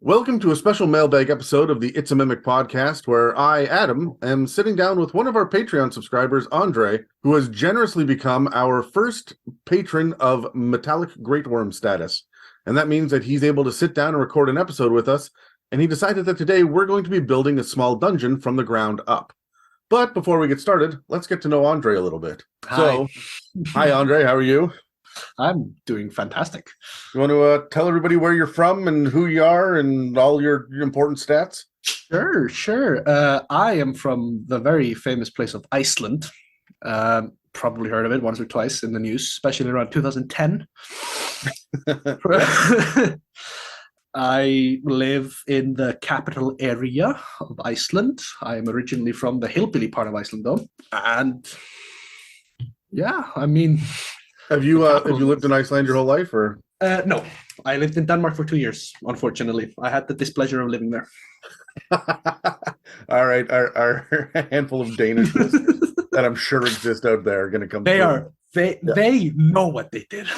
Welcome to a special mailbag episode of the It's a Mimic podcast, where I, Adam, am sitting down with one of our Patreon subscribers, Andri, who has generously become our first patron of metallic Greatwyrm status. And that means that he's able to sit down and record an episode with us, and he decided that today we're going to be building a small dungeon from the ground up. But before we get started, let's get to know Andri a little bit. Hi. So, hi Andri, how are you? I'm doing fantastic. You want to tell everybody where you're from and who you are and all your important stats? Sure. I am from the very famous place of Iceland. Probably heard of it once or twice in the news, especially around 2010. I live in the capital area of Iceland. I am originally from the hillbilly part of Iceland, though. And yeah, I mean... Have you lived in Iceland your whole life, or? No, I lived in Denmark for 2 years, unfortunately. I had the displeasure of living there. All right, our handful of Danish listeners that I'm sure exist out there are going to come They know what they did.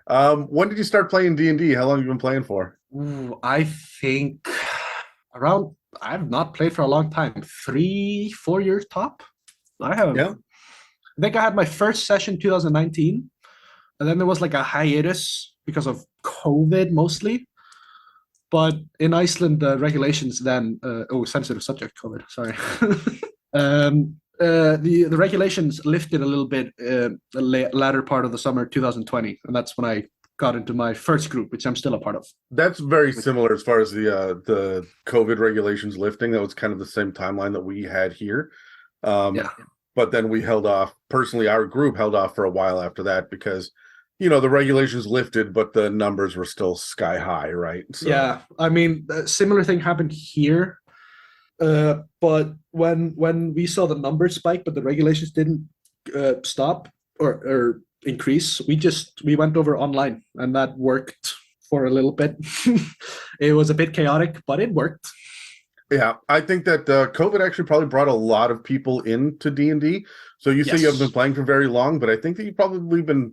When did you start playing D&D? How long have you been playing for? Ooh, I think I've not played for a long time. 3-4 years top. I have. Yeah. I think I had my first session 2019, and then there was like a hiatus because of COVID mostly. But in Iceland, the regulations then sensitive subject, COVID. Sorry. The regulations lifted a little bit the latter part of the summer 2020, and that's when I got into my first group, which I'm still a part of. That's very similar as far as the COVID regulations lifting. That was kind of the same timeline that we had here. Yeah. But then we held off. Personally, our group held off for a while after that because, the regulations lifted, but the numbers were still sky high, right? So. Yeah, I mean, a similar thing happened here. But when we saw the numbers spike, but the regulations didn't stop or increase, we went over online, and that worked for a little bit. It was a bit chaotic, but it worked. Yeah, I think that COVID actually probably brought a lot of people into D&D. So you say you haven't been playing for very long, but I think that you've probably been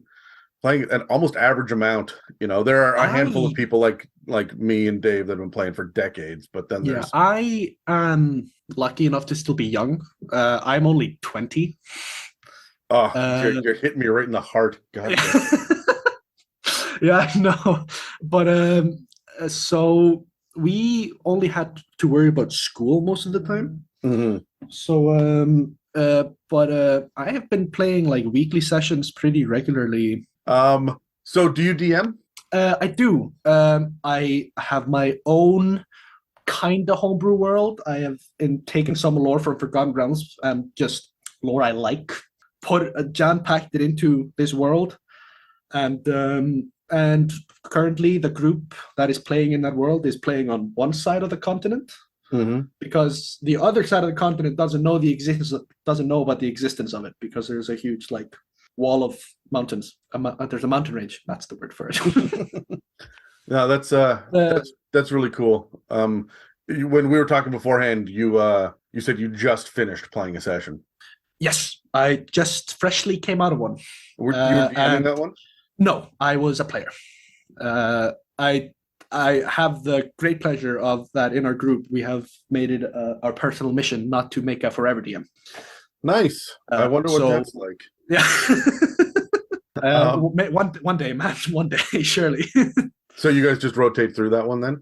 playing an almost average amount. There are a handful of people like me and Dave that have been playing for decades, but then there's... I am lucky enough to still be young. I'm only 20. Oh, you're hitting me right in the heart. God. Yeah, I know. But so we only had to worry about school most of the time. Mm-hmm. So, but I have been playing like weekly sessions pretty regularly. So do you DM? I do. I have my own kind of homebrew world. I have taken some lore from Forgotten Realms and just lore I like, jam-packed it into this world, and currently the group that is playing in that world is playing on one side of the continent, because the other side of the continent doesn't know about the existence of it, because there's a huge wall of mountains. There's a mountain range. That's the word for it. No, that's really cool. When we were talking beforehand, you said you just finished playing a session. Yes, I just freshly came out of one. Were you DMing that one? No, I was a player. I have the great pleasure of that in our group. We have made it our personal mission not to make a forever DM. Nice. I wonder what that's like. Yeah. One day, man. One day, surely. So you guys just rotate through that one then?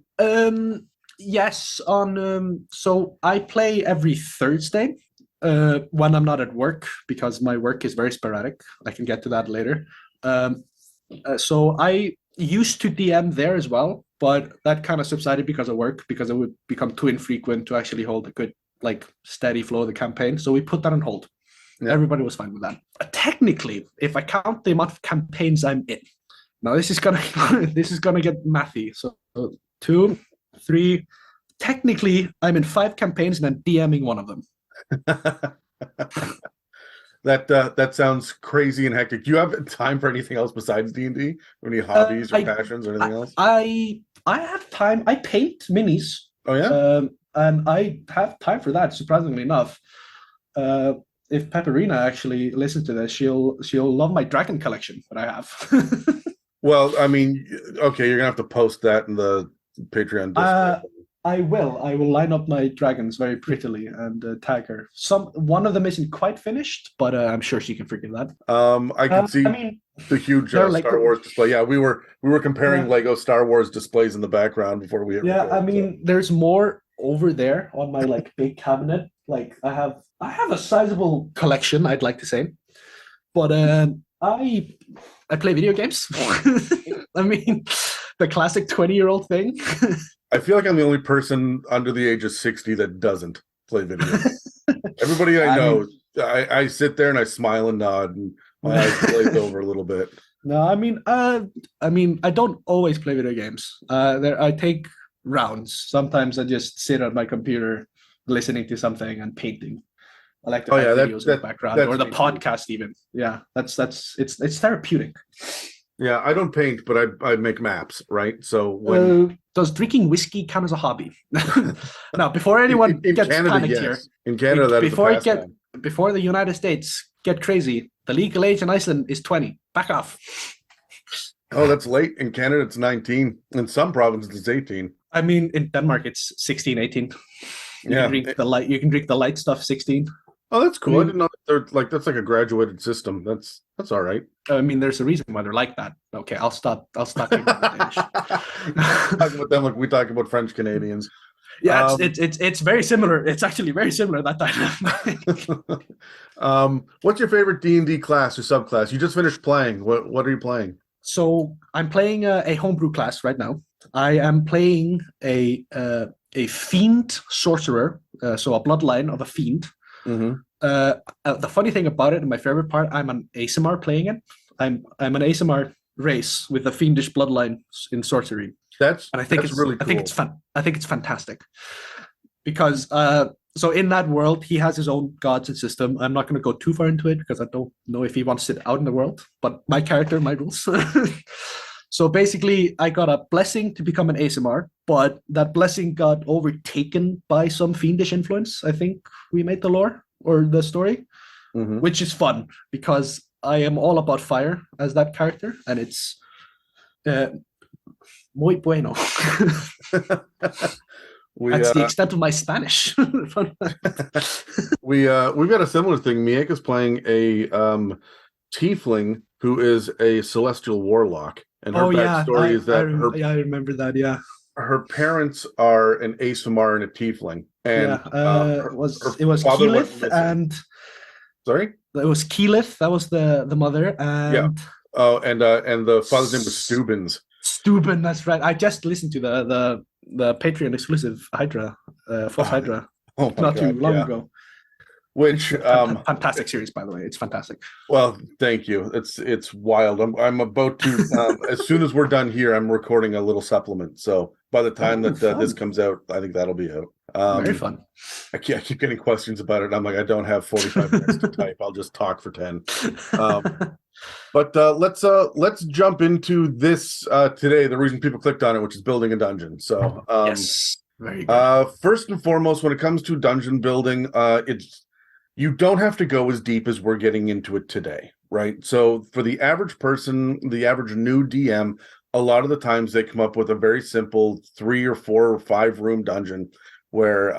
Yes. So I play every Thursday when I'm not at work, because my work is very sporadic. I can get to that later. So I used to DM there as well, but that kind of subsided because of work, because it would become too infrequent to actually hold a good, steady flow of the campaign. So we put that on hold. Yeah. Everybody was fine with that. Technically, if I count the amount of campaigns I'm in, now this is gonna get mathy. So 2, 3. Technically, I'm in 5 campaigns and I'm DMing one of them. That sounds crazy and hectic. Do you have time for anything else besides D&D? Any hobbies or passions or anything else? I have time. I paint minis. Oh yeah. And I have time for that, surprisingly enough. If Pepperina actually listens to this, she'll love my dragon collection that I have. Well, I mean, okay, you're gonna have to post that in the Patreon Discord. I will line up my dragons very prettily and tag her. One of them isn't quite finished, but I'm sure she can figure that. I can see I mean, the huge they're Star Wars display. Yeah, we were comparing Yeah. Lego Star Wars displays in the background before we hit Yeah, record, I mean, there's more over there on my like big cabinet. Like I have a sizable collection, I'd like to say, but I play video games. I mean, the classic 20-year-old thing. I feel like I'm the only person under the age of 60 that doesn't play video games. Everybody I know, I sit there and I smile and nod, and my eyes glaze over a little bit. No, I mean, I don't always play video games. I take rounds. Sometimes I just sit on my computer, listening to something and painting. I like to have videos in the background or the podcast even. Yeah, it's therapeutic. Yeah, I don't paint, but I make maps, right? So when does drinking whiskey count as a hobby? Now, before anyone gets Canada, panicked yes. here, In Canada, that before the United States get crazy, the legal age in Iceland is 20. Back off. Oh, that's late. In Canada, it's 19. In some provinces, it's 18. I mean, in Denmark, it's 16, 18. You can drink the light stuff 16. Oh, that's cool. I didn't know that's like a graduated system. That's all right. I mean, there's a reason why they're like that. Okay, I'll stop talking about the Danish. Talking about them like we talk about French Canadians. Yeah, it's very similar. It's actually very similar, that dynamic. What's your favorite D&D class or subclass? You just finished playing. What are you playing? So I'm playing a homebrew class right now. I am playing a fiend sorcerer, so a bloodline of a fiend. Mm-hmm. The funny thing about it, and my favorite part, I'm an ASMR playing it. I'm an ASMR race with a fiendish bloodline in sorcery. And I think it's really cool. I think it's fantastic because so in that world he has his own gods and system. I'm not going to go too far into it because I don't know if he wants it out in the world. But my character, my rules. So basically, I got a blessing to become an ASMR, but that blessing got overtaken by some fiendish influence. I think we made the lore or the story, which is fun because I am all about fire as that character, and it's muy bueno. That's the extent of my Spanish. We've got a similar thing. Mieka's playing a tiefling who is a celestial warlock. And her backstory is that I remember that. Yeah, her parents are an ASMR and a tiefling, and it was Keyleth and sorry, it was Keyleth. That was the mother, and and the father's name was Stubbins. Steuben, that's right. I just listened to the Patreon exclusive Hydra, False Hydra, not too long ago. Which fantastic series, by the way. It's fantastic. Well, thank you. It's wild. I'm about to as soon as we're done here, I'm recording a little supplement. So by the time this comes out, I think that'll be out. Very fun. I keep getting questions about it. And I'm like, I don't have 45 minutes to type. I'll just talk for 10. But let's jump into this today. The reason people clicked on it, which is building a dungeon. So yes, very good. First and foremost, when it comes to dungeon building, you don't have to go as deep as we're getting into it today, right? So for the average person, the average new DM, a lot of the times they come up with a very simple 3 or 4 or 5 room dungeon where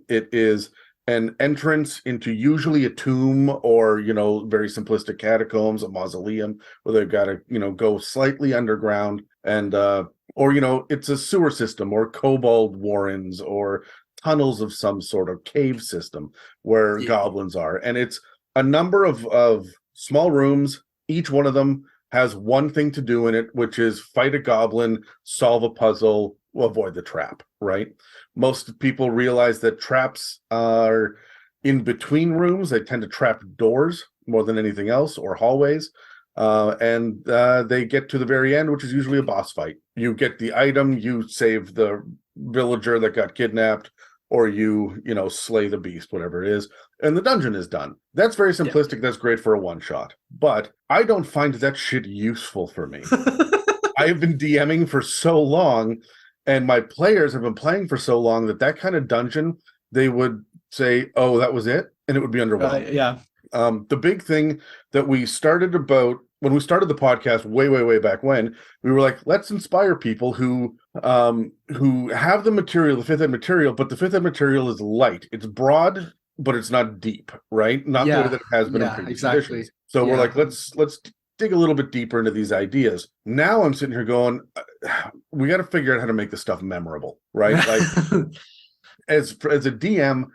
it is an entrance into usually a tomb or, very simplistic catacombs, a mausoleum, where they've got to, go slightly underground and, or, it's a sewer system or kobold warrens or tunnels of some sort of cave system where goblins are. And it's a number of small rooms. Each one of them has one thing to do in it, which is fight a goblin, solve a puzzle, avoid the trap, right? Most people realize that traps are in between rooms. They tend to trap doors more than anything else, or hallways. And they get to the very end, which is usually a boss fight. You get the item, you save the villager that got kidnapped, or you slay the beast, whatever it is, and the dungeon is done. That's very simplistic. Yeah. That's great for a one-shot. But I don't find that shit useful for me. I have been DMing for so long, and my players have been playing for so long that kind of dungeon, they would say, oh, that was it? And it would be underwhelming. Yeah. The big thing that we started about when we started the podcast way back when, we were like, let's inspire people who have the material, the fifth ed material, but the fifth ed material is light. It's broad, but it's not deep, right? Not the way that it has been in previous editions. So we're like, let's dig a little bit deeper into these ideas. Now I'm sitting here going, we got to figure out how to make this stuff memorable, right? Like as a DM,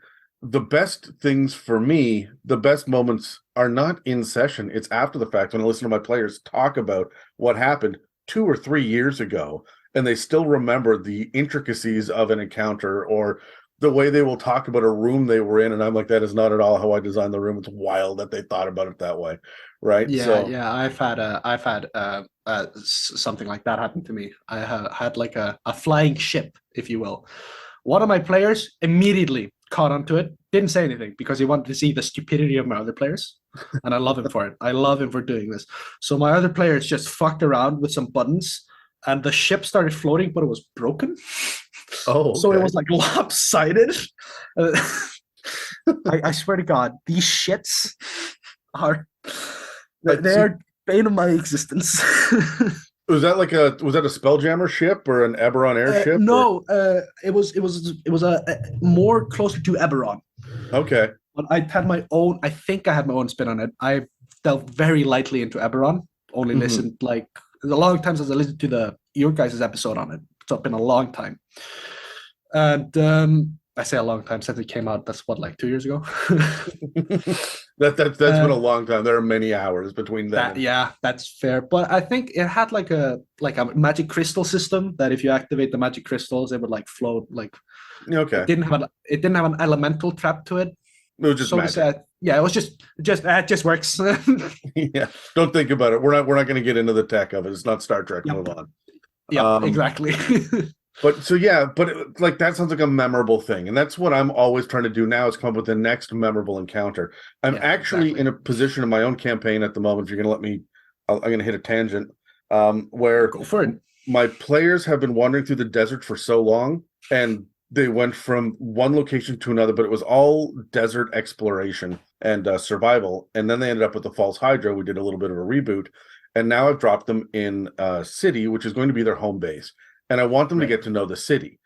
the best things for me, the best moments are not in session. It's after the fact when I listen to my players talk about what happened 2 or 3 years ago, and they still remember the intricacies of an encounter or the way they will talk about a room they were in. And I'm like, that is not at all how I designed the room. It's wild that they thought about it that way. Right. Yeah. I've had something like that happen to me. I had like a flying ship, if you will. One of my players immediately caught onto it, didn't say anything because he wanted to see the stupidity of my other players. And I love him for it. I love him for doing this. So my other players just fucked around with some buttons and the ship started floating, but it was broken. Oh, okay. So it was like lopsided. I swear to God, these shits are they're bane of my existence. Was that a Spelljammer ship or an Eberron airship? No, it was a more closer to Eberron. Okay. But I had my own. I think I had my own spin on it. I delved very lightly into Eberron. Only listened like a long time since I listened to your guys' episode on it. It's been a long time. And I say a long time since it came out. That's what, like 2 years ago. That's been a long time. There are many hours between them. Yeah, that's fair. But I think it had like a magic crystal system that if you activate the magic crystals, it would like float. Like okay, it didn't have an elemental trap to it. It was just magic. Yeah, it was just works. Yeah, don't think about it. We're not going to get into the tech of it. It's not Star Trek. Move on. Yeah, exactly. But that sounds like a memorable thing, and that's what I'm always trying to do now is come up with the next memorable encounter. I'm actually in a position in my own campaign at the moment. If you're going to let me, I'm going to hit a tangent. Where go for it. My players have been wandering through the desert for so long, and they went from one location to another, but it was all desert exploration and survival. And then they ended up with the False Hydra. We did a little bit of a reboot, and now I've dropped them in a city, which is going to be their home base. And I want them to get to know the city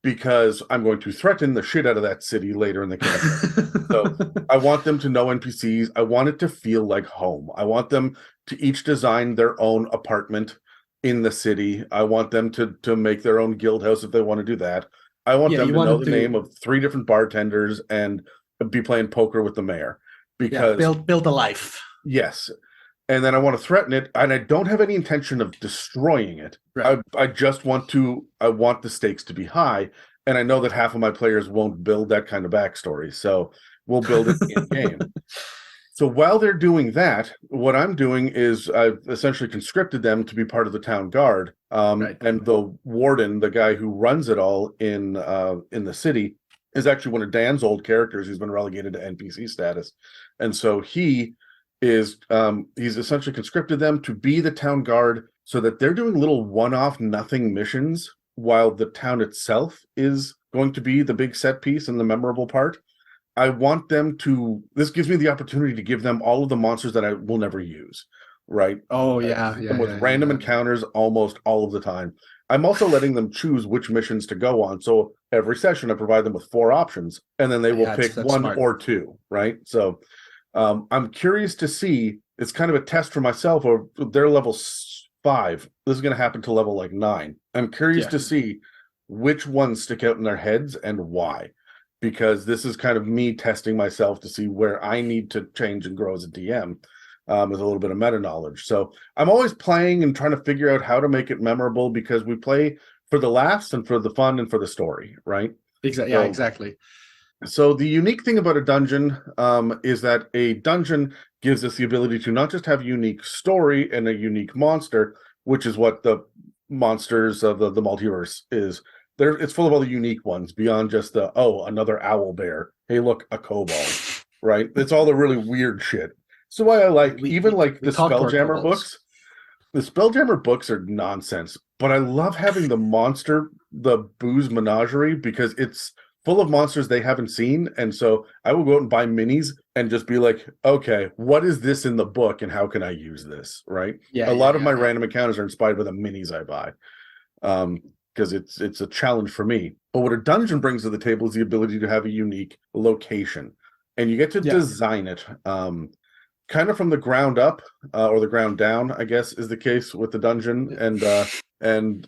because I'm going to threaten the shit out of that city later in the campaign. So I want them to know NPCs. I want it to feel like home. I want them to each design their own apartment in the city. I want them to make their own guild house if they want to do that. I want them to know the name of 3 different bartenders and be playing poker with the mayor. Because build a life. Yes. And then I want to threaten it, and I don't have any intention of destroying it. Right. I just want the stakes to be high, and I know that half of my players won't build that kind of backstory, so we'll build it in game. So while they're doing that, what I'm doing is I've essentially conscripted them to be part of the town guard, and the warden, the guy who runs it all in the city, is actually one of Dan's old characters who's been relegated to NPC status, and so he's essentially conscripted them to be the town guard so that they're doing little one-off nothing missions while the town itself is going to be the big set piece and the memorable part. I want them to, this gives me the opportunity to give them all of the monsters that I will never use, right? Oh, with random encounters almost all of the time. I'm also letting them choose which missions to go on. So every session I provide them with 4 options, and then they will pick one smart. Or 2, right? So I'm curious to see, it's kind of a test for myself, or they're level 5. This is going to happen to level like 9. I'm curious to see which ones stick out in their heads and why, because this is kind of me testing myself to see where I need to change and grow as a DM with a little bit of meta knowledge. So I'm always playing and trying to figure out how to make it memorable because we play for the laughs and for the fun and for the story, right? Exactly. Yeah, exactly. So the unique thing about a dungeon is that a dungeon gives us the ability to not just have a unique story and a unique monster, which is what the monsters of the multiverse is. It's full of all the unique ones beyond just another owl bear. Hey, look, a kobold, right? It's all the really weird shit. So why I like the Spelljammer books. The Spelljammer books are nonsense, but I love having the booze menagerie because it's full of monsters they haven't seen. And so I will go out and buy minis and just be like, okay, what is this in the book and how can I use this? Right. Yeah, A lot of my yeah. random encounters are inspired by the minis I buy. Because it's a challenge for me. But what a dungeon brings to the table is the ability to have a unique location. And you get to design it kind of from the ground up or the ground down, I guess, is the case with the dungeon. And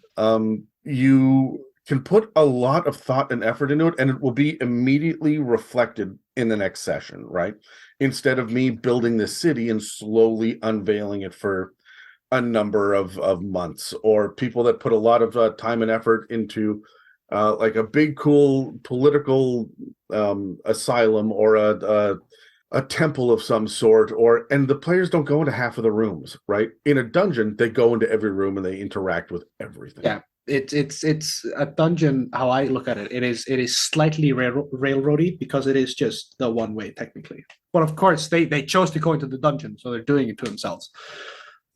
you can put a lot of thought and effort into it, and it will be immediately reflected in the next session, right? Instead of me building this city and slowly unveiling it for a number of months, or people that put a lot of time and effort into like a big cool political asylum or a temple of some sort, and the players don't go into half of the rooms, right? In a dungeon, they go into every room and they interact with everything. Yeah, it's a dungeon. How I look at it, it is slightly railroady because it is just the one way technically. But of course, they chose to go into the dungeon, so they're doing it to themselves.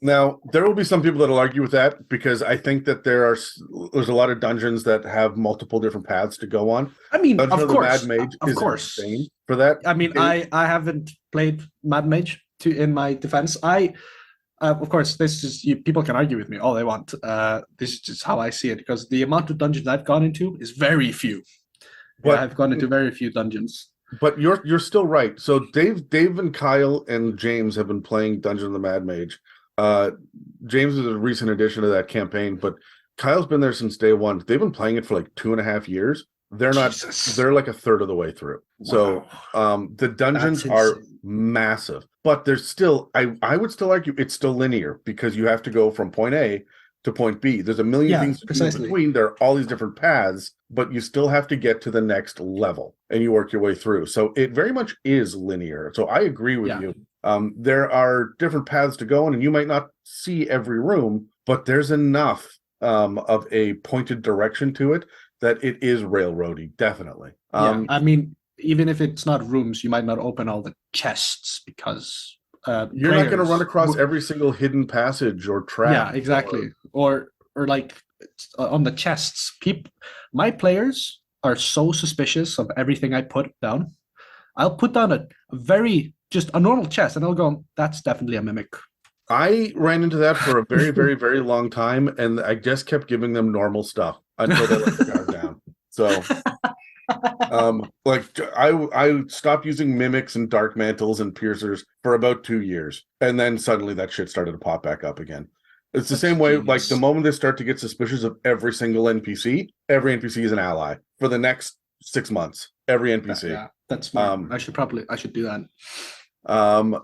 Now, there will be some people that will argue with that because I think that there's a lot of dungeons that have multiple different paths to go on. I mean, Dungeon of of the course, Mad Mage is insane for that. I mean, I haven't played Mad Mage in my defense. Of course, this is people can argue with me all they want. This is just how I see it because the amount of dungeons I've gone into is very few. But I've gone into very few dungeons. But you're still right. So Dave and Kyle and James have been playing Dungeon of the Mad Mage. James is a recent addition to that campaign, but Kyle's been there since day one. They've been playing it for like 2.5 years. They're like a third of the way through. Wow. So the dungeons are massive, but there's still I would still argue it's still linear because you have to go from point A to point B. There's a million things in between. There are all these different paths, but you still have to get to the next level and you work your way through. So it very much is linear. So I agree with you. There are different paths to go in, and you might not see every room, but there's enough of a pointed direction to it that it is railroady, definitely. I mean, even if it's not rooms, you might not open all the chests because you're not going to run across every single hidden passage or trap. Yeah, exactly. Or like on the chests, my players are so suspicious of everything I put down. I'll put down just a normal chest, and I'll go, that's definitely a mimic. I ran into that for a very, very, very long time, and I just kept giving them normal stuff until they let the guard down. So, like I stopped using mimics and dark mantles and piercers for about 2 years, and then suddenly that shit started to pop back up again. It's the same way, like the moment they start to get suspicious of every single NPC, every NPC is an ally for the next 6 months. Every NPC. Yeah, that's smart. I should do that.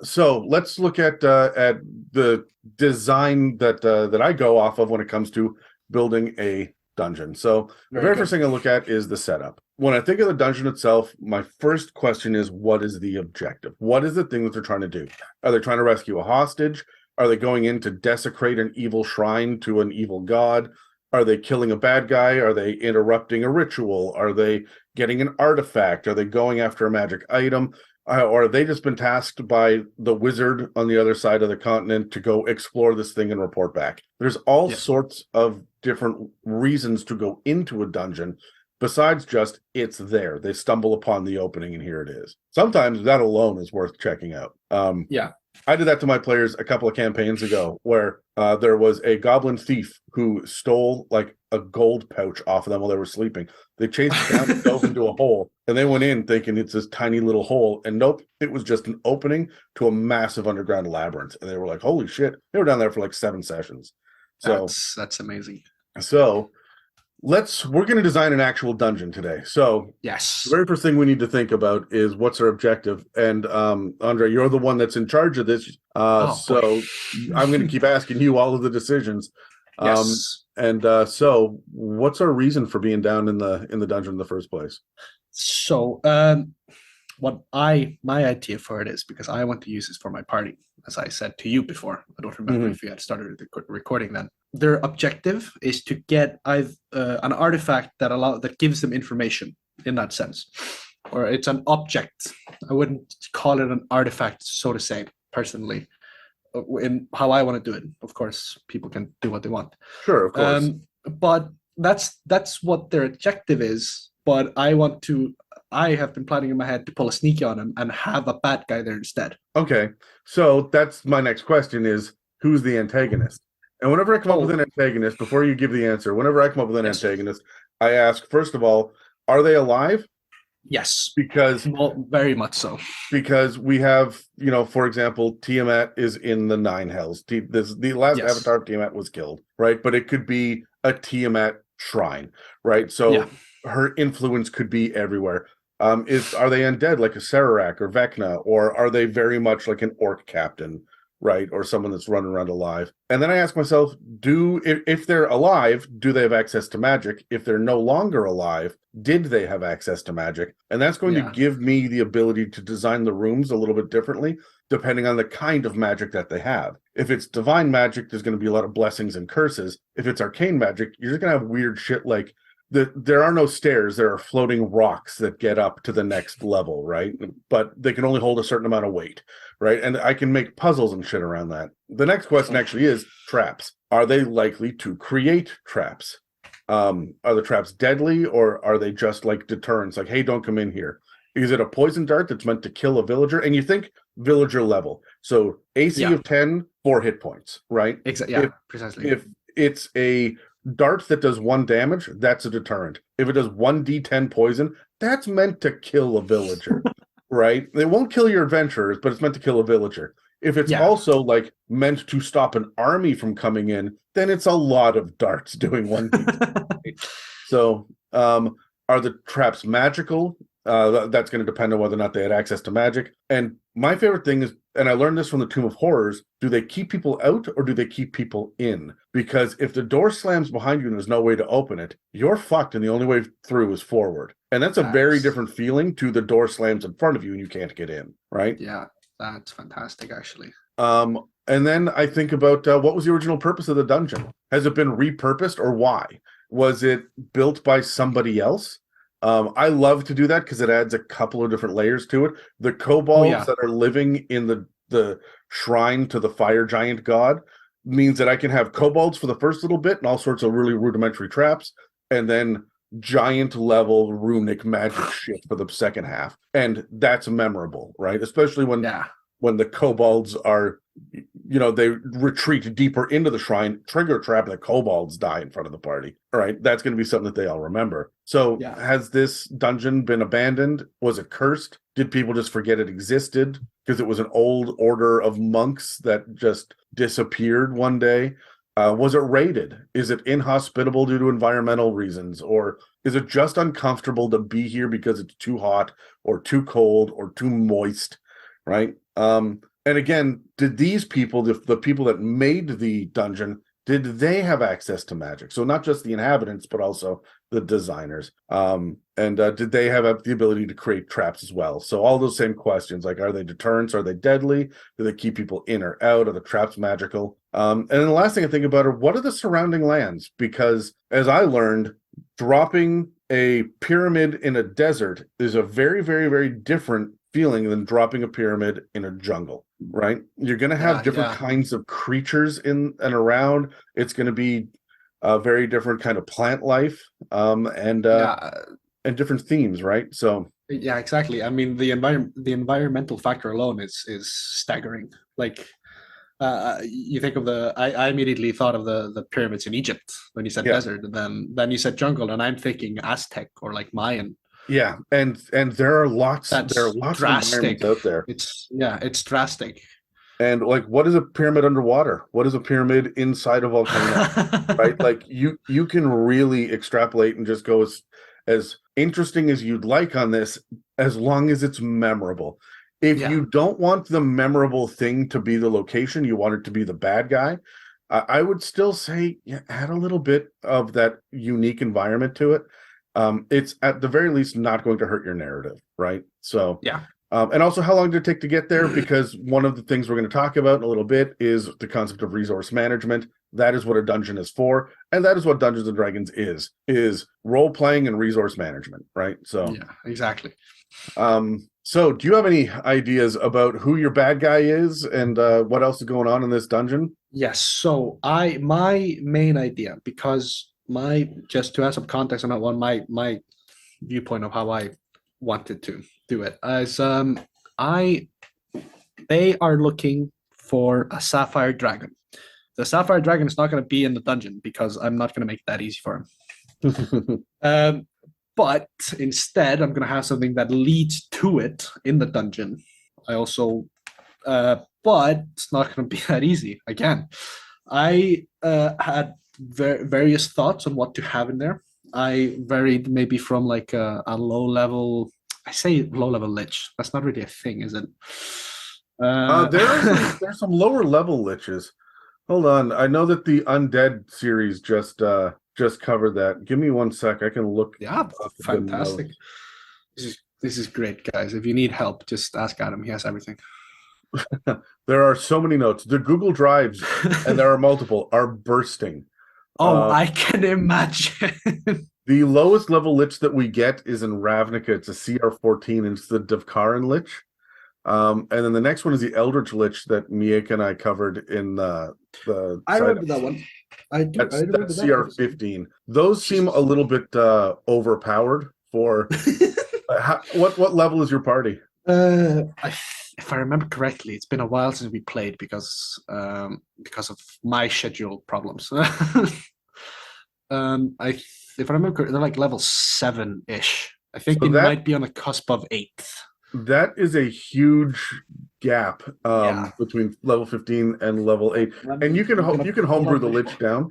So let's look at the design that I go off of when it comes to building a dungeon. So the very first thing I look at is the setup. When I think of the dungeon itself, my first question is, what is the objective? What is the thing that they're trying to do? Are they trying to rescue a hostage? Are they going in to desecrate an evil shrine to an evil god? Are they killing a bad guy? Are they interrupting a ritual? Are they getting an artifact? Are they going after a magic item? Or have they just been tasked by the wizard on the other side of the continent to go explore this thing and report back? There's all sorts of different reasons to go into a dungeon besides just it's there. They stumble upon the opening and here it is. Sometimes that alone is worth checking out. I did that to my players a couple of campaigns ago where there was a goblin thief who stole like a gold pouch off of them while they were sleeping. They chased it down and dove into a hole, and they went in thinking it's this tiny little hole, and nope, it was just an opening to a massive underground labyrinth. And they were like, holy shit. They were down there for like 7 sessions. So that's amazing. So we're going to design an actual dungeon today. So yes, the very first thing we need to think about is what's our objective. And Andre, you're the one that's in charge of this. So I'm going to keep asking you all of the decisions. Yes. So what's our reason for being down in the dungeon in the first place? So my idea for it is because I want to use this for my party, as I said to you before. I don't remember if you had started recording then. Their objective is to get an artifact that gives them information in that sense, or it's an object. I wouldn't call it an artifact, so to say, personally. In how I want to do it, of course, people can do what they want. Sure, of course. But that's what their objective is. but I have been planning in my head to pull a sneaky on him and have a bad guy there instead. Okay, so that's my next question is, who's the antagonist? And whenever I come up with an antagonist, before you give the answer, whenever I come up with an antagonist, I ask, first of all, are they alive? Yes. Because very much so. Because we have, for example, Tiamat is in the Nine Hells. The last avatar of Tiamat was killed, right? But it could be a Tiamat shrine, right? So her influence could be everywhere. Are they undead like a Sararak or Vecna, or are they very much like an orc captain, right? Or someone that's running around alive? And then I ask myself, if they're alive, do they have access to magic? If they're no longer alive, did they have access to magic? And that's going to give me the ability to design the rooms a little bit differently, depending on the kind of magic that they have. If it's divine magic, there's going to be a lot of blessings and curses. If it's arcane magic, you're just going to have weird shit like there are no stairs. There are floating rocks that get up to the next level, right? But they can only hold a certain amount of weight, right? And I can make puzzles and shit around that. The next question actually is traps. Are they likely to create traps? Are the traps deadly, or are they just like deterrents? Like, hey, don't come in here. Is it a poison dart that's meant to kill a villager? And you think villager level. So AC of 10, 4 hit points, right? Exactly. Precisely. If it's a dart that does 1 damage, that's a deterrent. If it does 1d10 poison, that's meant to kill a villager, right? It won't kill your adventurers, but it's meant to kill a villager. If it's also like meant to stop an army from coming in, then it's a lot of darts doing 1d10. So, are the traps magical? That's going to depend on whether or not they had access to magic. And my favorite thing is, and I learned this from the Tomb of Horrors, do they keep people out or do they keep people in? Because if the door slams behind you and there's no way to open it, you're fucked and the only way through is forward. And that's a very different feeling to the door slams in front of you and you can't get in, right? Yeah, that's fantastic, actually. And then I think about what was the original purpose of the dungeon? Has it been repurposed, or why? Was it built by somebody else? I love to do that because it adds a couple of different layers to it. The kobolds that are living in the shrine to the fire giant god means that I can have kobolds for the first little bit and all sorts of really rudimentary traps, and then giant level runic magic shit for the second half. And that's memorable, right? Especially when the kobolds are, they retreat deeper into the shrine, trigger a trap, and the kobolds die in front of the party. All right, that's going to be something that they all remember. So has this dungeon been abandoned? Was it cursed? Did people just forget it existed because it was an old order of monks that just disappeared one day? Was it raided? Is it inhospitable due to environmental reasons? Or is it just uncomfortable to be here because it's too hot or too cold or too moist, right? And again, did these people, the people that made the dungeon, did they have access to magic? So not just the inhabitants, but also the designers. And did they have the ability to create traps as well? So all those same questions, like, are they deterrents? Are they deadly? Do they keep people in or out? Are the traps magical? And then the last thing I think about are, what are the surrounding lands? Because as I learned, dropping a pyramid in a desert is a very, very, very different feeling than dropping a pyramid in a jungle, right? You're going to have different kinds of creatures in and around. It's going to be a very different kind of plant life, and different themes, right? So yeah, exactly. I mean, the environmental factor alone is staggering. Like, you think of I immediately thought of the pyramids in Egypt when you said desert, and then you said jungle, and I'm thinking Aztec or like Mayan. Yeah, and there are lots of environments out there. It's drastic. And like, what is a pyramid underwater? What is a pyramid inside a volcano? Right? Like you can really extrapolate and just go as interesting as you'd like on this, as long as it's memorable. If you don't want the memorable thing to be the location, you want it to be the bad guy, I would still say add a little bit of that unique environment to it. It's at the very least not going to hurt your narrative, right? So and also, how long did it take to get there? Because one of the things we're going to talk about in a little bit is the concept of resource management. That is what a dungeon is for, and that is what Dungeons and Dragons is role playing and resource management, right? So yeah, exactly. So do you have any ideas about who your bad guy is and what else is going on in this dungeon? Yes. So my main idea, because just to add some context on that one, my viewpoint of how I wanted to do it. As they are looking for a sapphire dragon. The sapphire dragon is not going to be in the dungeon because I'm not going to make that easy for him. But instead, I'm going to have something that leads to it in the dungeon. I also, but it's not going to be that easy. Again, I had various thoughts on what to have in there. I varied maybe from like a low level. I say low level lich. That's not really a thing, is it? There's some lower level liches. Hold on, I know that the Undead series just covered that. Give me 1 sec. I can look. Yeah, fantastic. This is great, guys. If you need help, just ask Adam. He has everything. There are so many notes. The Google Drives, and there are multiple, are bursting. Oh, I can imagine. The lowest level lich that we get is in Ravnica. It's a CR14, and it's the Devkaran lich. And then the next one is the Eldritch Lich that Miek and I covered in the. I remember that one. That's CR15. Those seem a little bit overpowered for. What level is your party? If I remember correctly, it's been a while since we played because of my schedule problems. If I remember correctly, they're like level 7-ish. I think they might be on the cusp of 8th. That is a huge gap between level 15 and level 8. And you can homebrew the lich down.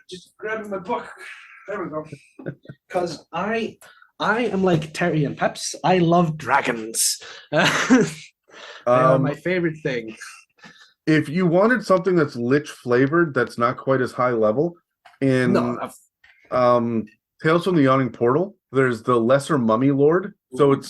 Just grabbing my book. There we go. Because I am like Terry and Peps. I love dragons. They are my favorite thing. If you wanted something that's lich flavored, that's not quite as high level, in Tales from the Yawning Portal, there's the Lesser Mummy Lord. So it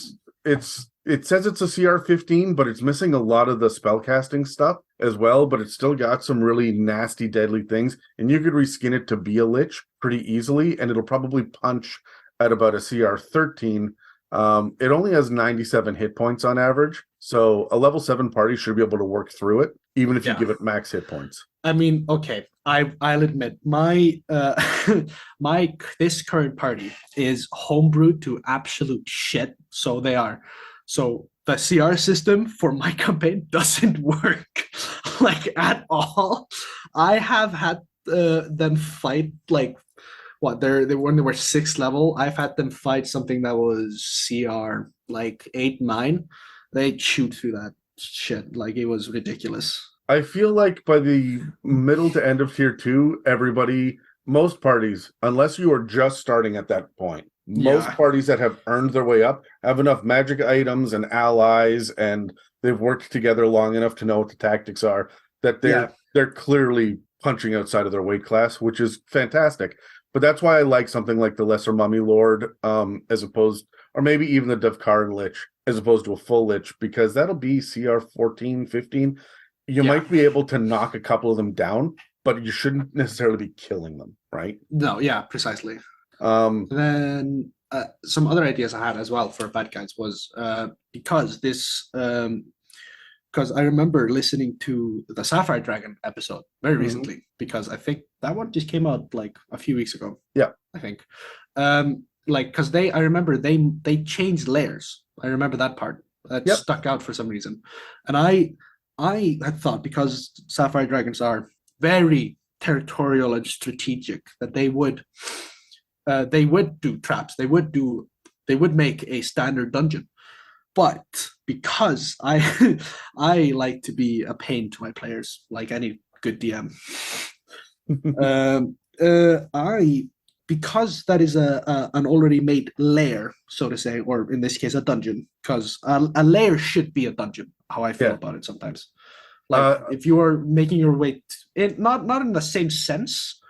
says it's a CR15, but it's missing a lot of the spellcasting stuff as well, but it's still got some really nasty, deadly things. And you could reskin it to be a lich pretty easily, and it'll probably punch at about a CR13. It only has 97 hit points on average, so a level 7 party should be able to work through it, even if you give it max hit points. I mean, okay, I'll admit my this current party is homebrewed to absolute shit. So they are. So the CR system for my campaign doesn't work like at all. I have had them fight like when they were 6th level. I've had them fight something that was CR like 8, 9. They shoot through that shit like it was ridiculous. I feel like by the middle to end of tier 2, most parties, unless you are just starting at that point, most parties that have earned their way up have enough magic items and allies, and they've worked together long enough to know what the tactics are, that they're clearly punching outside of their weight class, which is fantastic. But that's why I like something like the Lesser Mummy Lord, as opposed, or maybe even the Devkaran Lich, as opposed to a full Lich, because that'll be CR 14, 15. You might be able to knock a couple of them down, but you shouldn't necessarily be killing them, right? No, yeah, precisely. Then some other ideas I had as well for bad guys was because I remember listening to the Sapphire Dragon episode very recently, because I think that one just came out like a few weeks ago. Yeah, I think. Because I remember they changed layers. I remember that part that stuck out for some reason, and I had thought, because Sapphire Dragons are very territorial and strategic, that they would do traps. They would make a standard dungeon. But because I like to be a pain to my players, like any good DM, because that is an already made layer, so to say, or in this case a dungeon, because a layer should be a dungeon. How I feel about it sometimes, like if you are making your way not in the same sense,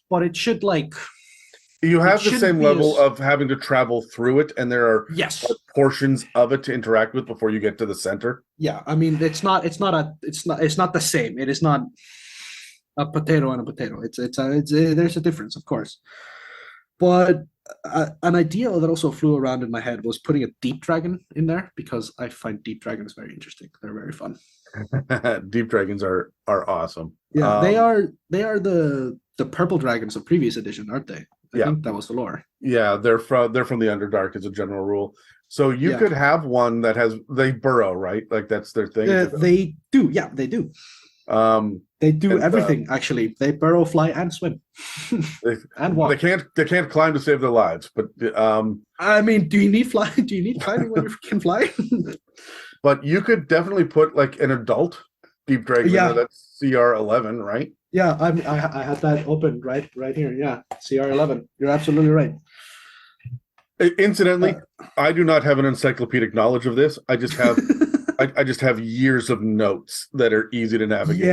but it should like. You have the same level of having to travel through it, and there are portions of it to interact with before you get to the center. Yeah, I mean it's not the same. It is not a potato and a potato. There's a difference, of course. But an idea that also flew around in my head was putting a deep dragon in there, because I find deep dragons very interesting. They're very fun. Deep dragons are awesome. Yeah, they are the purple dragons of previous edition, aren't they? I think that was the lore. Yeah, they're from the Underdark as a general rule. So you Yeah. could have one that they burrow, right? Like that's their thing. They do. Yeah, they do. They do everything. Actually, they burrow, fly, and swim, and walk. They can't climb to save their lives. But I mean, do you need fly? Do you need climbing when you can fly? But you could definitely put like an adult deep dragon. Yeah, that's CR11, right? Yeah, I had that open right here. Yeah, CR11. You're absolutely right. Incidentally, I do not have an encyclopedic knowledge of this. I just have I just have years of notes that are easy to navigate.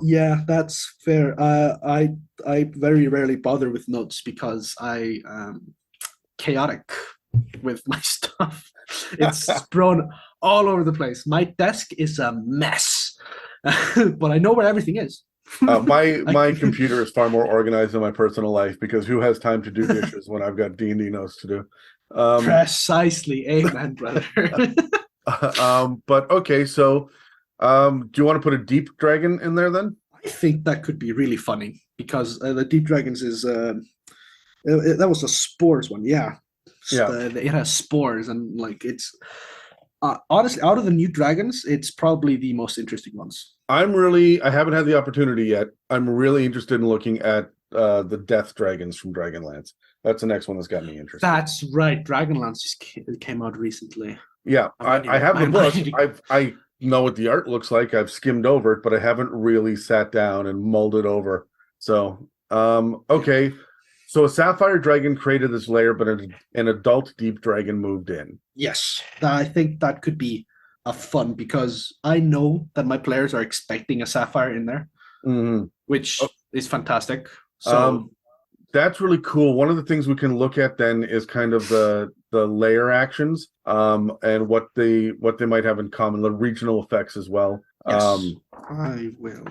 Yeah, that's fair. I very rarely bother with notes because I chaotic with my stuff. It's thrown all over the place. My desk is a mess, but I know where everything is. My computer is far more organized than my personal life because who has time to do dishes when I've got D&D notes to do? Precisely, amen, brother. But okay, so do you want to put a deep dragon in there then? I think that could be really funny because the deep dragons is that was the spores one, yeah. It has spores and like it's honestly out of the new dragons, it's probably the most interesting ones. I haven't had the opportunity yet. I'm really interested in looking at the death dragons from Dragonlance. That's the next one that's got me interested. That's right. Dragonlance just came out recently. Yeah, I have the book. I know what the art looks like. I've skimmed over it, but I haven't really sat down and mulled it over. So, okay. So a sapphire dragon created this lair, but an adult deep dragon moved in. Yes, I think that could be a fun because I know that my players are expecting a sapphire in there, which is fantastic. So that's really cool. One of the things we can look at then is kind of the layer actions and what they might have in common, the regional effects as well. Yes, I will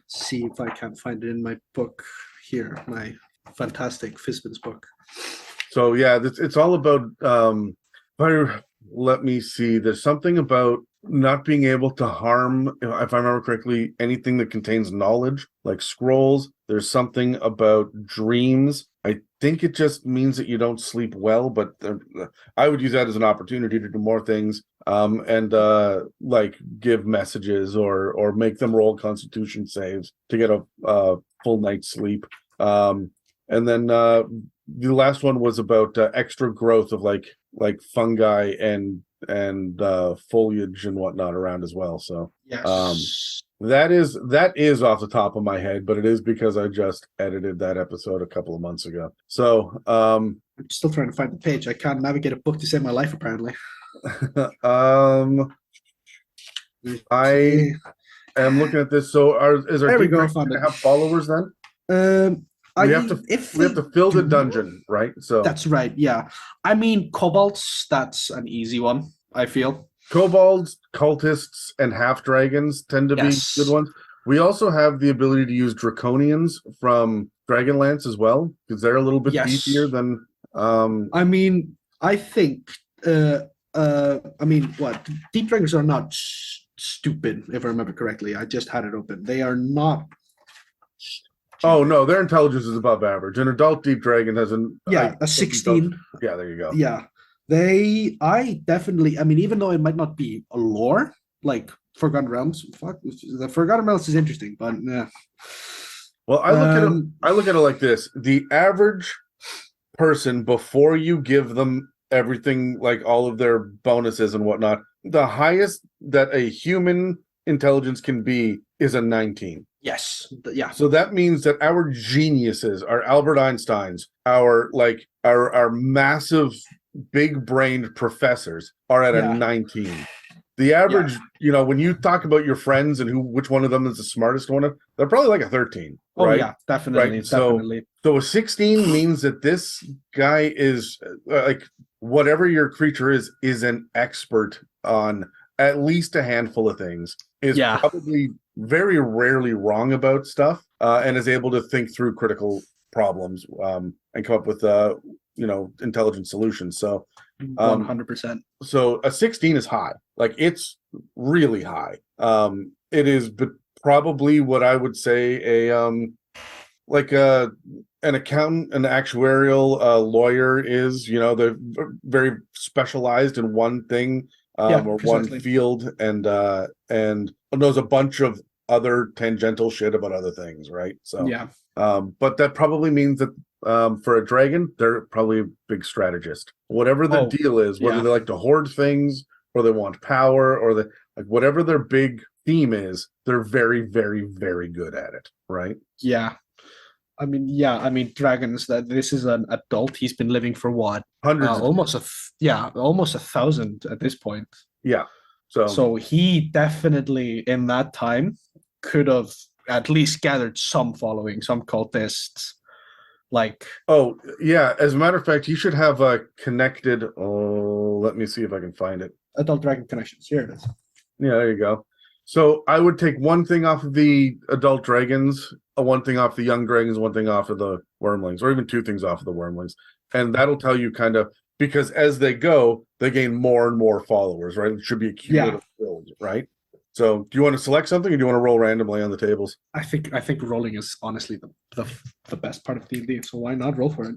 see if I can find it in my book here, my fantastic Fizbin's book. So yeah, it's all about let me see. There's something about not being able to harm, if I remember correctly, anything that contains knowledge, like scrolls. There's something about dreams. I think it just means that you don't sleep well, but I would use that as an opportunity to do more things and like give messages or make them roll Constitution saves to get a full night's sleep. And then the last one was about extra growth of like fungi and foliage and whatnot around as well. So yes. That is off the top of my head, but it is because I just edited that episode a couple of months ago. So I'm still trying to find the page. I can't navigate a book to save my life, apparently. I am looking at this. So is our deep dragon going to have followers then? We have to fill the dungeon, right? So that's right. Yeah, I mean kobolds. That's an easy one. I feel kobolds, cultists, and half dragons tend to be good ones. We also have the ability to use draconians from Dragonlance as well because they're a little bit beefier than. I mean, I think. I mean, what deep dragons are not stupid, if I remember correctly. I just had it open. They are not. Oh no, their intelligence is above average. An adult deep dragon has a 16. Yeah, there you go. Yeah, I mean, even though it might not be a lore like Forgotten Realms, the Forgotten Realms is interesting, but yeah. Well, I look at it like this: the average person, before you give them everything, like all of their bonuses and whatnot, the highest that a human intelligence can be is a 19. Yes. Yeah. So that means that our geniuses, our Albert Einsteins, our massive, big-brained professors are at a 19. The average, when you talk about your friends and which one of them is the smartest one, they're probably like a 13. Oh right? Yeah, definitely. Right? So a 16 means that this guy is like whatever your creature is an expert on at least a handful of things. Is probably very rarely wrong about stuff and is able to think through critical problems and come up with intelligent solutions. So 100%. So a 16 is high. Like it's really high. It is probably what I would say a an accountant, an actuarial lawyer is, they're very specialized in one thing or one precisely. field, and knows a bunch of other tangential shit about other things, right? So Yeah. but that probably means that for a dragon, they're probably a big strategist. Whatever their deal is, whether yeah. they like to hoard things or they want power or like whatever their big theme is, they're very, very, very good at it, right? Yeah. I mean, dragons. That this is an adult. He's been living for what? Hundreds of Almost almost 1,000 at this point. yeah. So he definitely in that time could have at least gathered some following, some cultists. Like, oh yeah, as a matter of fact, he should have a connected. Oh, let me see if I can find it. adult dragon connections. Here it is. Yeah, there you go. So I would take one thing off of the adult dragons, one thing off the young dragons, one thing off of the wormlings, or even two things off of the wormlings. And that'll tell you kind of, because as they go, they gain more and more followers, right? It should be a cumulative build, right? So do you want to select something or do you want to roll randomly on the tables? I think rolling is honestly the best part of D&D, so why not roll for it?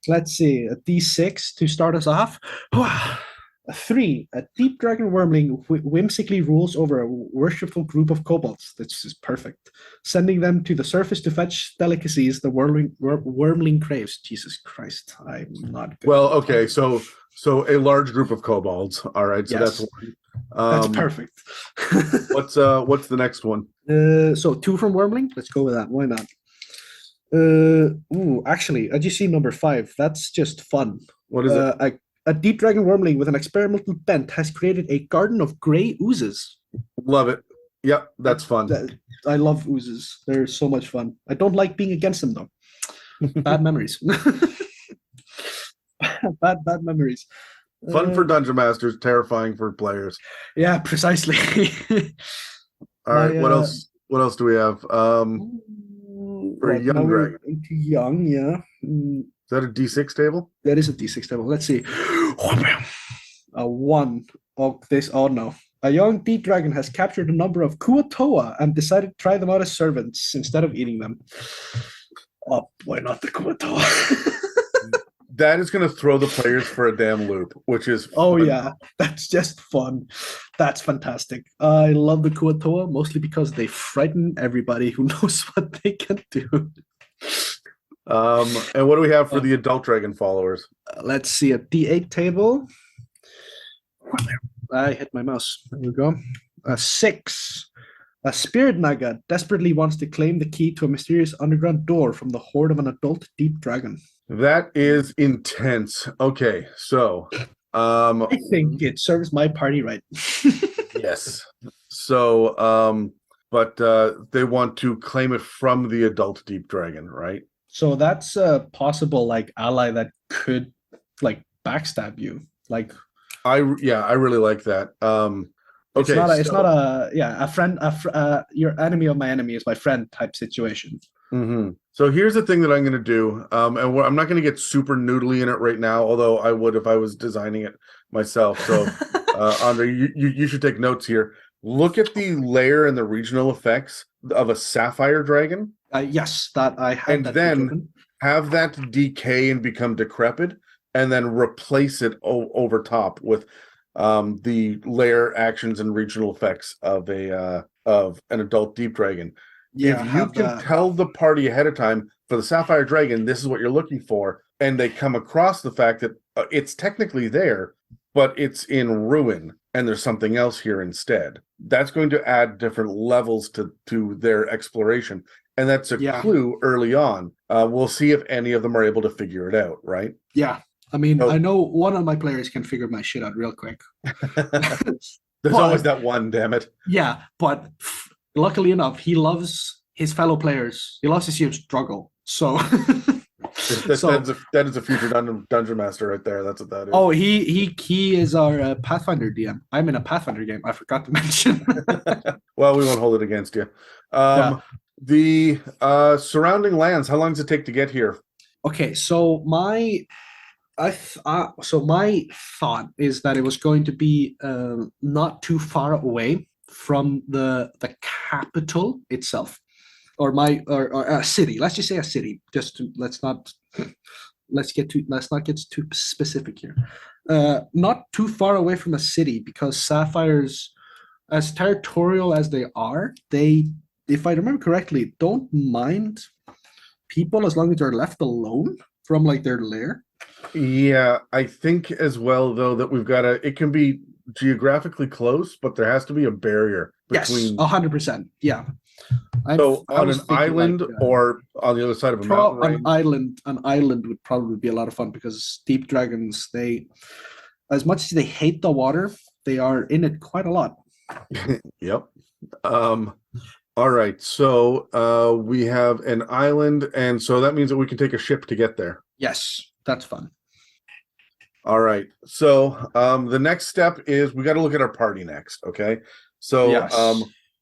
Let's see, a D6 to start us off. A 3. A deep dragon wormling whimsically rules over a worshipful group of kobolds. This is perfect. Sending them to the surface to fetch delicacies the wormling craves. Jesus Christ, I'm not good. Well, okay, so a large group of kobolds. All right, so Yes. that's one. That's perfect. What's the next one? So 2 from wormling. Let's go with that. Why not? Actually, I just see number 5. That's just fun. What is it? A deep dragon wormling with an experimental bent has created a garden of gray oozes. Love it. Yep, that's fun. I love oozes. They're so much fun. I don't like being against them though. Bad memories. bad memories. Fun for dungeon masters, terrifying for players. Yeah, precisely. All right, what else? What else do we have? For a young dragon. Young, yeah. Is that a D6 table? That is a D6 table. Let's see. A 1 of this. Oh no. A young deep dragon has captured a number of Kuatoa and decided to try them out as servants instead of eating them. Oh, why not the Kuatoa? That is going to throw the players for a damn loop, which is fun. Oh yeah, that's just fun. That's fantastic. I love the Kuatoa mostly because they frighten everybody who knows what they can do. And what do we have for the adult dragon followers? Let's see, a D8 table. I hit my mouse. There we go. A 6. A spirit naga desperately wants to claim the key to a mysterious underground door from the hoard of an adult deep dragon. That is intense. Okay, so I think it serves my party right. yes. So but they want to claim it from the adult deep dragon, right? So that's a possible like ally that could like backstab you. Like I really like that. Okay, it's not a friend. Your enemy of my enemy is my friend type situation. Mm-hmm. So here's the thing that I'm going to do, and I'm not going to get super noodly in it right now, although I would if I was designing it myself. So, Andri, you should take notes here. Look at the layer and the regional effects of a sapphire dragon. Yes, that I have. And then have that decay and become decrepit, and then replace it over top with the layer actions and regional effects of an adult deep dragon. Yeah, if you can tell the party ahead of time for the sapphire dragon, this is what you're looking for, and they come across the fact that it's technically there, but it's in ruin, and there's something else here instead. That's going to add different levels to their exploration, and that's a clue early on. We'll see if any of them are able to figure it out, right? Yeah. I mean, I know one of my players can figure my shit out real quick. There's always that one, damn it. Yeah, but luckily enough, he loves his fellow players. He loves to see them struggle. So that is a future dungeon master right there. That's what that is. Oh, he is our Pathfinder DM. I'm in a Pathfinder game. I forgot to mention. Well, we won't hold it against you. The surrounding lands. How long does it take to get here? Okay, so my thought is that it was going to be not too far away from the capital itself. or a city. Let's just say a city. Just to, let's not get too specific here. Not too far away from a city, because sapphires, as territorial as they are, they, if I remember correctly, don't mind people as long as they're left alone from like their lair. Yeah, I think as well though that we've got to. It can be geographically close, but there has to be a barrier Yes, between. 100%. Yeah, So I on was an thinking like island or on the other side of a mountain range. an island would probably be a lot of fun, because deep dragons, they, as much as they hate the water, they are in it quite a lot. Yep. All right. So we have an island, and so that means that we can take a ship to get there. Yes, that's fun. All right. So the next step is we got to look at our party next. Okay. So Yes.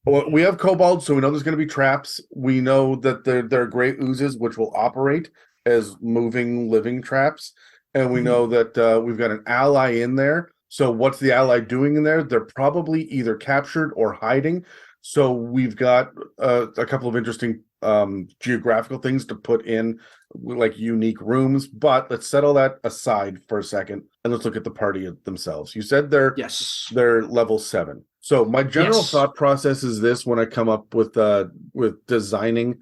well, we have kobolds, so we know there's going to be traps. We know that there are great oozes, which will operate as moving, living traps, and we know that we've got an ally in there. So what's the ally doing in there? They're probably either captured or hiding. So we've got a couple of interesting geographical things to put in, like unique rooms. But let's set all that aside for a second and let's look at the party themselves. You said they're level 7. So my general thought process is this: when I come up with designing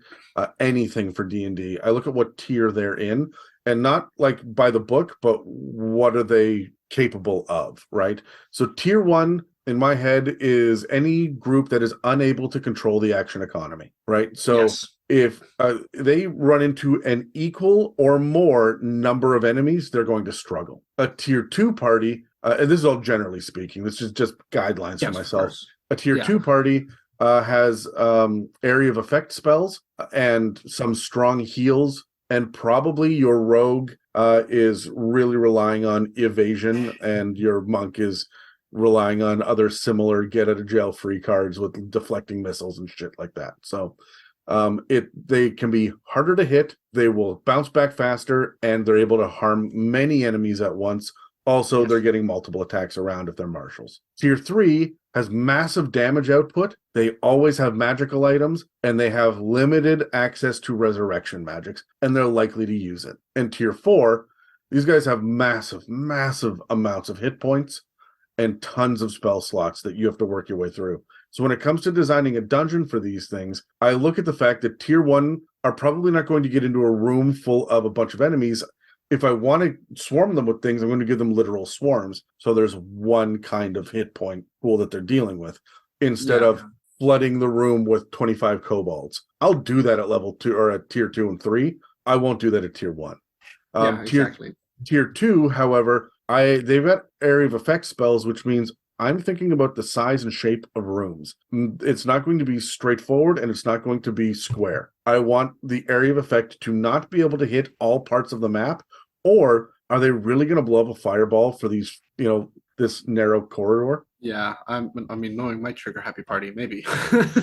anything for D&D, I look at what tier they're in, and not like by the book, but what are they capable of, right? So tier 1 in my head is any group that is unable to control the action economy, right? So if they run into an equal or more number of enemies, they're going to struggle. A tier 2 party, and this is all generally speaking, this is just guidelines for myself. A tier 2 party has area of effect spells and some strong heals, and probably your rogue is really relying on evasion, and your monk is relying on other similar get out of jail free cards with deflecting missiles and shit like that. So they can be harder to hit, they will bounce back faster, and they're able to harm many enemies at once. Also, they're getting multiple attacks around if they're marshals. Tier 3 has massive damage output. They always have magical items, and they have limited access to resurrection magics, and they're likely to use it. And Tier 4, these guys have massive, massive amounts of hit points and tons of spell slots that you have to work your way through. So when it comes to designing a dungeon for these things, I look at the fact that tier 1 are probably not going to get into a room full of a bunch of enemies. If I want to swarm them with things, I'm going to give them literal swarms. So there's one kind of hit point pool that they're dealing with, instead of flooding the room with 25 kobolds. I'll do that at level 2 or at tier 2 and 3. I won't do that at tier 1. Tier 2, however, they've got area of effect spells, which means I'm thinking about the size and shape of rooms. It's not going to be straightforward, and it's not going to be square. I want the area of effect to not be able to hit all parts of the map, or are they really going to blow up a fireball for these, this narrow corridor? Yeah, I mean, knowing my trigger happy party, maybe.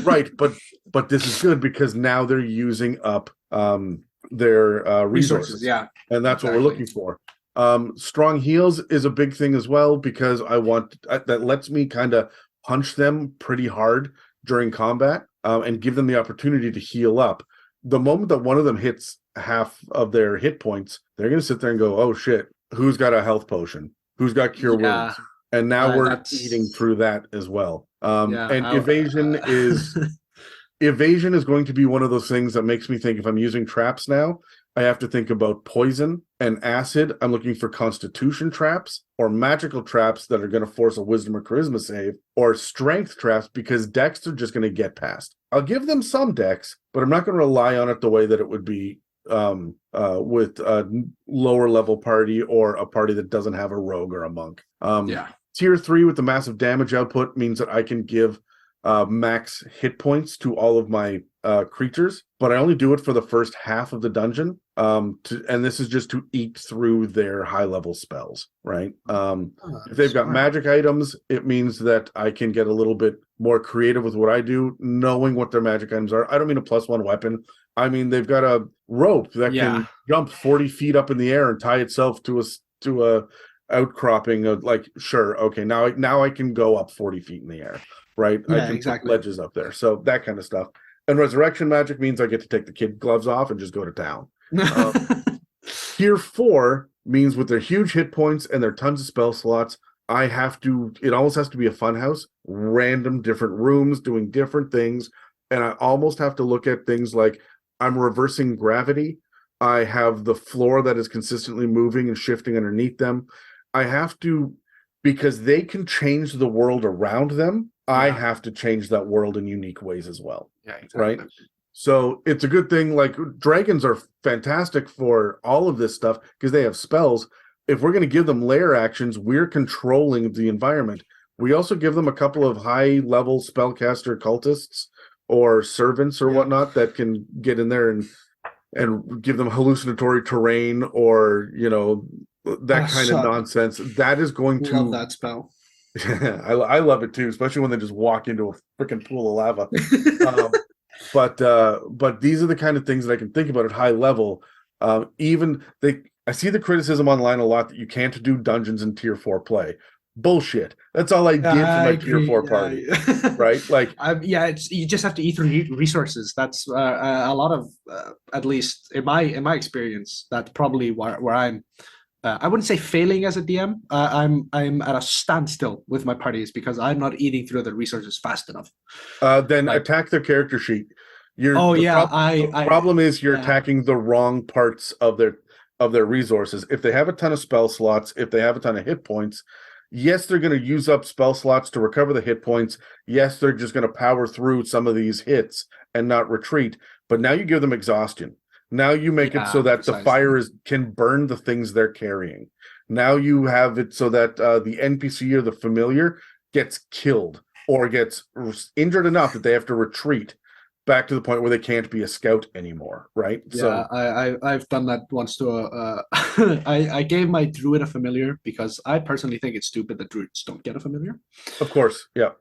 Right, but this is good because now they're using up their resources. Yeah, and that's what we're looking for. Strong heals is a big thing as well, because I want that lets me kind of punch them pretty hard during combat and give them the opportunity to heal up. The moment that one of them hits half of their hit points, they're going to sit there and go, oh shit, who's got a health potion? Who's got cure wounds? And now we're eating through that as well. Evasion is going to be one of those things that makes me think, if I'm using traps now, I have to think about poison and acid. I'm looking for constitution traps or magical traps that are going to force a wisdom or charisma save, or strength traps, because dex are just going to get past. I'll give them some dex, but I'm not going to rely on it the way that it would be with a lower level party or a party that doesn't have a rogue or a monk. Tier 3 with the massive damage output means that I can give max hit points to all of my creatures, but I only do it for the first half of the dungeon, and this is just to eat through their high level spells, right? If they've got magic items, it means that I can get a little bit more creative with what I do, knowing what their magic items are. I don't mean a +1 weapon. I mean, they've got a rope that can jump 40 feet up in the air and tie itself to a outcropping of, like, sure, okay, now I can go up 40 feet in the air, right? I can put ledges up there, so that kind of stuff. And resurrection magic means I get to take the kid gloves off and just go to town. Tier 4 means with their huge hit points and their tons of spell slots, it almost has to be a fun house, random different rooms doing different things. And I almost have to look at things like I'm reversing gravity. I have the floor that is consistently moving and shifting underneath them. I have to, because they can change the world around them, I have to change that world in unique ways as well. Yeah, exactly. Right? So it's a good thing. Like dragons are fantastic for all of this stuff because they have spells. If we're going to give them layer actions, we're controlling the environment. We also give them a couple of high-level spellcaster cultists or servants or whatnot that can get in there and give them hallucinatory terrain or, that kind of nonsense. That is going to... love that spell. I love it too, especially when they just walk into a freaking pool of lava. But these are the kind of things that I can think about at high level. I see the criticism online a lot that you can't do dungeons in tier 4 play. Bullshit. That's all I did for my tier 4 party, right? Like, you just have to eat through resources. That's a lot of, at least in my experience, that's probably where I'm. I wouldn't say failing as a DM. I'm at a standstill with my parties because I'm not eating through the resources fast enough. Then attack their character sheet. The problem is you're attacking the wrong parts of their resources. If they have a ton of spell slots, if they have a ton of hit points, yes, they're going to use up spell slots to recover the hit points. Yes, they're just going to power through some of these hits and not retreat. But now you give them exhaustion. Now you make it so that the fire can burn the things they're carrying. Now you have it so that the NPC or the familiar gets killed or gets injured enough that they have to retreat back to the point where they can't be a scout anymore, right? Yeah, so I've done that once to I gave my druid a familiar because I personally think it's stupid that druids don't get a familiar. Of course, yeah.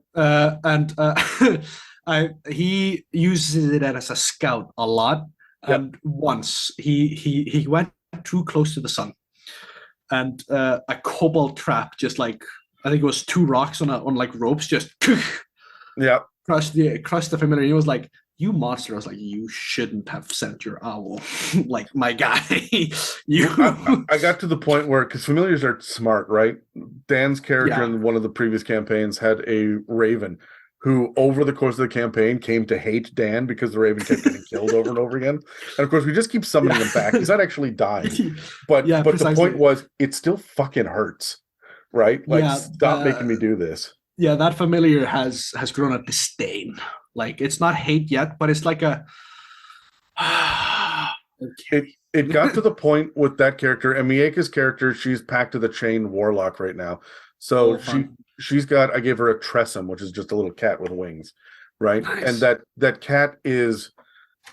He uses it as a scout a lot. And once he went too close to the sun, and a cobalt trap just like I think it was 2 rocks on like ropes just crushed the familiar. He was like, "You monster!" I was like, "You shouldn't have sent your owl." Like, my guy, I got to the point where because familiars are smart, right? Dan's character in one of the previous campaigns had a raven who over the course of the campaign came to hate Dan because the raven kept getting killed over and over again. And of course, we just keep summoning him back. He's not actually dying. But the point was, it still fucking hurts, right? Like, stop making me do this. Yeah, that familiar has grown a disdain. Like, it's not hate yet, but it's like a... It got to the point with that character, and Mieka's character, she's Pact of the Chain Warlock right now. So I gave her a Tressum, which is just a little cat with wings, right? Nice. And that cat is,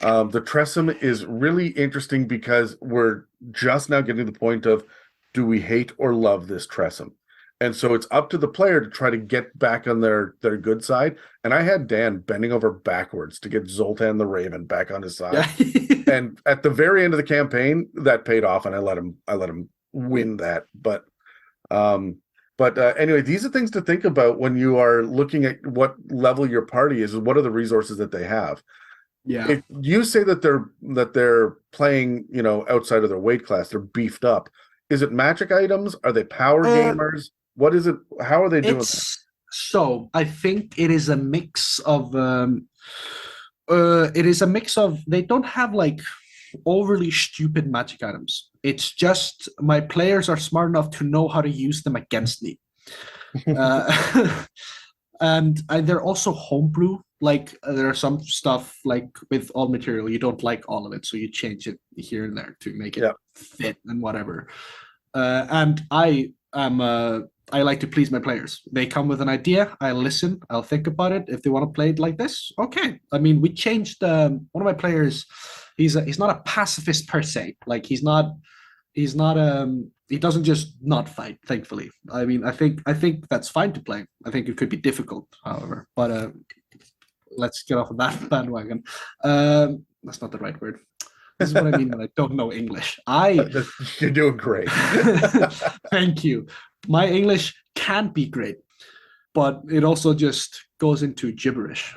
the Tressum is really interesting because we're just now getting to the point of, do we hate or love this Tressum? And so it's up to the player to try to get back on their good side. And I had Dan bending over backwards to get Zoltan the Raven back on his side. And at the very end of the campaign, that paid off, and I let him win that. But anyway, these are things to think about when you are looking at what level your party is. What are the resources that they have? Yeah. If you say that they're playing, outside of their weight class, they're beefed up. Is it magic items? Are they power gamers? What is it? How are they doing that? So I think it is a mix of. They don't have like overly stupid magic items. It's just my players are smart enough to know how to use them against me. And they're also homebrew. Like there are some stuff like with all material, you don't like all of it, so you change it here and there to make it fit and whatever. And I like to please my players. They come with an idea, I listen, I'll think about it. If they want to play it like this, okay. I mean, we changed one of my players. He's not a pacifist per se. Like he doesn't just not fight, thankfully. I mean, I think that's fine to play. I think it could be difficult, however. But let's get off of that bandwagon. That's not the right word. This is what I mean when I don't know English. You're doing great. Thank you. My English can be great, but it also just goes into gibberish.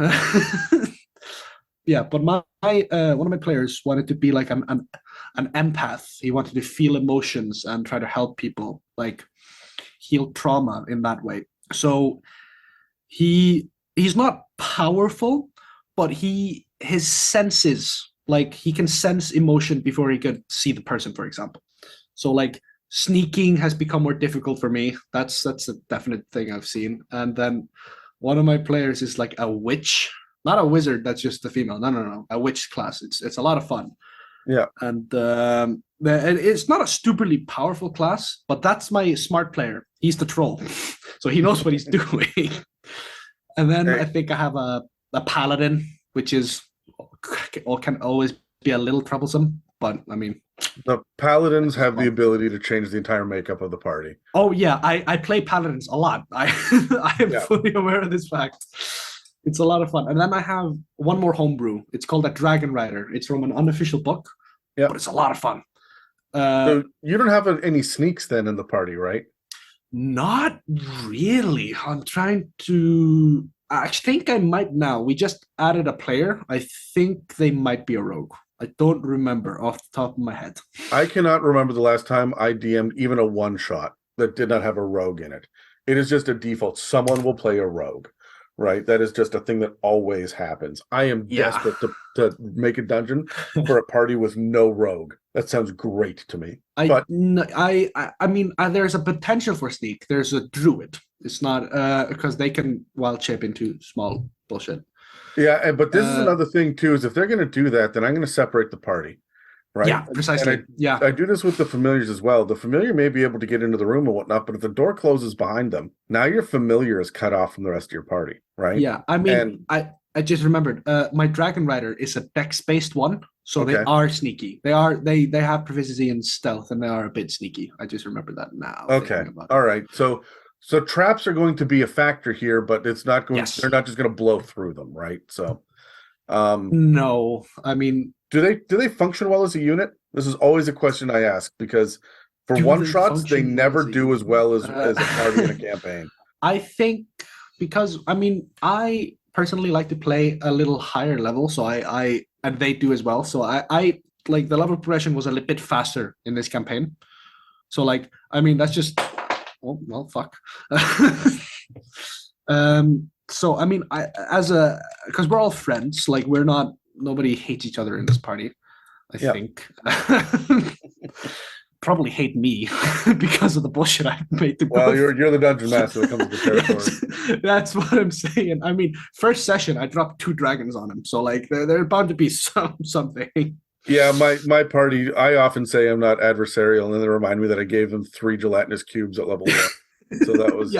but my one of my players wanted to be like an empath. He wanted to feel emotions and try to help people, like heal trauma in that way. So he's not powerful, but his senses, like he can sense emotion before he could see the person, for example. So like sneaking has become more difficult for me. That's a definite thing I've seen. And then one of my players is like a witch, not a wizard. That's just the female. No. A witch class. It's a lot of fun. Yeah. And it's not a stupidly powerful class, but that's my smart player. He's the troll, so he knows what he's doing. And then I think I have a paladin, which is can always be a little troublesome. But I mean, the paladins have the ability to change the entire makeup of the party. Oh yeah, I play paladins a lot. I am fully aware of this fact. It's a lot of fun. And then I have one more homebrew. It's called a Dragon Rider. It's from an unofficial book, but it's a lot of fun. So you don't have any sneaks then in the party, right? Not really. I'm trying to. I think I might now. We just added a player. I think they might be a rogue. I don't remember off the top of my head. I cannot remember the last time I DM'd even a one-shot that did not have a rogue in it. It is just a default. Someone will play a rogue, right? That is just a thing that always happens. I am desperate to make a dungeon for a party with no rogue. That sounds great to me. I mean, there's a potential for sneak. There's a druid. It's not because they can wild shape into small bullshit. Yeah, but this is another thing too, is if they're going to do that, then I'm going to separate the party, right? Yeah, precisely. I do this with the familiars as well. The familiar may be able to get into the room and whatnot, but if the door closes behind them, now your familiar is cut off from the rest of your party, right? Yeah, I mean, I just remembered, my Dragon Rider is a dex-based one, so they are sneaky. They have proficiency in stealth, and they are a bit sneaky. I just remember that now. Okay, all right. So traps are going to be a factor here, but it's not going. They're not just going to blow through them, right? So, no, I mean, do they function well as a unit? This is always a question I ask because for one shots they never do as well as a party in a campaign. I think because I mean I personally like to play a little higher level, so I and they do as well. So I like the level progression was a little bit faster in this campaign. So like I mean that's just. Oh well, fuck. So I mean, because we're all friends, like nobody hates each other in this party. I think probably hate me because of the bullshit I made. Well, you're the dungeon master that comes with the territory. That's what I'm saying. I mean, first session I dropped 2 dragons on him, so like they're bound to be something. Yeah, my party, I often say I'm not adversarial, and then they remind me that I gave them 3 gelatinous cubes at level 1. So that was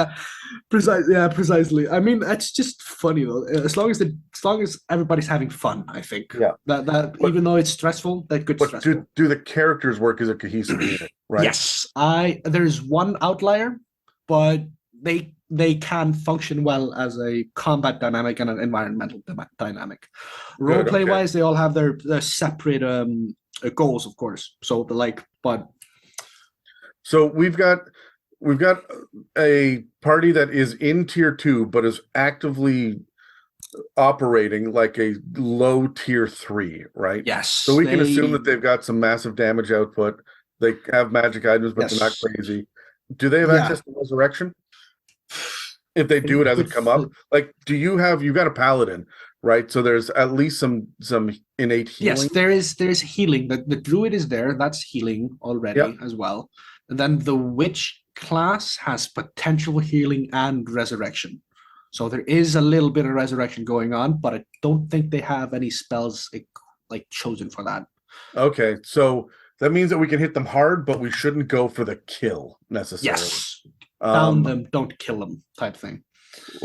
precisely. I mean, that's just funny though. As long as everybody's having fun, I think. Yeah. But even though it's stressful, that good stressful. Do the characters work as a cohesive unit, right? Yes. There's one outlier, but they can function well as a combat dynamic and an environmental dynamic. Roleplay wise, they all have their separate goals, of course. So so we've got a party that is in tier 2, but is actively operating like a low tier 3, right? Yes. So we can assume that they've got some massive damage output. They have magic items, but they're not crazy. Do they have access to resurrection? If they do it as it come up, like you've got a paladin, right? So there's at least some innate healing. Yes, there's healing. The druid is there. That's healing already as well. And then the witch class has potential healing and resurrection. So there is a little bit of resurrection going on, but I don't think they have any spells like chosen for that. Okay, so that means that we can hit them hard, but we shouldn't go for the kill necessarily. Yes. Down them, don't kill them type thing.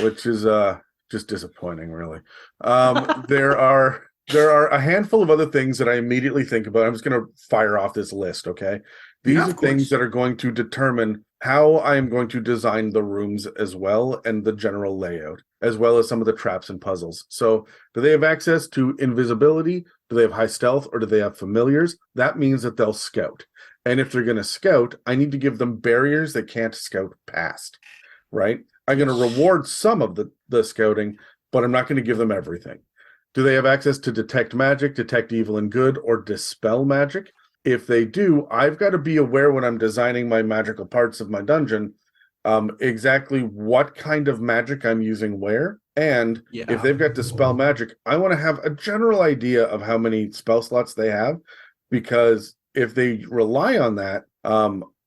Which is just disappointing, really. There are a handful of other things that I immediately think about. I'm just going to fire off this list, okay? These are things that are going to determine how I am going to design the rooms as well, and the general layout, as well as some of the traps and puzzles. So do they have access to invisibility? Do they have high stealth, or do they have familiars? That means that they'll scout. And if they're going to scout, I need to give them barriers they can't scout past, right? I'm going to reward some of the scouting, but I'm not going to give them everything. Do they have access to detect magic, detect evil and good, or dispel magic? If they do, I've got to be aware when I'm designing my magical parts of my dungeon, exactly what kind of magic I'm using where. And if they've got dispel magic, I want to have a general idea of how many spell slots they have, because if they rely on that,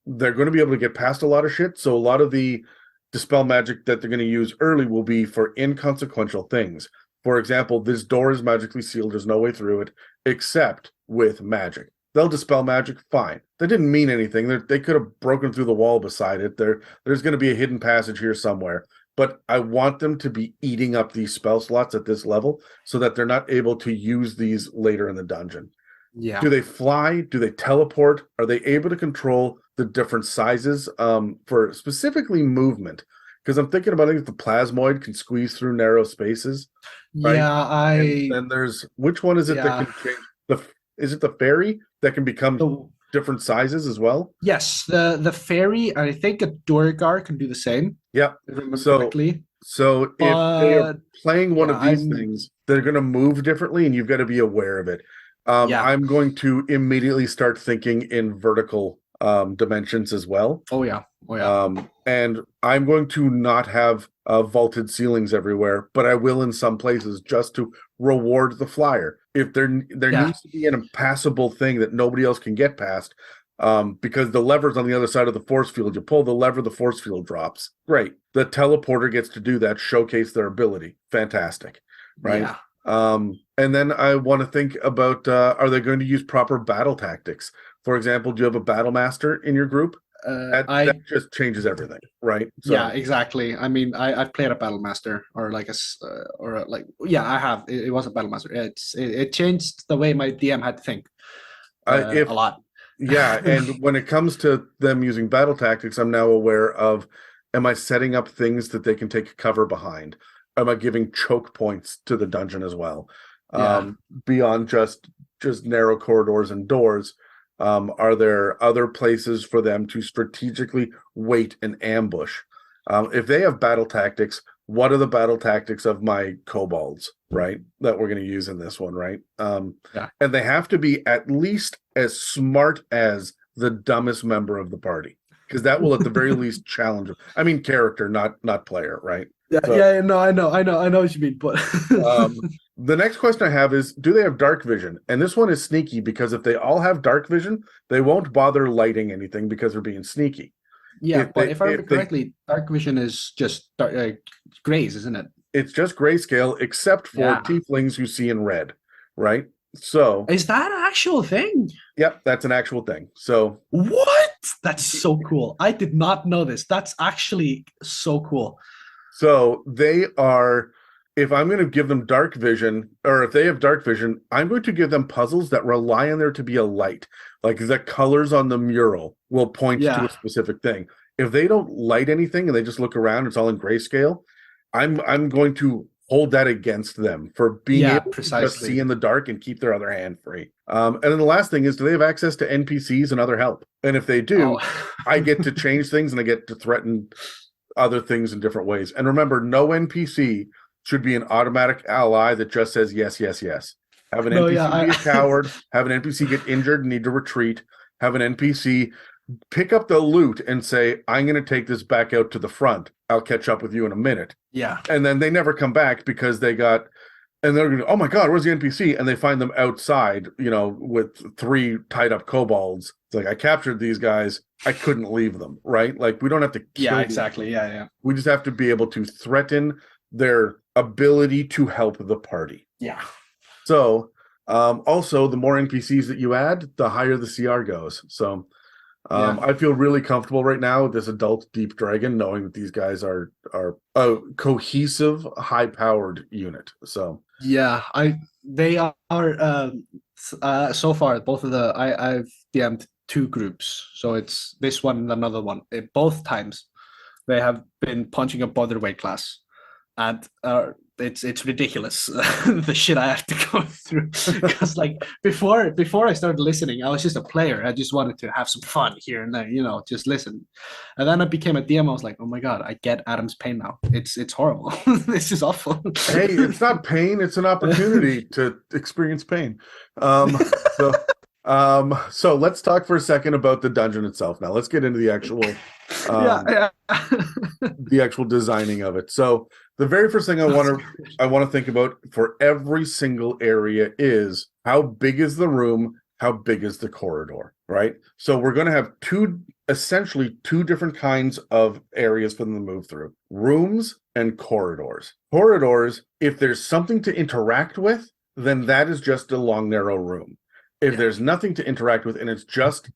they're going to be able to get past a lot of shit. So a lot of the dispel magic that they're going to use early will be for inconsequential things. For example, this door is magically sealed. There's no way through it except with magic. They'll dispel magic, fine. That didn't mean anything. They could have broken through the wall beside it. There's going to be a hidden passage here somewhere. But I want them to be eating up these spell slots at this level so that they're not able to use these later in the dungeon. Yeah. Do they fly? Do they teleport? Are they able to control the different sizes for specifically movement? Because I'm thinking about it, the plasmoid can squeeze through narrow spaces. Right? Yeah, and then there's which one is it that can change? Is it the fairy that can become different sizes as well? Yes, the fairy. I think a Durgar can do the same. Yeah. If I remember correctly. So if they are playing one of these things, they're going to move differently, and you've got to be aware of it. I'm going to immediately start thinking in vertical dimensions as well. Oh yeah. And I'm going to not have vaulted ceilings everywhere, but I will in some places just to reward the flyer. If there needs to be an impassable thing that nobody else can get past, because the lever's on the other side of the force field. You pull the lever, the force field drops. Great. The teleporter gets to do that, showcase their ability. Fantastic. Right? Yeah. And then I want to think about, are they going to use proper battle tactics? For example, do you have a battle master in your group? That just changes everything, right? So, yeah, exactly. I mean, I've played a battle master, or I have. It was a battle master. It changed the way my DM had to think a lot. Yeah, and when it comes to them using battle tactics, I'm now aware of: am I setting up things that they can take cover behind? Am I giving choke points to the dungeon as well? Beyond just narrow corridors and doors. Are there other places for them to strategically wait and ambush? If they have battle tactics, what are the battle tactics of my kobolds, right? That we're going to use in this one, right? And they have to be at least as smart as the dumbest member of the party, because that will at the very least challenge them. I mean, character, not player, right? No, I know what you mean, but the next question I have is, do they have dark vision? And this one is sneaky, because if they all have dark vision, they won't bother lighting anything because they're being sneaky. Yeah, if I remember correctly, dark vision is just grays, isn't it? It's just grayscale, except for tieflings who see in red, right? So is that an actual thing? Yep, that's an actual thing. So what? That's so cool. I did not know this. That's actually so cool. So they are, if I'm going to give them dark vision, or if they have dark vision, I'm going to give them puzzles that rely on there to be a light. Like the colors on the mural will point to a specific thing. If they don't light anything and they just look around, it's all in grayscale, I'm going to hold that against them for being able to just see in the dark and keep their other hand free. And then the last thing is, do they have access to NPCs and other help? And if they do, I get to change things and I get to threaten other things in different ways. And remember, no NPC should be an automatic ally that just says yes, yes, yes. Have an NPC be a coward, have an NPC get injured and need to retreat, have an NPC pick up the loot and say, I'm going to take this back out to the front. I'll catch up with you in a minute. Yeah. And then they never come back because they got, and they're going to, oh my God, where's the NPC? And they find them outside, with 3 tied up kobolds. It's like, I captured these guys. I couldn't leave them, right? Like, we don't have to kill them. Exactly. Yeah. We just have to be able to threaten their ability to help the party. Yeah. So, also, the more NPCs that you add, the higher the CR goes. So, I feel really comfortable right now with this adult deep dragon, knowing that these guys are a cohesive, high-powered unit. So they are so far both of I've DM'd 2 groups, so it's this one and another one. Both times they have been punching above their weight class, and it's ridiculous the shit I have to go through because like before I started listening, I was just a player. I just wanted to have some fun here and there, just listen. And then I became a DM. I was like, oh my god, I get Adam's pain now. It's horrible. This is awful. Hey, it's not pain; it's an opportunity to experience pain. So so let's talk for a second about the dungeon itself. Now let's get into the actual Yeah. the actual designing of it. So the very first thing I want to think about for every single area is how big is the room, how big is the corridor, right? So we're going to have essentially two different kinds of areas for them to move through: rooms and corridors. Corridors, if there's something to interact with, then that is just a long, narrow room. If there's nothing to interact with and it's just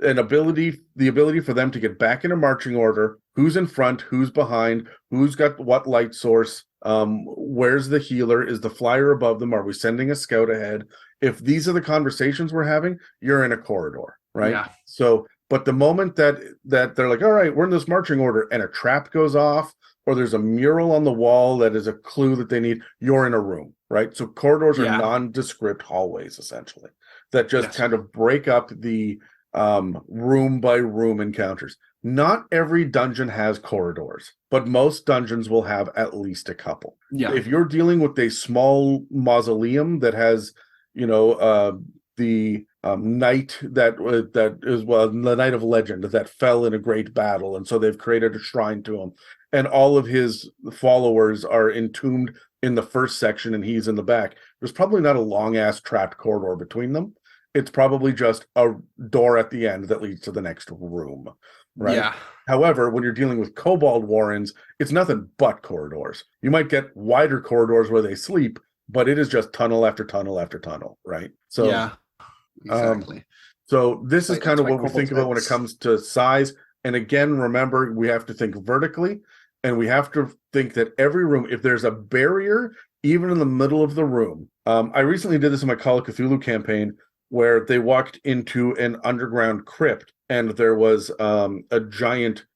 the ability for them to get back in a marching order, who's in front, who's behind, who's got what light source, where's the healer, is the flyer above them, are we sending a scout ahead? If these are the conversations we're having, you're in a corridor, right? Yeah. So, but the moment that they're like, all right, we're in this marching order, and a trap goes off, or there's a mural on the wall that is a clue that they need, you're in a room, right? So corridors are nondescript hallways, essentially, that just kind of break up the room by room encounters. Not every dungeon has corridors, but most dungeons will have at least a couple. Yeah. If you're dealing with a small mausoleum that has, the knight that is the knight of legend that fell in a great battle, and so they've created a shrine to him, and all of his followers are entombed in the first section and he's in the back, there's probably not a long ass trapped corridor between them. It's probably just a door at the end that leads to the next room, right? Yeah. However, when you're dealing with kobold warrens, it's nothing but corridors. You might get wider corridors where they sleep, but it is just tunnel after tunnel after tunnel, right? So yeah, exactly. So this is kind of what we think about kobolds when it comes to size. And again, remember, we have to think vertically, and we have to think that every room, if there's a barrier, even in the middle of the room. I recently did this in my Call of Cthulhu campaign, where they walked into an underground crypt, and there was a giant,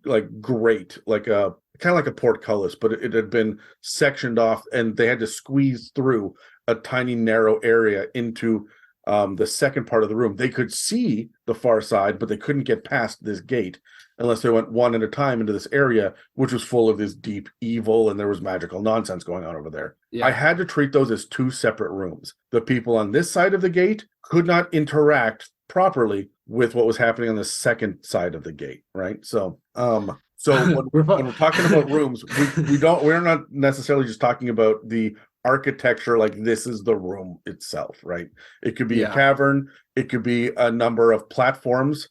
like, grate, like a kind of like a portcullis, but it had been sectioned off, and they had to squeeze through a tiny narrow area into the second part of the room. They could see the far side, but they couldn't get past this gate unless they went one at a time into this area, which was full of this deep evil, and there was magical nonsense going on over there. Yeah. I had to treat those as two separate rooms. The people on this side of the gate could not interact properly with what was happening on the second side of the gate, right? So when we're talking about rooms, we're not necessarily just talking about the architecture, like this is the room itself, right? It could be a cavern, it could be a number of platforms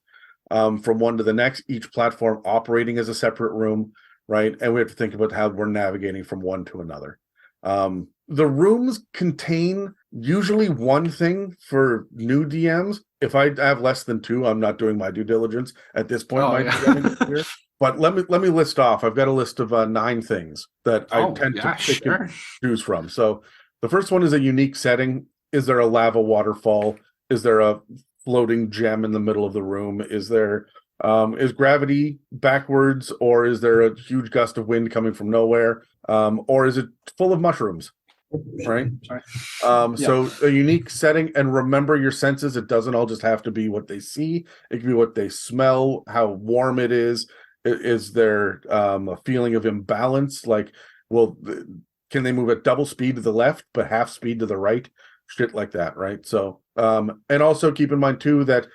from one to the next, each platform operating as a separate room, right? And we have to think about how we're navigating from one to another. The rooms contain usually one thing for new DMs. If I have less than two, I'm not doing my due diligence at this point. But let me list off. I've got a list of 9 things that I tend to pick and choose from. So the first one is a unique setting. Is there a lava waterfall? Is there a floating gem in the middle of the room? Is there is gravity backwards, or is there a huge gust of wind coming from nowhere? Or is it full of mushrooms? Right. So a unique setting, and remember your senses. It doesn't all just have to be what they see. It can be what they smell, how warm it is. Is there a feeling of imbalance? Like, well, can they move at double speed to the left but half speed to the right? Shit like that, right? So, and also keep in mind too that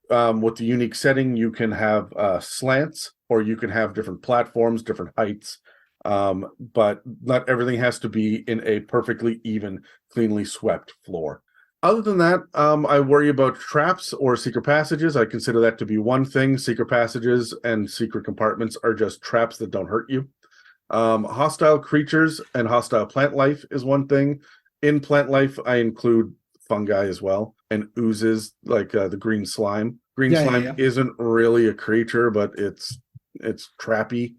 with the unique setting, you can have slants, or you can have different platforms, different heights, but not everything has to be in a perfectly even, cleanly swept floor. Other than that, I worry about traps or secret passages. I consider that to be one thing. Secret passages and secret compartments are just traps that don't hurt you. Hostile creatures and hostile plant life is one thing. In plant life, I include fungi as well, and oozes, like the green slime. Green slime isn't really a creature, but it's trappy,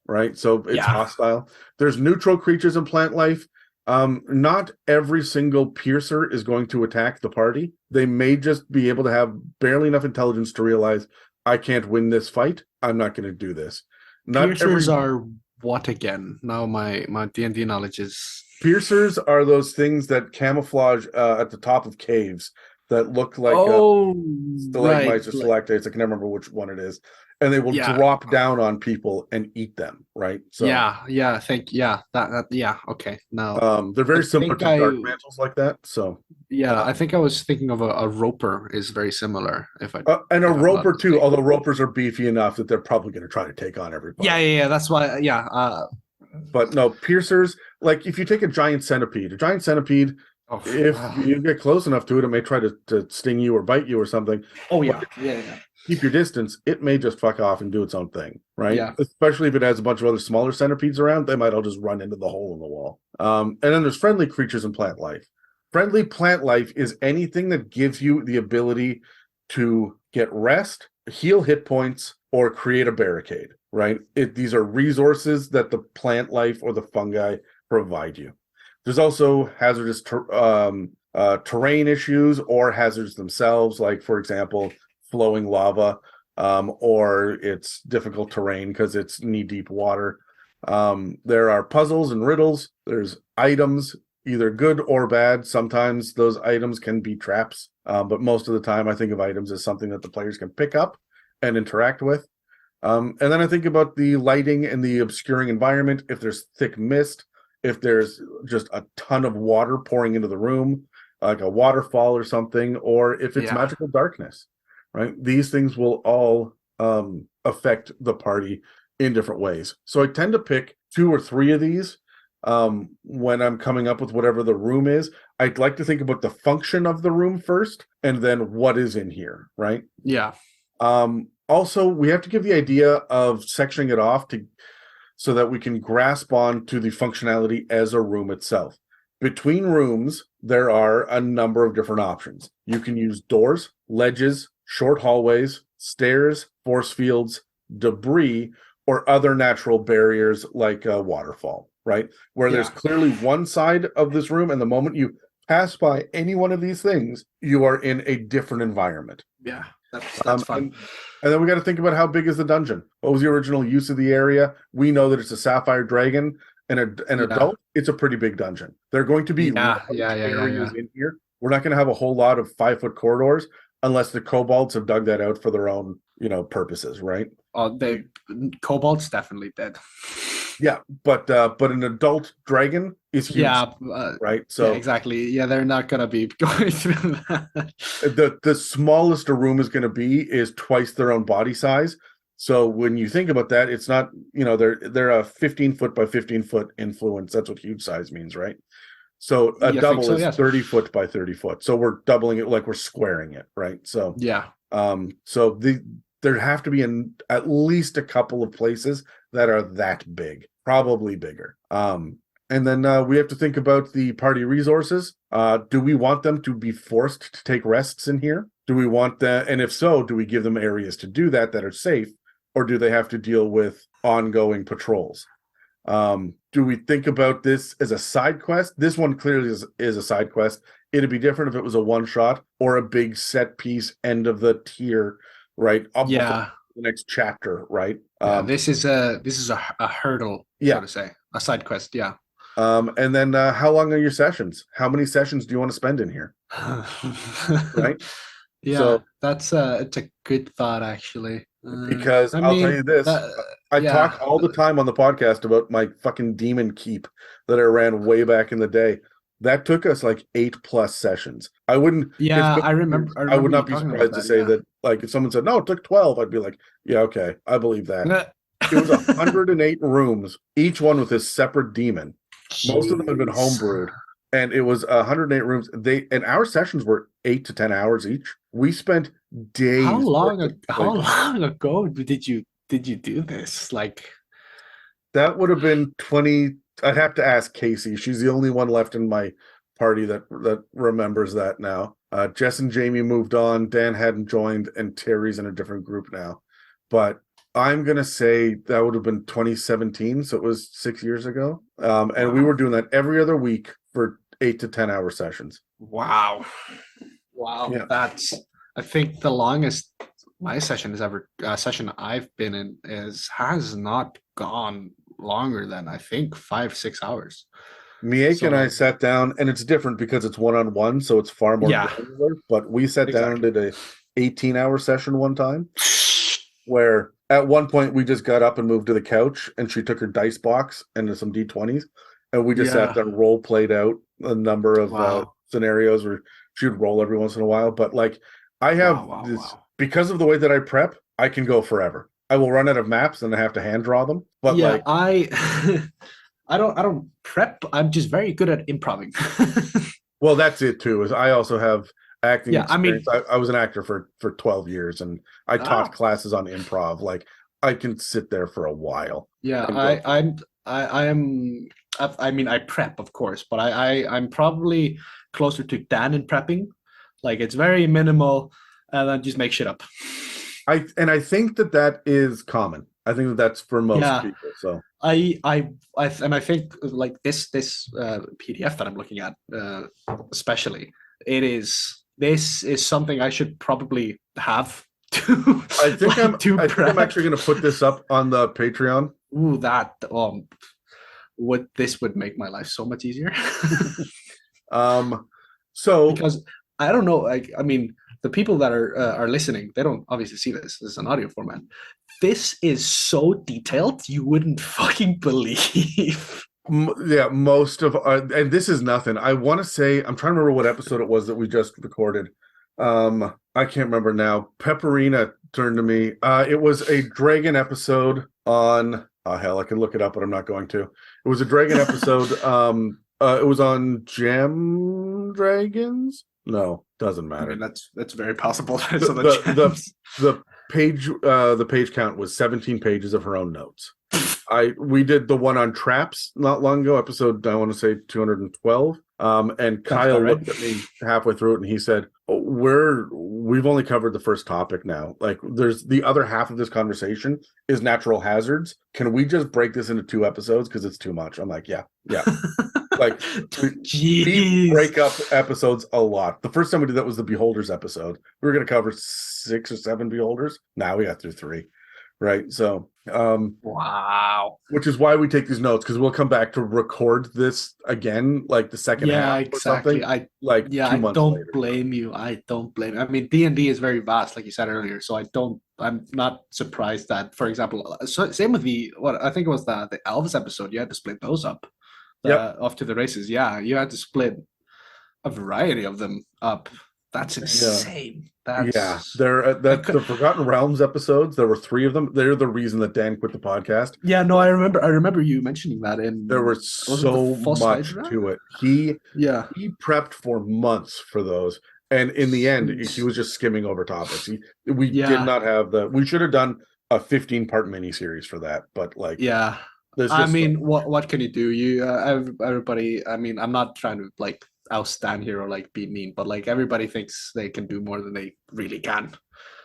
right? So it's hostile. There's neutral creatures in plant life. Not every single piercer is going to attack the party. They may just be able to have barely enough intelligence to realize, I can't win this fight. I'm not going to do this. Piercers are what again? Now my D&D knowledge is. Piercers are those things that camouflage at the top of caves that look like Oh, right. stalagmites or stalactites. I can never remember which one it is. And they will Yeah. drop down on people and eat them, right? So Yeah. I think that yeah. Okay. Now they're very I similar think to dark mantles like that. So I think I was thinking of a roper is very similar. and a If I'm not roper too, mistaken. although ropers are beefy enough that they're probably going to try to take on everybody. Yeah. That's why. Yeah. But no, piercers, like if you take a giant centipede, if you get close enough to it, it may try to sting you or bite you or something. Oh But yeah. keep your distance, it may just fuck off and do its own thing, right? Yeah. Especially if it has a bunch of other smaller centipedes around, they might all just run into the hole in the wall. And then there's friendly creatures in plant life. Friendly plant life is anything that gives you the ability to get rest, heal hit points, or create a barricade, right? These are resources that the plant life or the fungi provide you. There's also hazardous terrain issues or hazards themselves, like, for example, flowing lava, or it's difficult terrain because it's knee-deep water. There are puzzles and riddles. There's items, either good or bad. Sometimes those items can be traps, but most of the time I think of items as something that the players can pick up and interact with. And then I think about the lighting and the obscuring environment. If there's thick mist, if there's just a ton of water pouring into the room, like a waterfall or something, or if it's magical darkness, right? These things will all affect the party in different ways. So I tend to pick 2 or 3 of these when I'm coming up with whatever the room is. I'd like to think about the function of the room first, and then what is in here, right? Yeah. Also, we have to give the idea of sectioning it off so that we can grasp on to the functionality as a room itself. Between rooms, there are a number of different options. You can use doors, ledges, short hallways, stairs, force fields, debris, or other natural barriers like a waterfall, right? Where there's clearly one side of this room, and the moment you pass by any one of these things, you are in a different environment. Yeah, that's fun. And then we got to think about how big is the dungeon? What was the original use of the area? We know that it's a sapphire dragon. And an adult, it's a pretty big dungeon. They're going to be areas in here. We're not going to have a whole lot of 5-foot corridors unless the kobolds have dug that out for their own, purposes, right? Oh, kobolds definitely dead. Yeah, but an adult dragon is huge. Yeah, right. So exactly. Yeah, they're not gonna be going through that. The smallest a room is going to be is twice their own body size. So when you think about that, it's not, they're a 15-foot by 15-foot influence. That's what huge size means, right? So a double is 30-foot by 30-foot. So we're doubling it, like we're squaring it, right? So so there have to be at least a couple of places that are that big, probably bigger. And then we have to think about the party resources. Do we want them to be forced to take rests in here? Do we want that? And if so, do we give them areas to do that are safe? Or do they have to deal with ongoing patrols? Do we think about this as a side quest? This one clearly is a side quest. It'd be different if it was a one-shot or a big set piece end of the tier, right? The next chapter, right? This is a hurdle, so to say, a side quest. Yeah. And then how long are your sessions? How many sessions do you want to spend in here? Right? Yeah, so, that's it's a good thought, actually. Because I'll tell you this, I talk all the time on the podcast about my fucking demon keep that I ran way back in the day. That took us like 8+ sessions. I wouldn't. Yeah, I remember. I would not be surprised to say that. Like, if someone said no, it took 12, I'd be like, yeah, okay, I believe that. It was 108 rooms, each one with a separate demon. Jeez. Most of them had been homebrewed, and it was 108 rooms. And our sessions were 8 to 10 hours each. We spent days. How long ago did you do this? Like, that would have been 20. I'd have to ask Casey. She's the only one left in my party that remembers that now. Jess and Jamie moved on. Dan hadn't joined, and Terry's in a different group now. But I'm going to say that would have been 2017, so it was 6 years ago. And we were doing that every other week for 8 to 10 hour sessions. Wow. Yeah. That's, I think, the longest my session has ever session I've been in has not gone longer than I think 5-6 hours. Miek and I So sat down, and it's different because it's one-on-one, so it's far more yeah, granular. But we sat down and exactly. did a 18-hour session one time, where at one point we just got up and moved to the couch, and she took her dice box and some D20s, and we just sat Yeah. there and role played out a number of Wow. scenarios where she would roll every once in a while. But like, I have Wow. Wow. this Wow. because of the way that I prep, I can go forever. I will run out of maps and I have to hand draw them. But Yeah, like, I don't prep. I'm just very good at improving. well, that's it too. Is I also have acting Yeah, I experience. mean, I was an actor for 12 years, and I taught ah, classes on improv. Like, I can sit there for a while yeah, and go through. I am. I mean, I prep, of course, but I'm probably closer to Dan in prepping. Like it's very minimal, and then just make shit up. I think that is common. I think that's for most Yeah, people. So and I think like this PDF that I'm looking at, especially, this is something I should probably have to to I think I'm prep. actually going to put this up on the Patreon. Ooh, that would this would make my life so much easier. Um, so Because I don't know, like I mean, the people that are listening, they don't obviously see this. This is an audio format. This is so detailed, you wouldn't fucking believe. yeah, most of and this is nothing. I want to say I'm trying to remember what episode it was that we just recorded. I can't remember now. Pepperina turned to me. It was a dragon episode on. Oh hell, I can look it up, but I'm not going to. It was a dragon episode. It was on Gem Dragons. No, doesn't I mean, matter. that's very possible. The So the the the, gems. the page count was 17 pages of her own notes. We did the one on traps not long ago, episode I want to say 212. And That's about Kyle right. looked at me halfway through it and he said, oh, we've only covered the first topic now. Like there's the other half of this conversation is natural hazards. Can we just break this into 2 episodes? Because it's too much. I'm like, yeah. Like we Jeez. break up episodes a lot. The first time we did that was the Beholders episode. We were going to cover 6 or 7 Beholders. Now we got through 3, right? So, Wow. which is why we take these notes because we'll come back to record this again, like the second Yeah, half or exactly. something, like Yeah, 2 I months don't later. blame you. I don't blame. I mean, D&D is very vast, like you said earlier. So I'm not surprised that, for example, same with the what I think it was the elves episode. You had to split those up, Yep. off to the races. Yeah, you had to split a variety of them up. That's Yeah. insane. Yeah, That's they're I that could, the Forgotten Realms episodes. There were 3 of them. They're the reason that Dan quit the podcast. yeah. No, I remember you mentioning that There in was was it the so False much Hydra? to it. He Yeah. prepped for months for those, and in the end, he was just skimming over topics. We did Yeah. not have the. We should have done a 15-part miniseries for that, but like, Yeah. there's I just so mean, much. what can you do? You everybody. I mean, I'm not trying to like outstand here or like be mean, but like everybody thinks they can do more than they really can.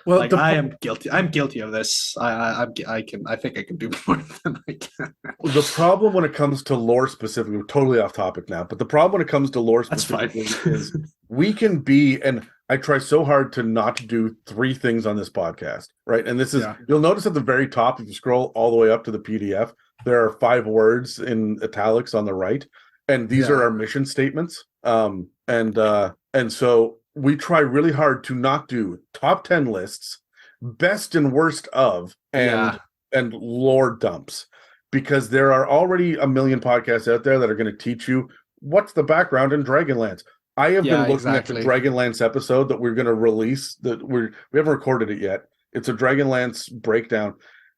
Well, Like I am guilty. I'm guilty of this. I can. I think I can do more than I can. the problem when it comes to lore specifically, we're totally off topic now, but the problem when it comes to lore That's fine. specifically is we can be, and I try so hard to not do 3 things on this podcast, right? And this is, Yeah. you'll notice at the very top, if you scroll all the way up to the PDF, there are 5 words in italics on the right, and these are Yeah. our mission statements. And so we try really hard to not do top 10 lists, best and worst of, Yeah. and lore dumps, because there are already a million podcasts out there that are going to teach you what's the background in Dragonlance. I have been Yeah. looking at the Exactly. Dragonlance episode that we're going to release. That we haven't recorded it yet. It's a Dragonlance breakdown.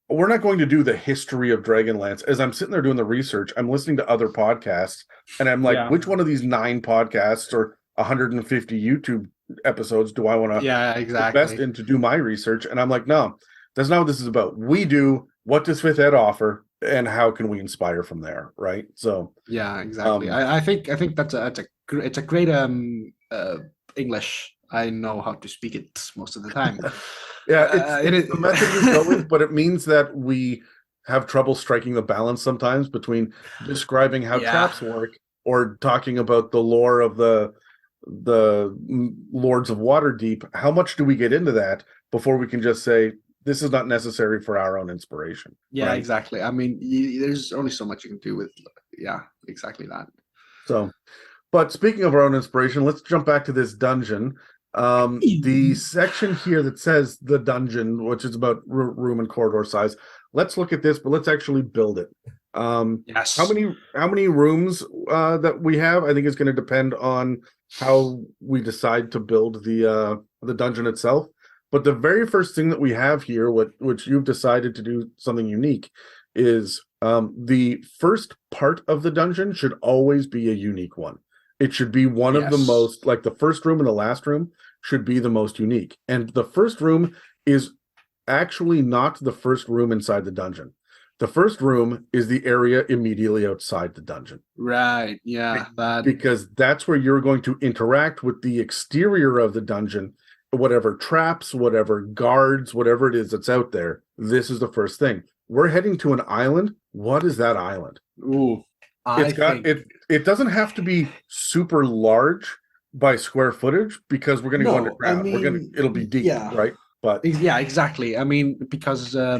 We're not going to do the history of Dragonlance. As I'm sitting there doing the research, I'm listening to other podcasts, and I'm like, Yeah. which one of these 9 podcasts or 150 YouTube episodes do I want to Yeah. invest Exactly. in to do my research? And I'm like, no, that's not what this is about. We do, what does fifth ed offer, and how can we inspire from there, right? So Yeah. Exactly. I think it's a great English. I know how to speak it most of the time. yeah, it's It is. the method we go with, but it means that we have trouble striking the balance sometimes between describing how Yeah. traps work or talking about the lore of the Lords of Waterdeep. How much do we get into that before we can just say this is not necessary for our own inspiration. Yeah, right? exactly. I mean, there's only so much you can do with, yeah, exactly that. So, but speaking of our own inspiration, let's jump back to this dungeon. The section here that says the dungeon, which is about room and corridor size. Let's look at this, but let's actually build it. Yes. How many rooms that we have? I think is going to depend on how we decide to build the dungeon itself. But the very first thing that we have here, which you've decided to do something unique, is the first part of the dungeon should always be a unique one. It should be one of the most, like the first room and the last room should be the most unique. And the first room is actually not the first room inside the dungeon. The first room is the area immediately outside the dungeon. Right, yeah. Because that's where you're going to interact with the exterior of the dungeon, whatever traps, whatever guards, whatever it is that's out there. This is the first thing. We're heading to an island. What is that island? Ooh, it doesn't have to be super large by square footage because we're going to go underground. I mean, it'll be deep, right? But yeah, exactly. I mean, because I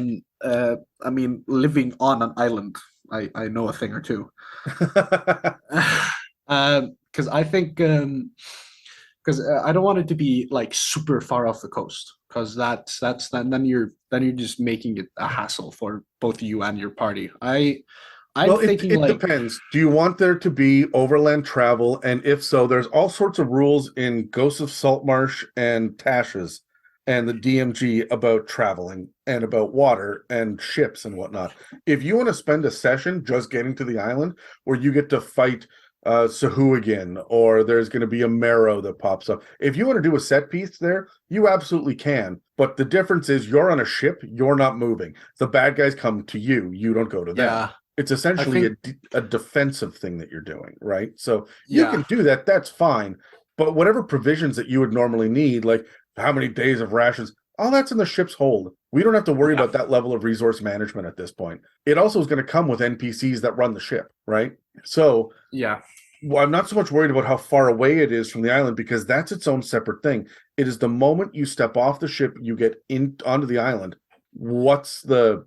mean, living on an island, I know a thing or two. Because I think because I don't want it to be like super far off the coast, because then you're just making it a hassle for both you and your party. It depends. Do you want there to be overland travel? And if so, there's all sorts of rules in Ghosts of Saltmarsh and Tasha's and the DMG about traveling and about water and ships and whatnot. If you want to spend a session just getting to the island where you get to fight Sahuagin, or there's going to be a marrow that pops up. If you want to do a set piece there, you absolutely can. But the difference is you're on a ship, you're not moving. The bad guys come to you, you don't go to them. Yeah. It's essentially a defensive thing that you're doing, right? So you can do that, that's fine. But whatever provisions that you would normally need, like how many days of rations, all that's in the ship's hold. We don't have to worry about that level of resource management at this point. It also is going to come with NPCs that run the ship, right? So well, I'm not so much worried about how far away it is from the island, because that's its own separate thing. It is the moment you step off the ship, you get onto the island. What's the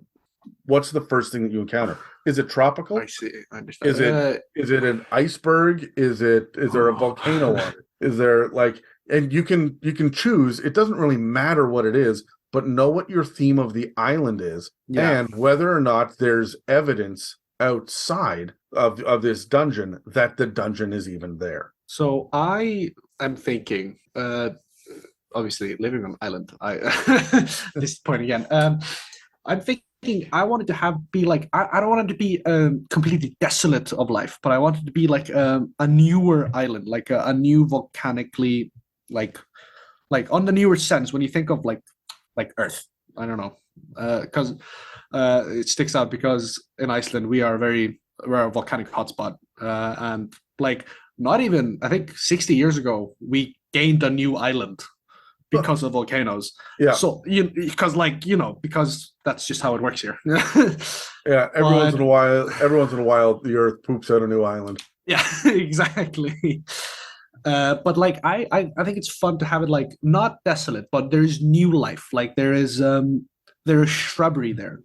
first thing that you encounter? Is it tropical? I see. I understand. Is it an iceberg? Is there a volcano on it? Is there and you can choose. It doesn't really matter what it is, but know what your theme of the island is, and whether or not there's evidence outside of this dungeon that the dungeon is even there. So I am thinking, obviously living on an island, this point again, I'm thinking I wanted to be like, I don't want it to be completely desolate of life, but I want it to be like a newer island, like a new volcanically, like on the newer sense when you think of like Earth. I don't know, because it sticks out because in Iceland we're a volcanic hotspot, and like not even, I think 60 years ago we gained a new island because of volcanoes. Yeah. So because that's just how it works here. Yeah. Every once in a while, the Earth poops out a new island. Yeah, exactly. But like I think it's fun to have it like not desolate, but there's new life. Like there is shrubbery there.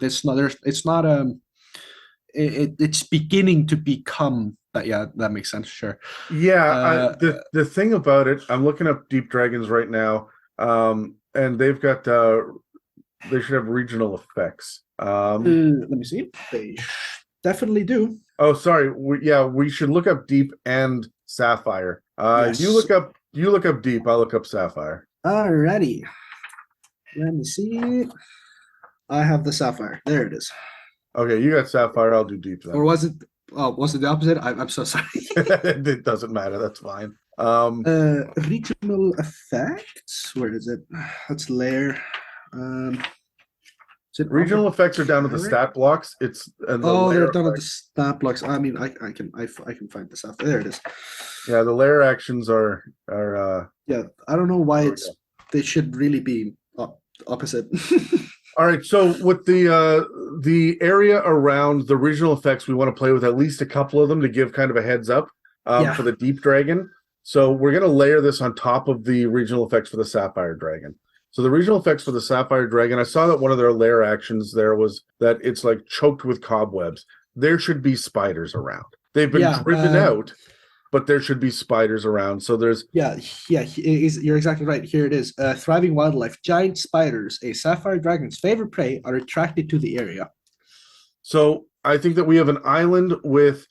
It's beginning to become that. Yeah, that makes sense. Sure. Yeah. The thing about it, I'm looking up Deep Dragons right now, and they've got they should have regional effects. Let me see. They definitely do. Oh, sorry. We should look up Deep and Sapphire. Yes. You look up Deep. I'll look up Sapphire. Alrighty. Let me see. I have the Sapphire. There it is. Okay, you got Sapphire. I'll do Deep then. Or was it? Oh, was it the opposite? I'm so sorry. It doesn't matter. That's fine. Regional effects. Where is it? That's layer. Regional effects are down to the stat blocks. They're down at the stat blocks. I mean, I can find this out. There it is. Yeah, the layer actions are. Yeah, I don't know why they should really be opposite. All right, so with the area around the regional effects, we want to play with at least a couple of them to give kind of a heads up for the Deep Dragon. So we're going to layer this on top of the regional effects for the Sapphire Dragon. So the regional effects for the Sapphire Dragon, I saw that one of their lair actions there was that it's like choked with cobwebs. There should be spiders around. They've been driven out, but there should be spiders around. So there's you're exactly right. Here it is. Thriving wildlife, giant spiders, a sapphire dragon's favorite prey, are attracted to the area. So I think that we have an island with.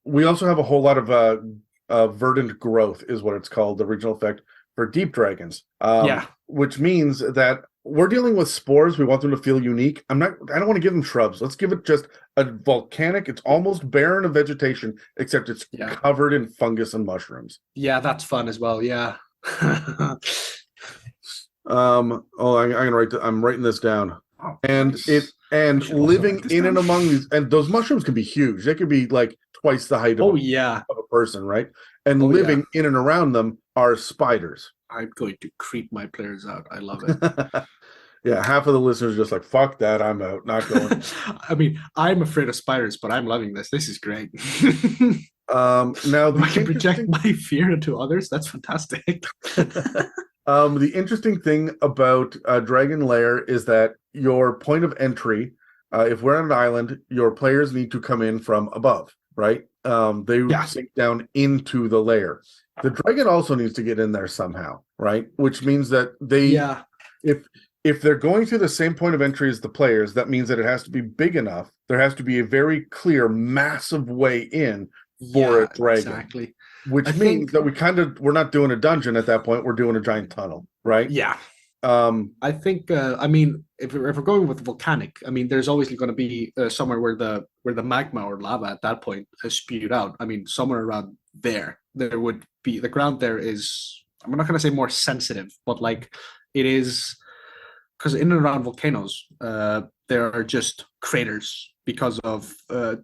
We also have a whole lot of verdant growth, is what it's called, the regional effect for deep dragons. Which means that we're dealing with spores. We want them to feel unique. I don't want to give them shrubs. Let's give it just a volcanic. It's almost barren of vegetation, except it's covered in fungus and mushrooms. Yeah, that's fun as well. Yeah. I'm gonna write. I'm writing this down. Living in and among these, and those mushrooms can be huge. They could be like twice the height of a person, right? And living in and around them are spiders. I'm going to creep my players out. I love it. Yeah, half of the listeners are just like, fuck that, I'm out, not going. I mean, I'm afraid of spiders, but I'm loving this. This is great. Now I can project my fear into others. That's fantastic. The interesting thing about Dragon Lair is that your point of entry, if we're on an island, your players need to come in from above, right? They sink down into the lair. The dragon also needs to get in there somehow, right? Which means that if they're going through the same point of entry as the players, that means that it has to be big enough. There has to be a very clear, massive way in for a dragon. Exactly. Which means that we're not doing a dungeon at that point. We're doing a giant tunnel, right? Yeah. I think. I mean, if we're going with volcanic, I mean, there's always going to be somewhere where the magma or lava at that point is spewed out. I mean, somewhere around there would be the ground. There is. I'm not going to say more sensitive, but like it is, because in and around volcanoes, there are just craters because of here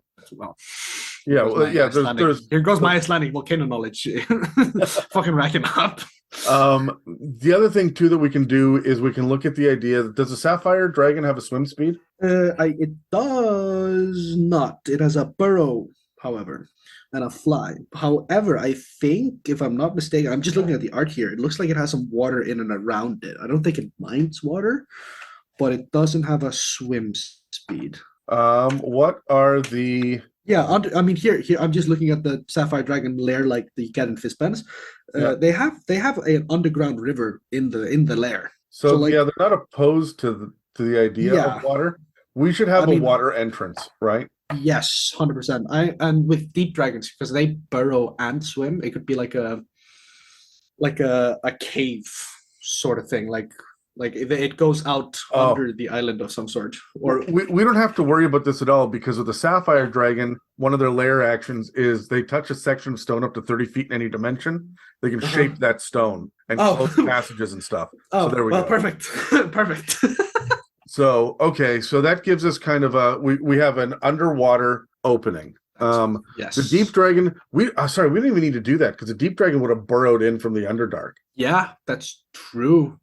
goes my Icelandic volcano knowledge. Fucking racking up. The other thing too that we can do is we can look at the idea that, does a sapphire dragon have a swim speed? It does not. It has a burrow, however, and a fly. However, I think, if I'm not mistaken, I'm just looking at the art here. It looks like it has some water in and around it. I don't think it minds water, but it doesn't have a swim speed. What are the? Yeah, I mean here I'm just looking at the sapphire dragon lair like the get in Fistbends. They have an underground river in the lair. So like, they're not opposed to the idea of water. We should have a water entrance, right? Yes, 100%. And with deep dragons, because they burrow and swim, it could be like a cave sort of thing, like it goes out under the island of some sort. Or we don't have to worry about this at all, because with the Sapphire Dragon, one of their lair actions is they touch a section of stone up to 30 feet in any dimension. They can shape that stone and close passages and stuff. So there we go. Perfect. Perfect. So that gives us kind of we have an underwater opening. Yes. The deep dragon, we didn't even need to do that, because the deep dragon would have burrowed in from the Underdark. Yeah, that's true.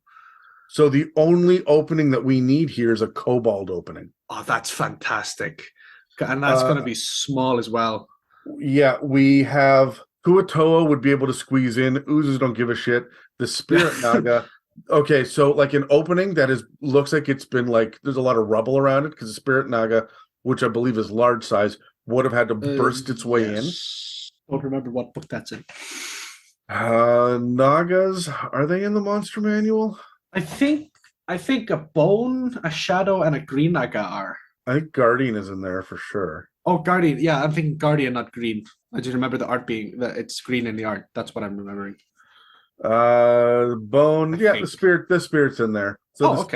So the only opening that we need here is a kobold opening. Oh, that's fantastic. And that's going to be small as well. Yeah, we have Kuatoa would be able to squeeze in. Oozes don't give a shit. The Spirit Naga. Okay, so like an opening that looks like it's been like there's a lot of rubble around it, because the Spirit Naga, which I believe is large size, would have had to burst its way in. Don't remember what book that's in. Nagas, are they in the monster manual? I think a bone, a shadow, and a green naga are. I think Guardian is in there for sure. Oh, Guardian. Yeah, I'm thinking Guardian, not green. I just remember the art being that it's green in the art. That's what I'm remembering. Bone. The spirit's in there. So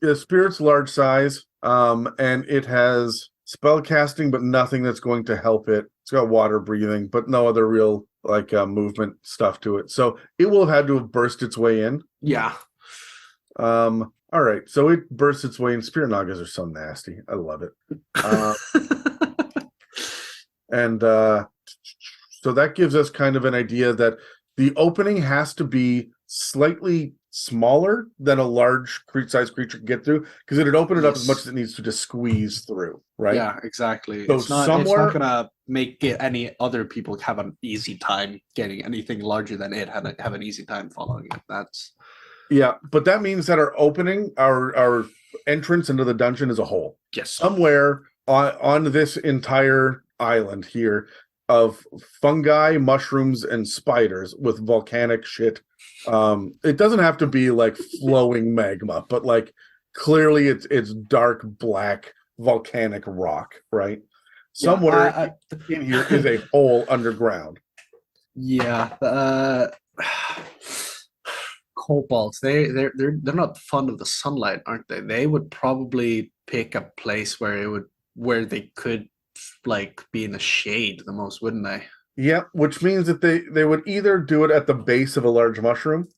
the spirit's large size. And it has spell casting, but nothing that's going to help it. It's got water breathing, but no other real movement stuff to it. So it will have had to have burst its way in. Yeah. All right, so it bursts its way in. Spirit Nagas are so nasty. I love it. And so that gives us kind of an idea that the opening has to be slightly smaller than a large size creature can get through, because it'd open it up as much as it needs to just squeeze through, right? Yeah, exactly. So it's not going to make any other people have an easy time getting anything larger than it have an easy time following it. Yeah, but that means that our opening, our entrance into the dungeon is a hole. Yes. Somewhere on this entire island here of fungi, mushrooms, and spiders with volcanic shit. It doesn't have to be like flowing magma, but like clearly it's dark black volcanic rock, right? Somewhere in here is a hole underground. Yeah. Kobolds, they're not fond of the sunlight, aren't they? They would probably pick a place where they could like be in the shade the most, wouldn't they? Yeah, which means that they would either do it at the base of a large mushroom,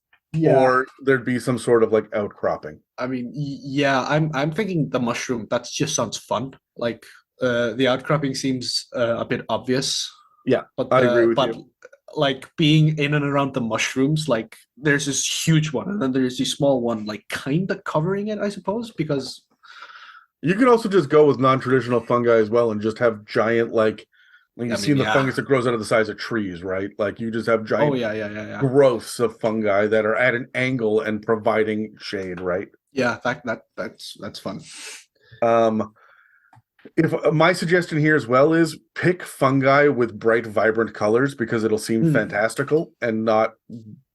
or there'd be some sort of like outcropping. I mean, yeah, I'm thinking the mushroom. That just sounds fun. Like the outcropping seems a bit obvious. Yeah, but I agree with you. Like being in and around the mushrooms, like there's this huge one, and then there's this small one, like kind of covering it, I suppose, because you can also just go with non-traditional fungi as well and just have giant like you've seen the fungus that grows out of the size of trees, right? Like you just have giant growths of fungi that are at an angle and providing shade, right? Yeah, that's fun. If my suggestion here as well is pick fungi with bright, vibrant colors because it'll seem fantastical and not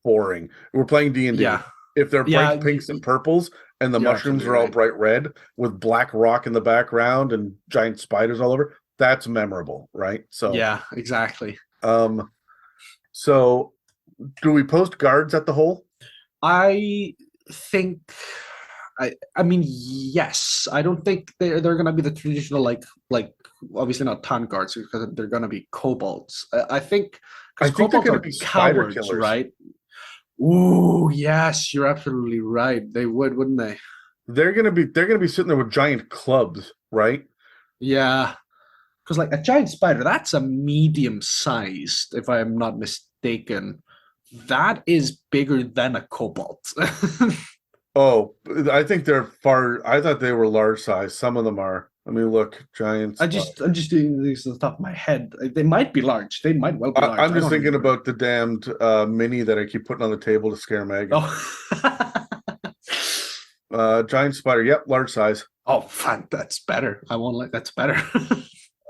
boring. We're playing D&D. Yeah. If they're bright pinks and purples and the mushrooms are all bright red with black rock in the background and giant spiders all over, that's memorable, right? So yeah, exactly. So do we post guards at the hole? I think I mean, yes. I don't think they're gonna be the traditional like obviously not town guards because they're gonna be kobolds. I think because kobolds are cowards, killers. Right? Ooh, yes, you're absolutely right. They would, wouldn't they? They're gonna be sitting there with giant clubs, right? Yeah, because like a giant spider, that's a medium sized, if I am not mistaken. That is bigger than a kobold. Oh, I think they're far. I thought they were large size. Some of them are. Let me look. Giants. I'm just doing these on the top of my head. They might be large. They might well be large. I'm just thinking about the damned mini that I keep putting on the table to scare Megan. Oh. Giant spider. Yep, large size. Oh, fun. That's better. I won't like. That's better.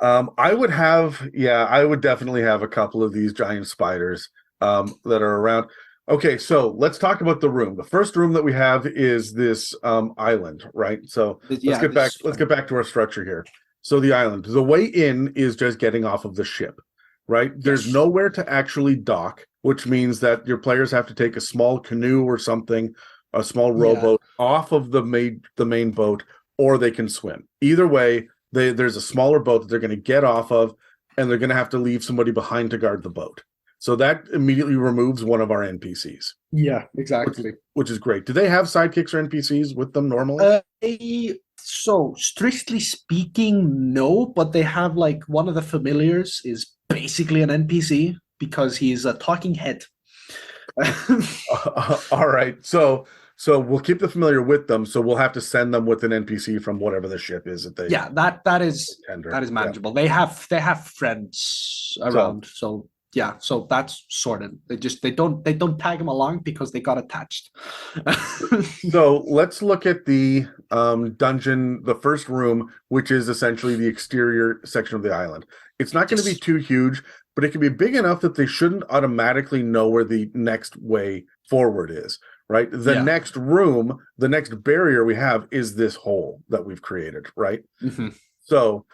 I would definitely have a couple of these giant spiders that are around. Okay, so let's talk about the room. The first room that we have is this island, right? So let's get back to our structure here. So the island, the way in is just getting off of the ship, right? Yes. There's nowhere to actually dock, which means that your players have to take a small canoe or something, a small rowboat off of the main boat, or they can swim. Either way, there's a smaller boat that they're going to get off of, and they're going to have to leave somebody behind to guard the boat. So that immediately removes one of our NPCs. Yeah, exactly. Which is great. Do they have sidekicks or NPCs with them normally? So, strictly speaking, no, but they have like one of the familiars is basically an NPC because he's a talking head. All right. So we'll keep the familiar with them. So we'll have to send them with an NPC from whatever the ship is that they. Yeah, that is manageable. Yeah. They have friends around, so yeah, so that's sorted. They don't tag them along because they got attached. So let's look at the dungeon, the first room, which is essentially the exterior section of the island. It's not going to be too huge, but it can be big enough that they shouldn't automatically know where the next way forward is, right? The next room, the next barrier we have is this hole that we've created, right? Mm-hmm. So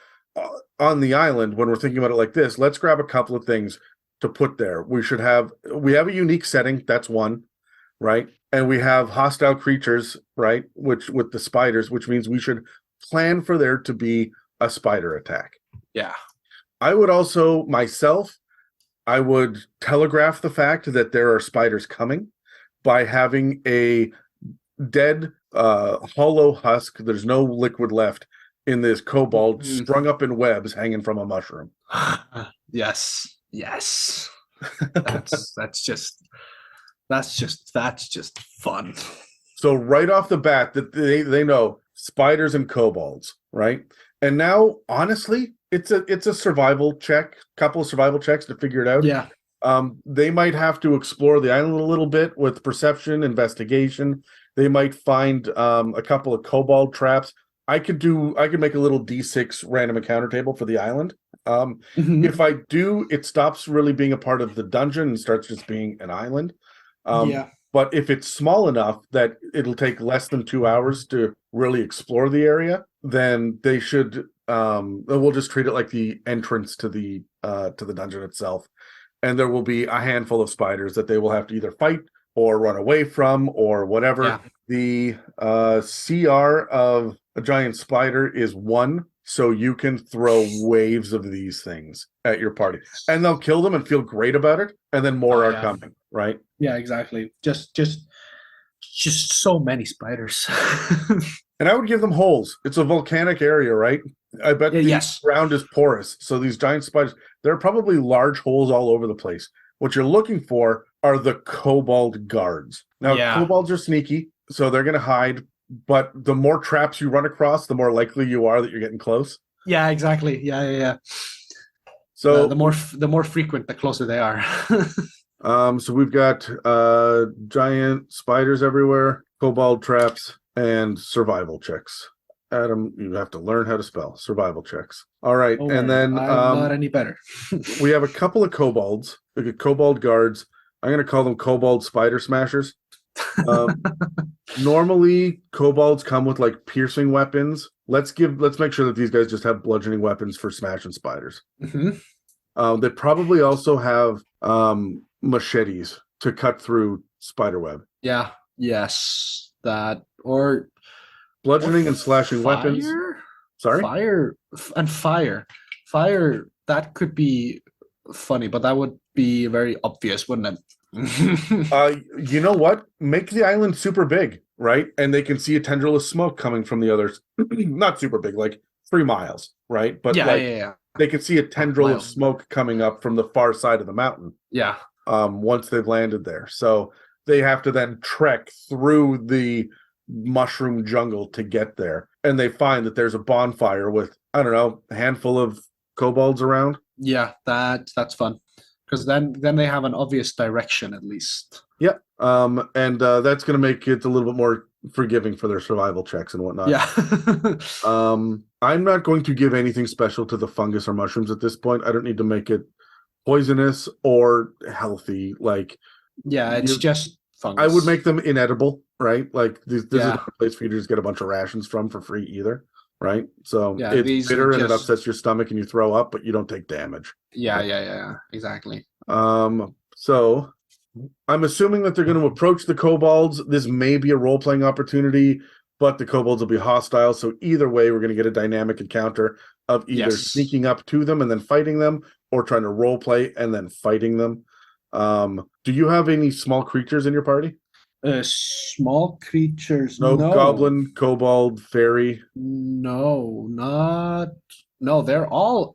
on the island, when we're thinking about it like this, let's grab a couple of things to put there. We have a unique setting, that's one, right? And we have hostile creatures, right? Which with the spiders, which means we should plan for there to be a spider attack. Yeah. I would also I would telegraph the fact that there are spiders coming by having a dead hollow husk. There's no liquid left in this kobold strung up in webs hanging from a mushroom. Yes. That's just fun. So right off the bat that they know spiders and kobolds, right? And now honestly, it's a survival check, couple of survival checks to figure it out. Yeah. They might have to explore the island a little bit with perception, investigation. They might find a couple of kobold traps. I could make a little D6 random encounter table for the island. If I do, it stops really being a part of the dungeon and starts just being an island. Yeah. But if it's small enough that it'll take less than 2 hours to really explore the area, then they should. We'll just treat it like the entrance to the dungeon itself, and there will be a handful of spiders that they will have to either fight or run away from or whatever. Yeah. The CR of a giant spider is 1, so you can throw waves of these things at your party, and they'll kill them and feel great about it, and then more are coming, right? Yeah, exactly. Just so many spiders. And I would give them holes. It's a volcanic area, right? I bet the ground is porous, so these giant spiders, there are probably large holes all over the place. What you're looking for are the kobold guards. Now, kobolds are sneaky, so they're going to hide, but the more traps you run across, the more likely you are that you're getting close. Yeah, exactly. Yeah. So the more frequent, the closer they are. So we've got giant spiders everywhere, kobold traps, and survival checks. Adam, you have to learn how to spell survival checks. All right, and then I'm not any better. We have a couple of kobolds, like kobold guards. I'm going to call them kobold spider smashers. Normally, kobolds come with like piercing weapons. Let's make sure that these guys just have bludgeoning weapons for smashing spiders. They probably also have machetes to cut through spiderweb. Yeah. Yes. That or bludgeoning and slashing weapons. Sorry? Fire. Fire, that could be funny, but that would be very obvious, wouldn't it? You know what? Make the island super big, right? And they can see a tendril of smoke coming from the others. Not super big, like 3 miles, right? But they can see a tendril of smoke coming up from the far side of the mountain. Yeah. Once they've landed there. So they have to then trek through the mushroom jungle to get there. And they find that there's a bonfire with, I don't know, a handful of kobolds around. Yeah, that's fun. Because then they have an obvious direction at least. Yeah. And that's going to make it a little bit more forgiving for their survival checks and whatnot. Yeah. I'm not going to give anything special to the fungus or mushrooms at this point. I don't need to make it poisonous or healthy. Like, it's just fungus. I would make them inedible, right? Like this is not a place for you to just get a bunch of rations from for free either, right? So it's bitter and it upsets your stomach and you throw up, but you don't take damage. Yeah, exactly. So I'm assuming that they're going to approach the kobolds. This may be a role-playing opportunity, but the kobolds will be hostile. So either way, we're going to get a dynamic encounter of either sneaking up to them and then fighting them, or trying to role-play and then fighting them. Do you have any small creatures in your party? Small creatures? No. Goblin, kobold, fairy? No, they're all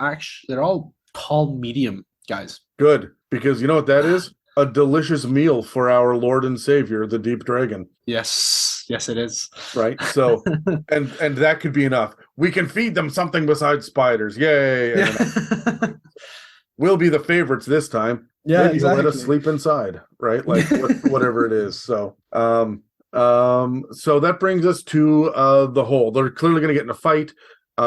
tall, medium guys. Good, because you know what that is? A delicious meal for our Lord and Savior, the Deep Dragon. Yes, it is. Right. So, and that could be enough. We can feed them something besides spiders. Yay! We'll be the favorites this time. Yeah, maybe exactly. Let us sleep inside, right? Like whatever it is. So, so that brings us to the hole. They're clearly going to get in a fight.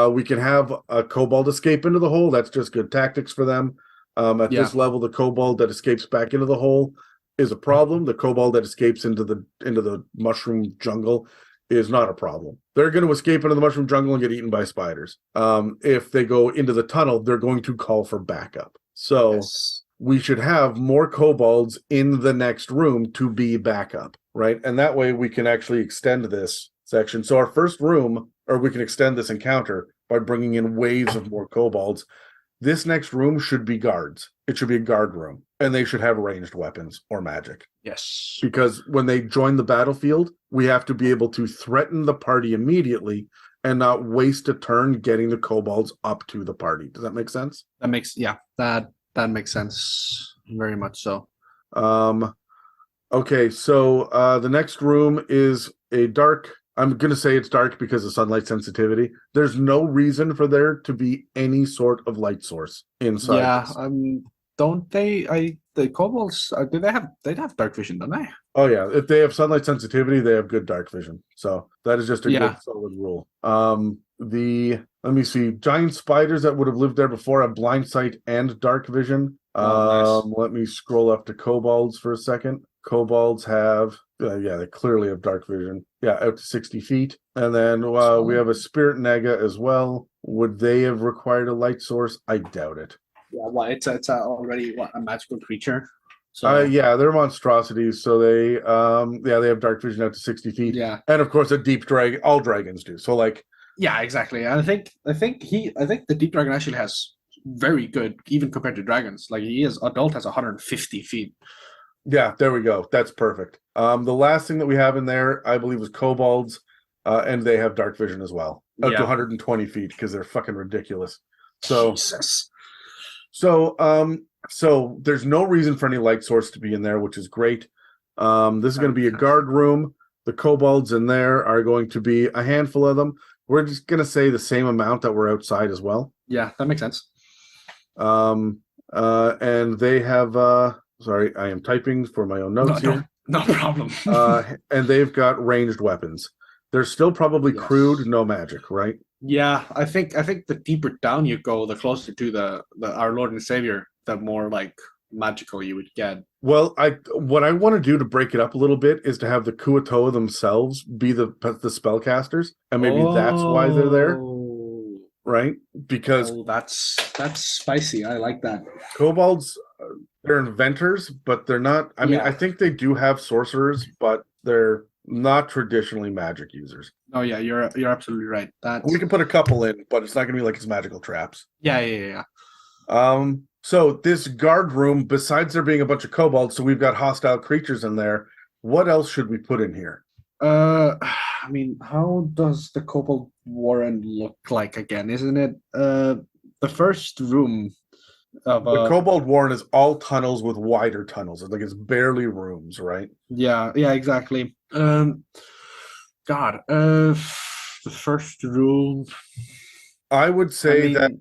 We can have a kobold escape into the hole. That's just good tactics for them. At this level, the kobold that escapes back into the hole is a problem. The kobold that escapes into the mushroom jungle is not a problem. They're going to escape into the mushroom jungle and get eaten by spiders. If they go into the tunnel, they're going to call for backup. So we should have more kobolds in the next room to be backup, right? And that way we can actually extend this section. So our first room, or we can extend this encounter by bringing in waves of more kobolds. This next room should be guards. It should be a guard room, and they should have ranged weapons or magic. Yes. Because when they join the battlefield, we have to be able to threaten the party immediately and not waste a turn getting the kobolds up to the party. Does that make sense? That makes makes sense. Very much so. Okay, so the next room is a dark. I'm going to say it's dark because of sunlight sensitivity. There's no reason for there to be any sort of light source inside. Yeah, don't they? The kobolds, do they have dark vision, don't they? Oh yeah, if they have sunlight sensitivity, they have good dark vision. So that is just a Yeah. good solid rule. Let me see, giant spiders that would have lived there before have blind sight and dark vision. Oh, nice. Let me scroll up to kobolds for a second. Kobolds have, yeah, they clearly have dark vision. Yeah, out to 60 feet. And then we have a spirit nega as well. Would they have required a light source? I doubt it. Yeah, well, it's already a magical creature. So yeah, they're monstrosities, so they they have dark vision out to 60 feet. yeah, And of course a deep dragon, all dragons do. So like, yeah, exactly. And I think the deep dragon actually has very good, even compared to dragons. Like adult has 150 feet. yeah, there we go. That's perfect. The last thing that we have in there, I believe, is kobolds, and they have dark vision as well, up to 120 feet because they're fucking ridiculous. So, Jesus. So there's no reason for any light source to be in there, which is great. This is going to be a guard room. The kobolds in there are going to be a handful of them. We're just going to say the same amount that were outside as well. Yeah, that makes sense. And they have sorry, I am typing for my own notes here. No problem. And they've got ranged weapons. They're still probably crude, no magic, right? Yeah, I think the deeper down you go, the closer to the our Lord and Savior, the more like magical you would get. Well, what I want to do to break it up a little bit is to have the Kuatoa themselves be the spellcasters, and maybe that's why they're there, right? Because that's spicy. I like that. Kobolds, they're inventors, but they're not. I mean, I think they do have sorcerers, but they're not traditionally magic users. Oh yeah, you're absolutely right. We can put a couple in, but it's not going to be like his magical traps. Yeah. So this guard room, besides there being a bunch of kobolds, so we've got hostile creatures in there. What else should we put in here? I mean, how does the kobold warren look like again? Isn't it the first room of the kobold warren is all tunnels with wider tunnels. It's like it's barely rooms, right? Yeah, exactly. The first room. I would say that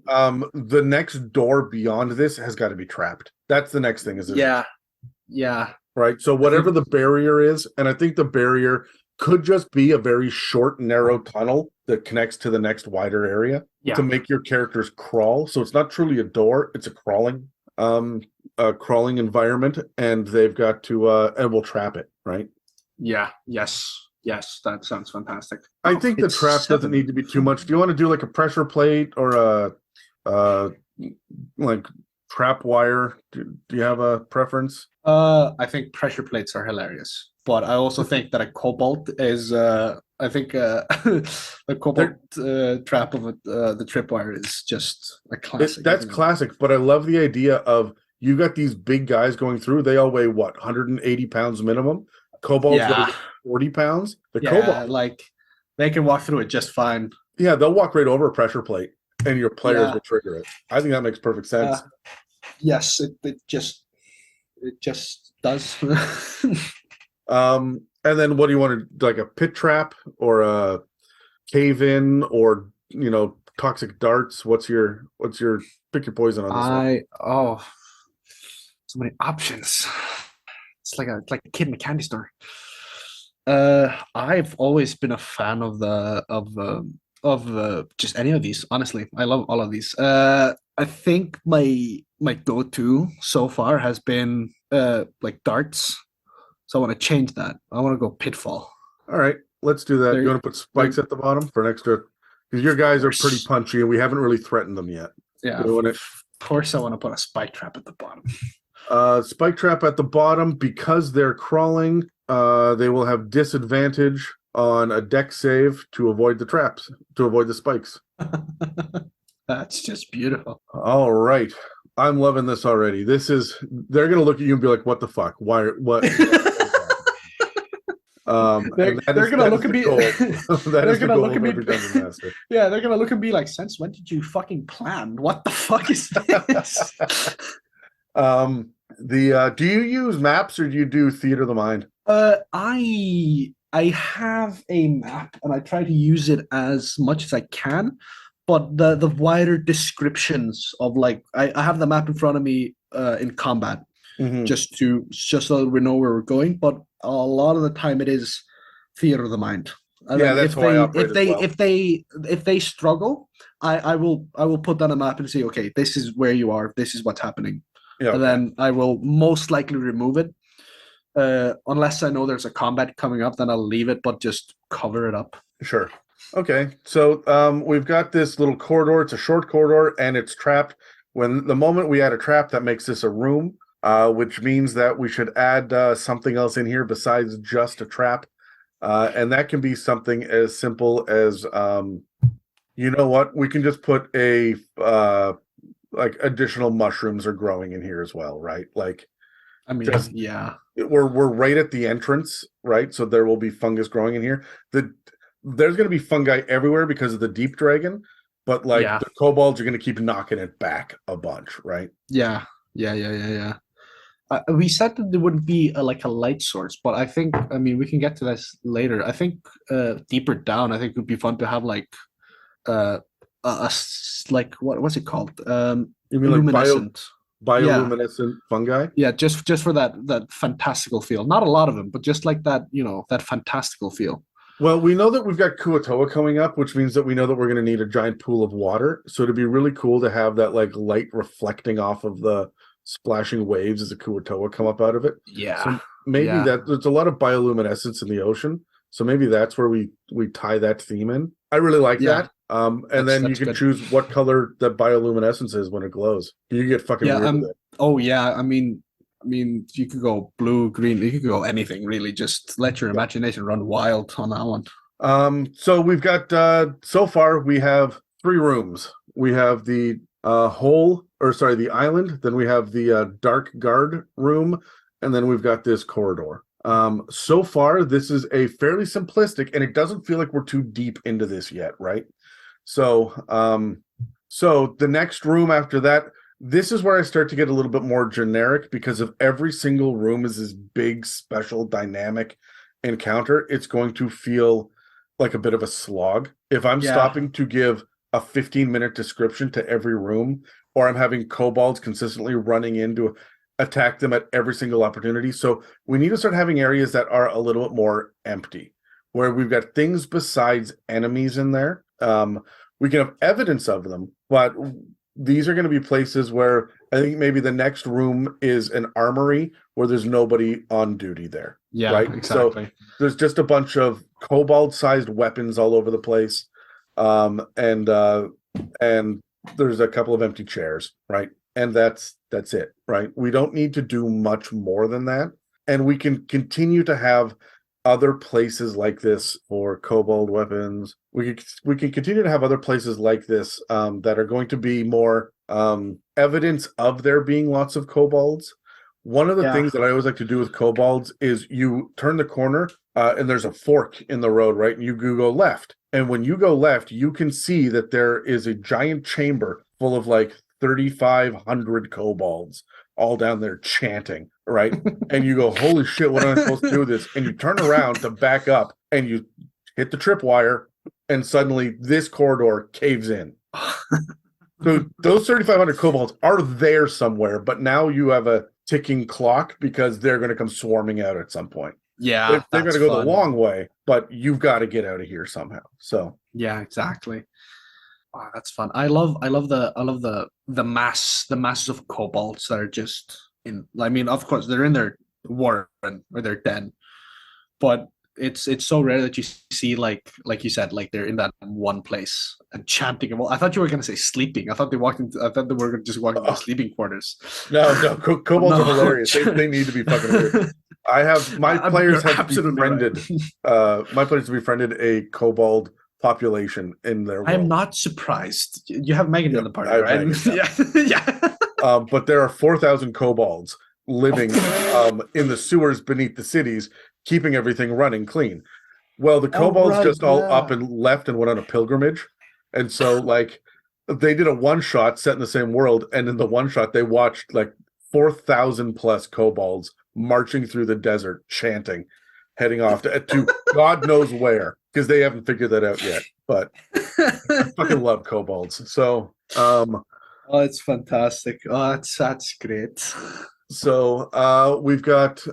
the next door beyond this has got to be trapped. That's the next thing. Yeah. Right. So whatever the barrier is, and I think the barrier could just be a very short, narrow tunnel that connects to the next wider area to make your characters crawl. So it's not truly a door; it's a crawling environment, and they've got to and we'll trap it, right? Yeah. Yes, that sounds fantastic. I think the trap doesn't need to be too much. Do you want to do like a pressure plate or a like trap wire? Do you have a preference? I think pressure plates are hilarious, but I also think that a kobold is. I think the kobold trap of the tripwire is just a classic. That's classic, but I love the idea of you got these big guys going through. They all weigh what, 180 pounds minimum. Kobolds weigh 40 pounds. The kobold, like they can walk through it just fine. Yeah, they'll walk right over a pressure plate, and your players will trigger it. I think that makes perfect sense. Yes, it just does. And then what do you want to, like a pit trap or a cave in or toxic darts? What's your pick your poison on this one? So many options. It's like a kid in a candy store. I've always been a fan of just any of these. Honestly, I love all of these. I think my go-to so far has been like darts. So I want to change that. I want to go pitfall. All right, let's do that. You want to put spikes at the bottom for an extra? Because your guys are pretty punchy, and we haven't really threatened them yet. Yeah, of course I want to put a spike trap at the bottom. Spike trap at the bottom, because they're crawling. They will have disadvantage on a dex save to avoid the traps, to avoid the spikes. That's just beautiful. All right. I'm loving this already. They're going to look at you and be like, what the fuck? Why? What? They're going to look at me. They're going to look at me. Yeah, they're going to look at me like, since when did you fucking plan? What the fuck is this? Do you use maps or do you do theater of the mind? I have a map and I try to use it as much as I can, but the wider descriptions of like I have the map in front of me in combat just so that we know where we're going. But a lot of the time it is theater of the mind. And Yeah, then that's how I operate as well. if they struggle, I will put down a map and say, okay, this is where you are, this is what's happening. Yeah, And then I will most likely remove it. Unless I know there's a combat coming up, then I'll leave it, but just cover it up. Sure. Okay. So we've got this little corridor. It's a short corridor and it's trapped. When the moment we add a trap, that makes this a room, which means that we should add something else in here besides just a trap. And that can be something as simple as, you know what? We can just put a like additional mushrooms are growing in here as well, right? Like, I mean, just, yeah, we're right at the entrance, right? So there will be fungus growing in here. There's going to be fungi everywhere because of the deep dragon, but like the kobolds are going to keep knocking it back a bunch, right? Yeah. We said that there wouldn't be like a light source, but I mean, we can get to this later. I think deeper down, I think it would be fun to have like like what's it called? You mean luminescent. Bioluminescent fungi? Yeah, just for that fantastical feel. Not a lot of them, but just like that, that fantastical feel. Well, we know that we've got Kuatoa coming up, which means that we know that we're going to need a giant pool of water. So it'd be really cool to have that like light reflecting off of the splashing waves as a Kuatoa come up out of it. Yeah. So maybe there's a lot of bioluminescence in the ocean. So maybe that's where we tie that theme in. I really like that. And then you can choose what color the bioluminescence is when it glows. You get fucking weird with it. Oh yeah, I mean, you could go blue, green. You could go anything really. Just let your imagination run wild on that one. So we've got so far we have 3 rooms. We have the the island. Then we have the dark guard room, and then we've got this corridor. So far this is a fairly simplistic, and it doesn't feel like we're too deep into this yet, right? So so the next room after that, this is where I start to get a little bit more generic, because if every single room is this big, special, dynamic encounter, it's going to feel like a bit of a slog. If I'm stopping to give a 15-minute description to every room, or I'm having kobolds consistently running in to attack them at every single opportunity. So we need to start having areas that are a little bit more empty, where we've got things besides enemies in there. We can have evidence of them, but these are going to be places where I think maybe the next room is an armory where there's nobody on duty there. Yeah, right? exactly. So there's just a bunch of kobold-sized weapons all over the place. And there's a couple of empty chairs, right? And that's it, right? We don't need to do much more than that. And we can continue to have other places like this for kobold weapons. We can continue to have other places like this that are going to be more evidence of there being lots of kobolds. One of the things that I always like to do with kobolds is you turn the corner and there's a fork in the road, right? And you go left. And when you go left, you can see that there is a giant chamber full of like 3,500 kobolds all down there chanting, right? And you go, holy shit, what am I supposed to do with this? And you turn around to back up and you hit the tripwire, and suddenly this corridor caves in. So those 3,500 kobolds are there somewhere, but now you have a ticking clock because they're going to come swarming out at some point. Yeah, they're going to go the long way, but you've got to get out of here somehow. So yeah, exactly. Wow, that's fun. I love the masses of kobolds that are just in. I mean, of course, they're in their warren or their den, but it's so rare that you see like you said, like they're in that one place and chanting. Well, I thought you were going to say sleeping. I thought they were just walking into sleeping quarters. No, kobolds are hilarious. They need to be fucking weird. I have my players have befriended. Right. My players have befriended a kobold population in their world. I am not surprised. You have Megan in the party, right? Yeah. But there are 4,000 kobolds living in the sewers beneath the cities, keeping everything running clean. Well, the kobolds all up and left and went on a pilgrimage. And so like they did a one-shot set in the same world, and in the one-shot they watched like 4,000 plus kobolds marching through the desert chanting, heading off to God knows where. because they haven't figured that out yet. But I fucking love kobolds. So Oh, it's fantastic. Oh, that's great. So we've got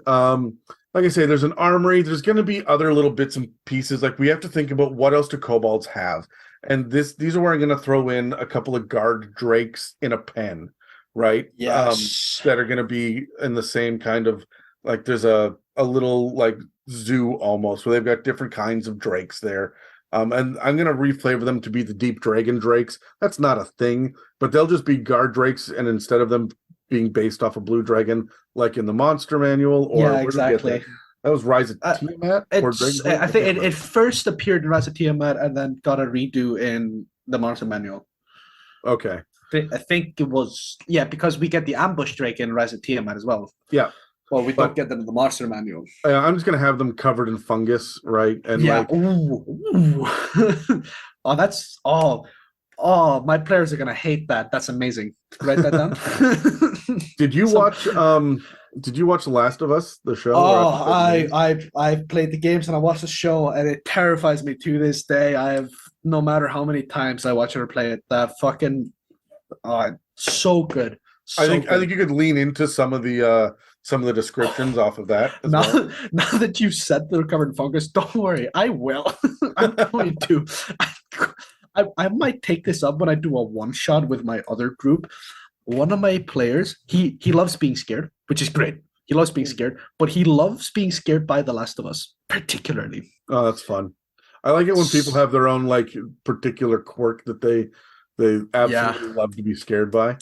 like I say, there's an armory. There's going to be other little bits and pieces. Like we have to think about what else do kobolds have, and these are where I'm going to throw in a couple of guard drakes in a pen, right? Yes. That are going to be in the same kind of like there's a little like zoo almost where they've got different kinds of drakes there. And I'm going to reflavor them to be the deep dragon drakes. That's not a thing, but they'll just be guard drakes, and instead of them being based off a blue dragon like in the monster manual, or Yeah, exactly. that was Rise of Tiamat or It's Dragon's I think it first appeared in Rise of Tiamat and then got a redo in the monster manual. Okay. I think it was because we get the ambush drake in Rise of Tiamat as well. Yeah. Well, we don't get them in the monster manual. I'm just gonna have them covered in fungus, right? And like, ooh. Oh, that's my players are gonna hate that. That's amazing. Write that down. Did you watch The Last of Us, the show? Oh, I played the games and I watched the show, and it terrifies me to this day. No matter how many times I watch it or play it, that fucking so good. I think you could lean into some of the descriptions off of that. Now that you said they're covered in fungus, don't worry, I will. I'm going to. I might take this up when I do a one shot with my other group. One of my players, he loves being scared, which is great. He loves being scared, but he loves being scared by The Last of Us, particularly. Oh, that's fun. I like it when people have their own like particular quirk that they absolutely love to be scared by.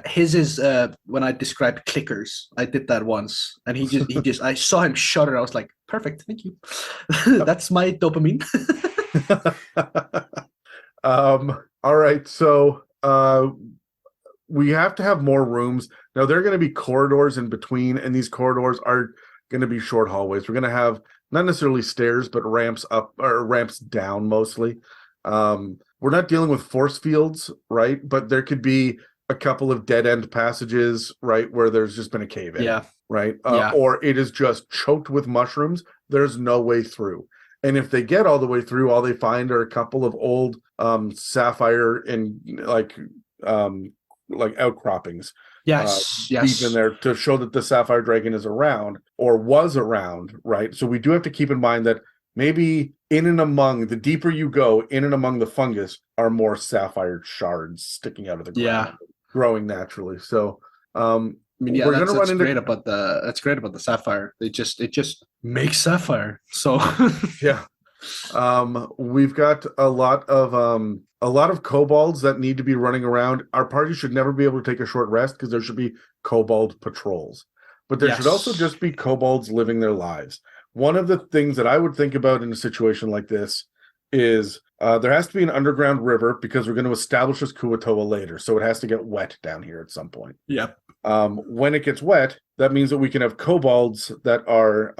His is when I described clickers. I did that once, and he just I saw him shudder. I was like, perfect, thank you. That's my dopamine. All right, so we have to have more rooms. Now there are going to be corridors in between, and these corridors are going to be short hallways. We're going to have not necessarily stairs, but ramps up or ramps down mostly. We're not dealing with force fields, right? But there could be a couple of dead end passages, right, where there's just been a cave in, right? Or it is just choked with mushrooms. There's no way through. And if they get all the way through, all they find are a couple of old sapphire and like outcroppings. Deep in there to show that the sapphire dragon is around or was around, right? So we do have to keep in mind that maybe in and among the deeper you go, in and among the fungus are more sapphire shards sticking out of the ground, growing naturally. So we're gonna run into that's great about the sapphire. It just makes sapphire. So yeah. We've got a lot of kobolds that need to be running around. Our party should never be able to take a short rest because there should be kobold patrols. But there should also just be kobolds living their lives. One of the things that I would think about in a situation like this is there has to be an underground river because we're going to establish this Kuatoa later. So it has to get wet down here at some point. Yep. When it gets wet, that means that we can have kobolds that are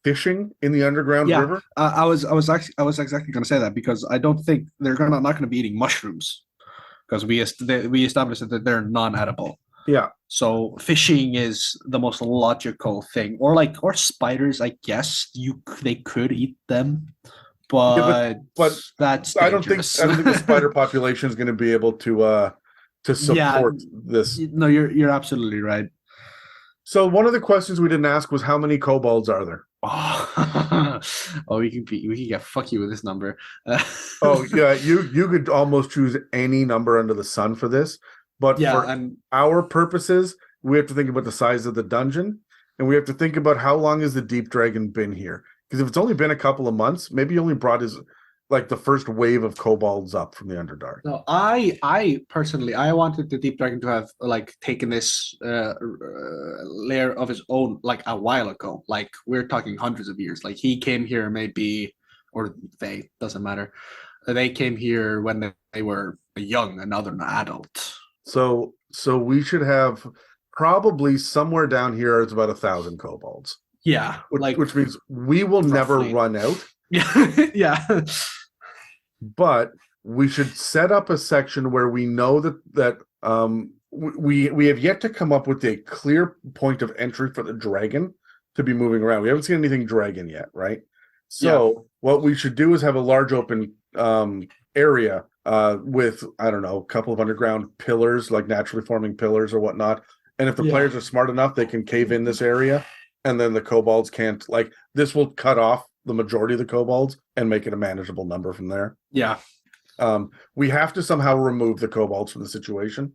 fishing in the underground river. I was exactly going to say that because I don't think they're not going to be eating mushrooms because we established that they're non-edible. Yeah. So fishing is the most logical thing, or spiders. I guess they could eat them, but that's dangerous. I don't think the spider population is going to be able to support this. No, you're absolutely right. So one of the questions we didn't ask was how many kobolds are there? We can get fucky with this number. You could almost choose any number under the sun for this. But for our purposes, we have to think about the size of the dungeon, and we have to think about how long has the deep dragon been here. Because if it's only been a couple of months, maybe he only brought the first wave of kobolds up from the Underdark. No, I personally, I wanted the deep dragon to have taken this layer of his own a while ago. Like we're talking hundreds of years. Like he came here maybe, or they, doesn't matter. They came here when they were young and not an adult. So we should have probably somewhere down here it's about 1,000 kobolds. Yeah, which means we will never run out. Yeah. But we should set up a section where we know that we have yet to come up with a clear point of entry for the dragon to be moving around. We haven't seen anything dragon yet, right? So what we should do is have a large open area with, I don't know, a couple of underground pillars, like naturally forming pillars or whatnot. And if the players are smart enough, they can cave in this area, and then the kobolds can't, like, this will cut off the majority of the kobolds and make it a manageable number from there. Yeah. We have to somehow remove the kobolds from the situation.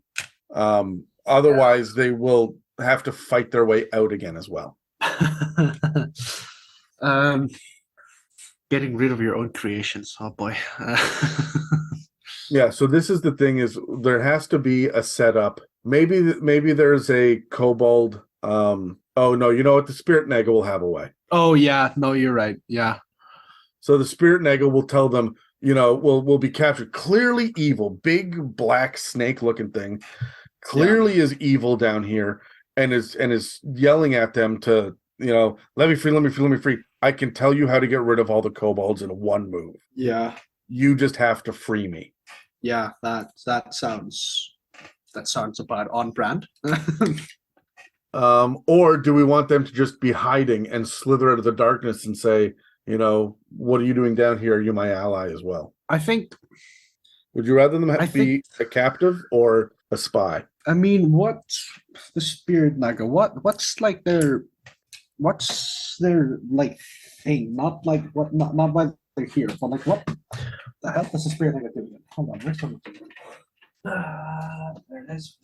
Otherwise, they will have to fight their way out again as well. Getting rid of your own creations. Oh boy. Yeah, so this is the thing: is there has to be a setup. Maybe there's a kobold. Oh no, you know what? The spirit nega will have a way. Oh yeah, no, you're right. Yeah. So the spirit nega will tell them, will be captured. Clearly evil, big black snake looking thing. Clearly is evil down here, and is yelling at them to, let me free, let me free, let me free. I can tell you how to get rid of all the kobolds in one move. Yeah. You just have to free me. Yeah, that sounds about on brand. Or do we want them to just be hiding and slither out of the darkness and say, what are you doing down here? Are you my ally as well? I think. Would you rather them be a captive or a spy? I mean, what's the spirit naga? What's their like thing? Not like what? Not why they're here, but like what the hell does the spirit naga do? Hold on, where's something? There it is.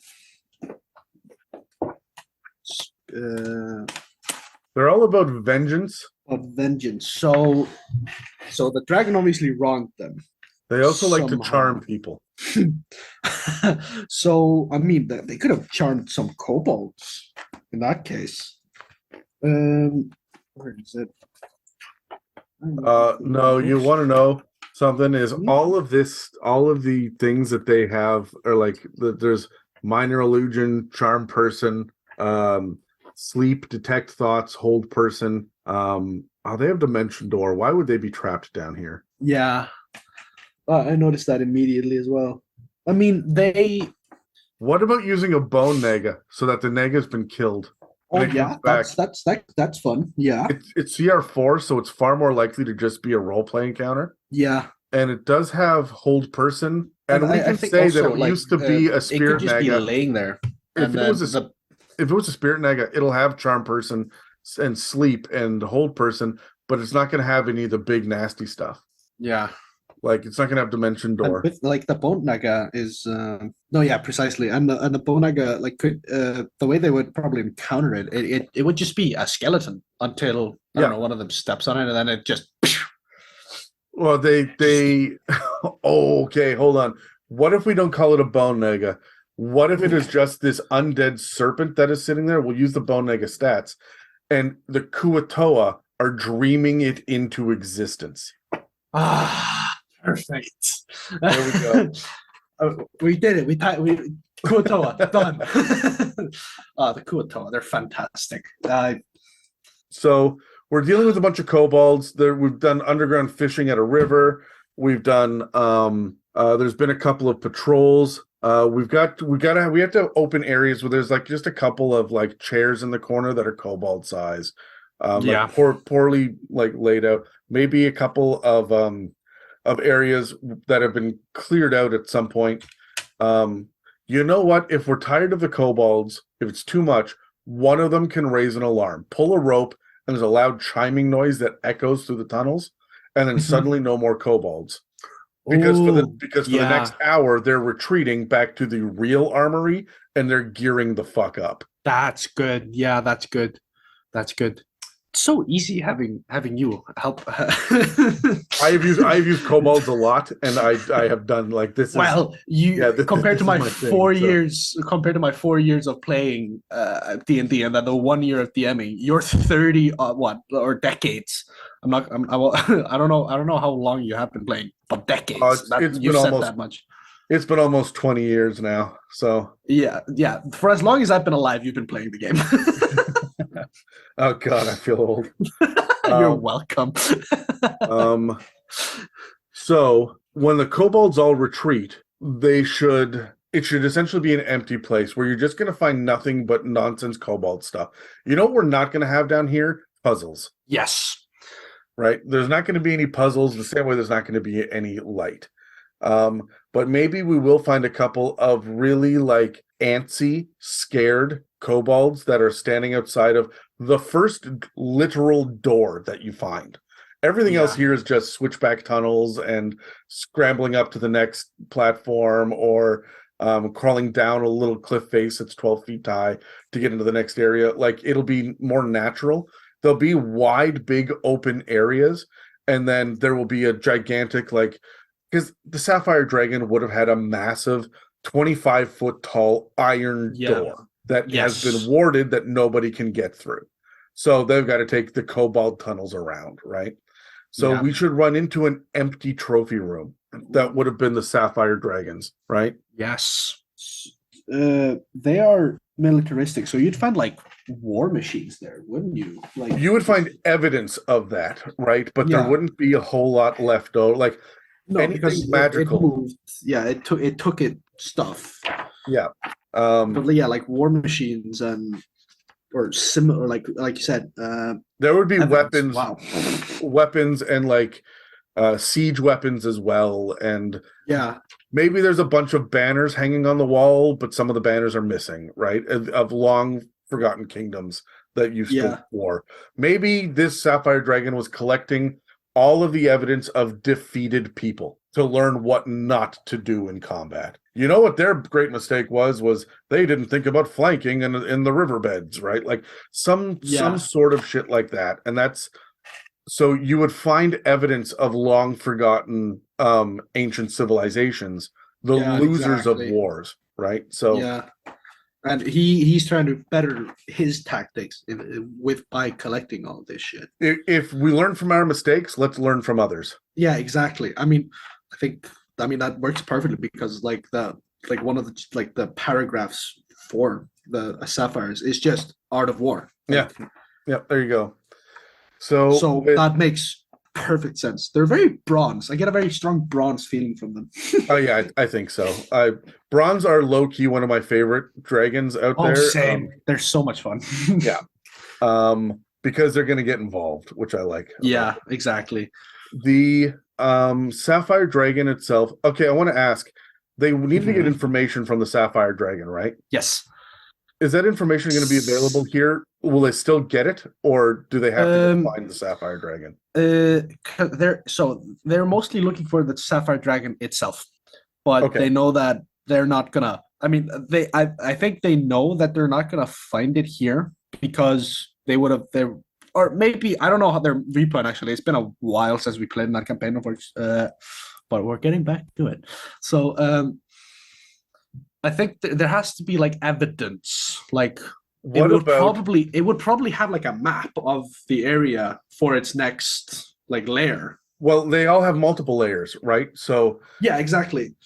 They're all about vengeance. Of vengeance. So the dragon obviously wronged them. They also like to charm people. So I mean, they could have charmed some kobolds in that case. Where is it? No, you want to know something? Is all of the things that they have are like there's minor illusion, charm person, sleep, detect thoughts, hold person. They have dimension door. Why would they be trapped down here? Yeah, I noticed that immediately as well. I mean, they. What about using a bone nega so that the nega's been killed? Oh yeah, that's fun. Yeah, it's CR4, so it's far more likely to just be a role playing counter. Yeah, and it does have hold person, and we can say that it used to be a spirit nega. It could just be laying there. If it was a spirit nega, it'll have charm person and sleep and hold person, but it's not going to have any of the big nasty stuff. Yeah. Like it's not going to have dimension door. With, like the bone naga is no, yeah, precisely, and the bone naga like could the way they would probably encounter it would just be a skeleton until I don't know, one of them steps on it, and then it just. Well, they okay, hold on. What if we don't call it a bone nega? What if it is just this undead serpent that is sitting there? We'll use the bone nega stats, and the Kuatoa are dreaming it into existence. Perfect. There we go. We did it. We Kuatoa done. The Kuatoa, they're fantastic. So we're dealing with a bunch of kobolds. We've done underground fishing at a river. We've done. There's been a couple of patrols. We have to open areas where there's like just a couple of like chairs in the corner that are kobold size. Like poorly like laid out. Maybe a couple of areas that have been cleared out at some point. You know what? If we're tired of the kobolds, if it's too much, one of them can raise an alarm, pull a rope, and there's a loud chiming noise that echoes through the tunnels, and then suddenly no more kobolds. Because for the next hour they're retreating back to the real armory and they're gearing the fuck up. That's good. Yeah, that's good. That's good. It's so easy having you help. I've used kobolds a lot, and I have done like this. Compared to my 4 years of playing D&D, and then the 1 year of DMing, you're 30 or decades. I don't know how long you have been playing, but decades. You said that much. It's been almost 20 years now. So yeah. For as long as I've been alive, you've been playing the game. Oh God, I feel old. You're welcome. So when the kobolds all retreat, it should essentially be an empty place where you're just going to find nothing but nonsense kobold stuff. You know what we're not going to have down here? Puzzles. Yes. right? There's not going to be any puzzles the same way there's not going to be any light. But maybe we will find a couple of really like antsy, scared kobolds that are standing outside of the first literal door that you find. Everything else Yeah. here is just switchback tunnels and scrambling up to the next platform or crawling down a little cliff face that's 12 feet high to get into the next area. Like it'll be more natural. There'll be wide, big open areas, and then there will be a gigantic, like, because the Sapphire Dragon would have had a massive 25-foot tall iron Yeah. door that has Yes. been warded that nobody can get through. So they've got to take the kobold tunnels around, right? So Yeah. we should run into an empty trophy room that would have been the Sapphire Dragons, right? Yes. They are militaristic, so you'd find like war machines there, wouldn't you? Like You would find evidence of that, right? But there Yeah. wouldn't be a whole lot left over. Like no, anything because it magical. moved. Yeah, it took it stuff. Yeah. But yeah, like war machines and or similar, like you said. There would be Evidence. weapons and like siege weapons as well. And Yeah. maybe there's a bunch of banners hanging on the wall, but some of the banners are missing, right? Of long forgotten kingdoms that you stood for. Maybe this Sapphire Dragon was collecting all of the evidence of defeated people to learn what not to do in combat. You know what their great mistake was they didn't think about flanking in the riverbeds, right? Like some sort of shit like that. And that's so you would find evidence of long forgotten ancient civilizations, the losers of wars, right? So yeah. And he's trying to better his tactics by collecting all this shit. If we learn from our mistakes, let's learn from others. Yeah, exactly. I mean that works perfectly because like one of the paragraphs for the Sapphires is just art of war. Yeah. There you go. So that makes perfect sense. They're very bronze. I get a very strong bronze feeling from them. Oh yeah, I think so. Bronze are low key one of my favorite dragons out there. Same. They're so much fun. Yeah. Because they're going to get involved, which I like. Yeah, exactly. The Sapphire Dragon itself. Okay, I want to ask. They need to get information from the Sapphire Dragon, right? Yes. Is that information going to be available here? Will they still get it, or do they have to go find the Sapphire Dragon? They're mostly looking for the Sapphire Dragon itself, but they know that they're not gonna. I mean, I think they know that they're not gonna find it here because they would have. Or maybe I don't know how they're replaying. Actually, it's been a while since we played in that campaign, but we're getting back to it. So I think there has to be like evidence, like it would probably have like a map of the area for its next like layer. Well, they all have multiple layers, right? So yeah, exactly.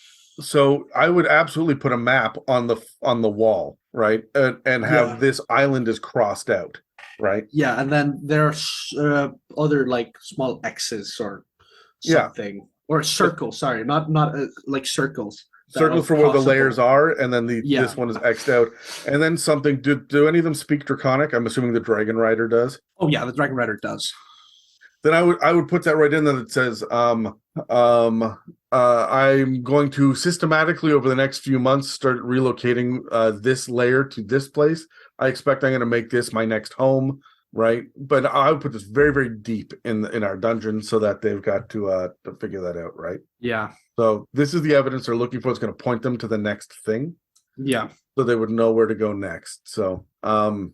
So I would absolutely put a map on the wall, right, and have this island is crossed out, right? Yeah, and then there's other like small X's or something or circles. Sorry, not like circles. Circles for where the layers are, and then this one is X'd out, and then something. Do any of them speak Draconic? I'm assuming the Dragon Rider does. Oh yeah, the Dragon Rider does. Then I would put that right in. That it says I'm going to systematically over the next few months start relocating this layer to this place. I expect I'm going to make this my next home, right? But I would put this very, very deep in our dungeon so that they've got to figure that out, right? Yeah. So this is the evidence they're looking for. It's going to point them to the next thing. Yeah. So they would know where to go next. So, I'd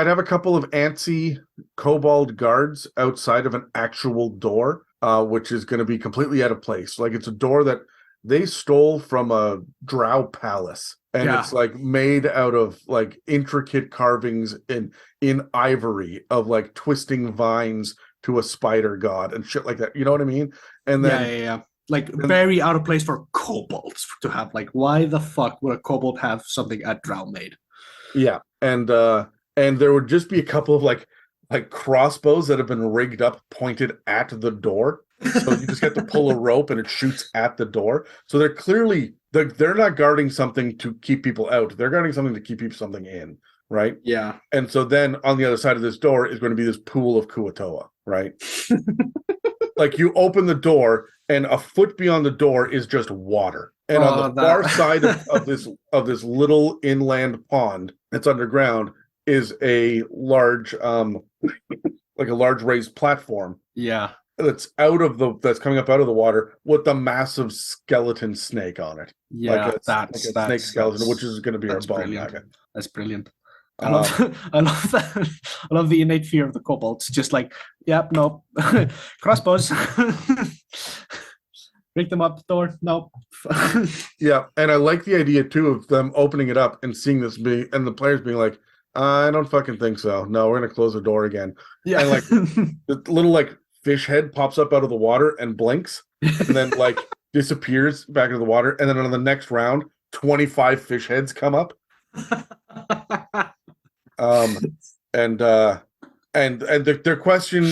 have a couple of antsy kobold guards outside of an actual door, which is going to be completely out of place. Like it's a door that they stole from a drow palace, and it's like made out of like intricate carvings in ivory of like twisting vines to a spider god and shit like that. You know what I mean? And then like very out of place for kobolds to have. Like, why the fuck would a kobold have something at drow made? Yeah, and there would just be a couple of like crossbows that have been rigged up, pointed at the door. So you just get to pull a rope and it shoots at the door. So they're clearly they're not guarding something to keep people out. They're guarding something to keep something in. right? Yeah. And so then on the other side of this door is going to be this pool of Kuatoa, right? Like you open the door and a foot beyond the door is just water. And on the far side of this little inland pond that's underground is a large like a large raised platform. Yeah. That's coming up out of the water with a massive skeleton snake on it. Yeah, like a snake skeleton, which is going to be our bone naga. That's brilliant. I love I love that. I love the innate fear of the kobolds. Just like, yep, no. Crossbows. Break them up the door. No. Yeah, and I like the idea too of them opening it up and seeing this being, and the players being like, I don't fucking think so. No, we're gonna close the door again. Yeah. And like the little like fish head pops up out of the water and blinks, and then like disappears back into the water, and then on the next round, 25 fish heads come up. And their question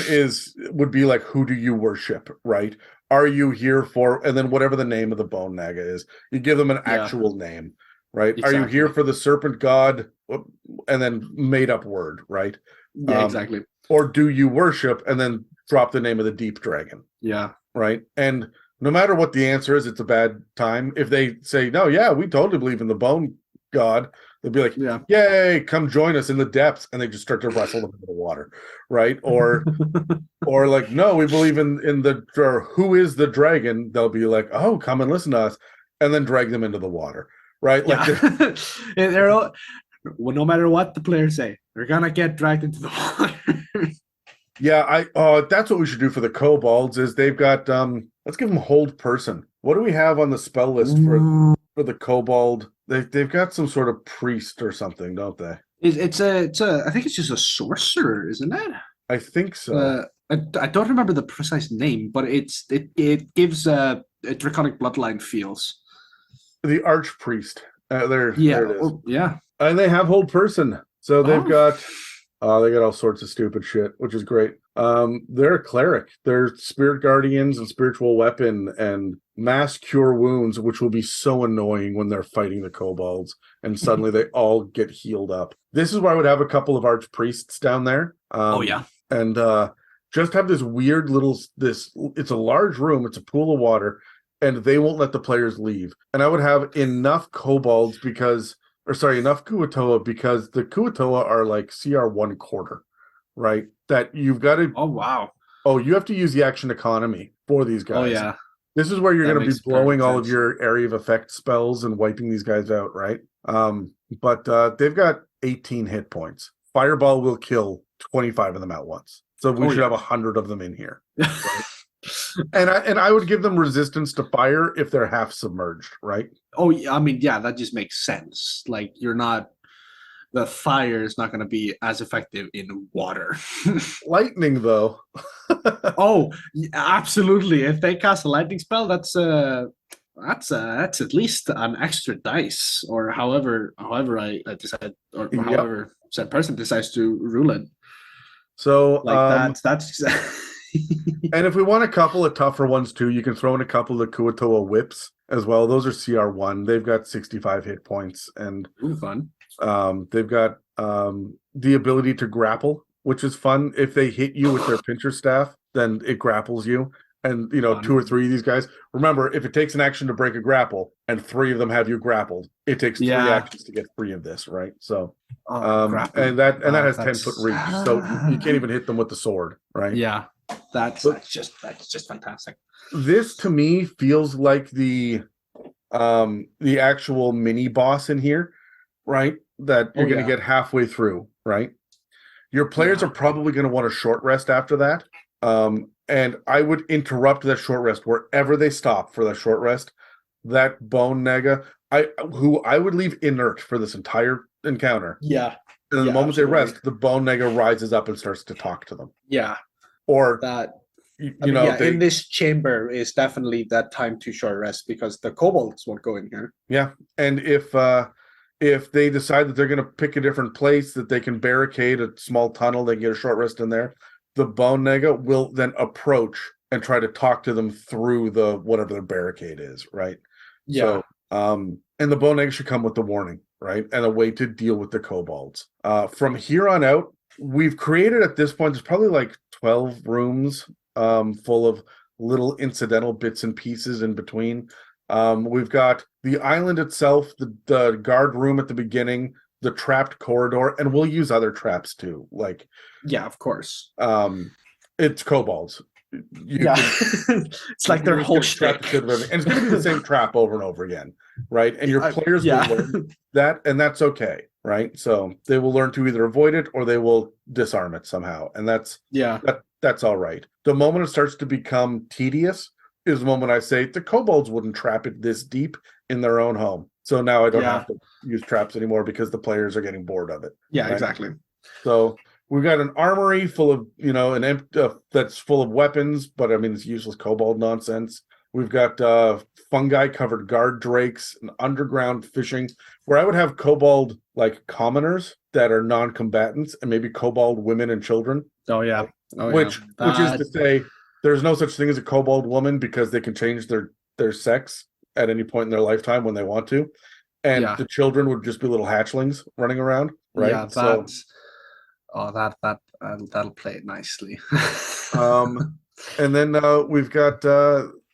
would be like, who do you worship, right? Are you here for, and then whatever the name of the bone naga is, you give them an actual name, right? Exactly. Are you here for the serpent god, and then made up word, right? Yeah, exactly. Or do you worship and then drop the name of the deep dragon? Yeah. Right. And no matter what the answer is, it's a bad time. If they say, no, yeah, we totally believe in the bone god, they'll be like, yeah, yay, come join us in the depths, and they just start to wrestle them into the water, right? Or or like, no, we believe in or who is the dragon? They'll be like, oh, come and listen to us, and then drag them into the water, right? Like they're all, well, no matter what the players say, they're gonna get dragged into the water. Yeah, that's what we should do for the kobolds. Is they've got let's give them hold person. What do we have on the spell list for the kobold? They've got some sort of priest or something, don't they? It's a I think it's just a sorcerer, isn't it? I think so. I don't remember the precise name, but it gives a draconic bloodline feels. The archpriest. There it is. Yeah. And they have hold person. So they've got they got all sorts of stupid shit, which is great. They're a cleric. They're spirit guardians and spiritual weapon and mass cure wounds, which will be so annoying when they're fighting the kobolds and suddenly they all get healed up. This is why I would have a couple of archpriests down there. And just have this weird little it's a large room, it's a pool of water, and they won't let the players leave. And I would have enough kobolds enough Kuatoa, because the Kuatoa are like CR 1/4, right? That you've got to. Oh wow! Oh, you have to use the action economy for these guys. Oh yeah. This is where you're going to be blowing all of your area of effect spells and wiping these guys out, right? But they've got 18 hit points. Fireball will kill 25 of them at once, so we should have 100 of them in here. Right? And I would give them resistance to fire if they're half submerged, right? Oh, I mean, yeah, that just makes sense. Like the fire is not going to be as effective in water. Lightning, though. Oh, absolutely! If they cast a lightning spell, that's at least an extra dice, or however I decide, or however said person decides to rule it. So like that's. And if we want a couple of tougher ones too, you can throw in a couple of Kuatoa whips as well. Those are CR1. They've got 65 hit points, and fun. They've got the ability to grapple, which is fun. If they hit you with their pincher staff, then it grapples you. And 2 or 3 of these guys. Remember, if it takes an action to break a grapple, and 3 of them have you grappled, it takes 3 actions to get free of this, right? So, and that has 10-foot reach, so you can't even hit them with the sword, right? Yeah. That's just fantastic. This to me feels like the actual mini boss in here, right? That you're going to get halfway through, right? Your players are probably going to want a short rest after that, and I would interrupt that short rest wherever they stop for that short rest. That bone naga, who I would leave inert for this entire encounter. Yeah. And the moment they rest, the bone naga rises up and starts to talk to them. Yeah. Or that in this chamber is definitely that time to short rest, because the kobolds won't go in here. Yeah, and if they decide that they're going to pick a different place, that they can barricade a small tunnel, they get a short rest in there. The bone naga will then approach and try to talk to them through the whatever the barricade is, right? Yeah. So, and the bone naga should come with the warning, right? And a way to deal with the kobolds. From here on out, we've created at this point, there's probably like 12 rooms full of little incidental bits and pieces in between. We've got the island itself, the guard room at the beginning, the trapped corridor, and we'll use other traps too. Like, yeah, of course. It's kobolds. It's like their whole shtick. And it's going to be the same trap over and over again, right? And your players will learn that, and that's okay, right? So they will learn to either avoid it or they will disarm it somehow, and that's all right. The moment it starts to become tedious is the moment I say the kobolds wouldn't trap it this deep in their own home. So now I don't have to use traps anymore because the players are getting bored of it. Yeah, right? exactly. So we've got an armory full of, that's full of weapons, but I mean, it's useless kobold nonsense. We've got fungi covered guard drakes and underground fishing, where I would have kobold like commoners that are non-combatants and maybe kobold women and children. Which is to say, there's no such thing as a kobold woman because they can change their sex at any point in their lifetime when they want to. And the children would just be little hatchlings running around, right? Yeah, that's... that'll play it nicely. And then we've got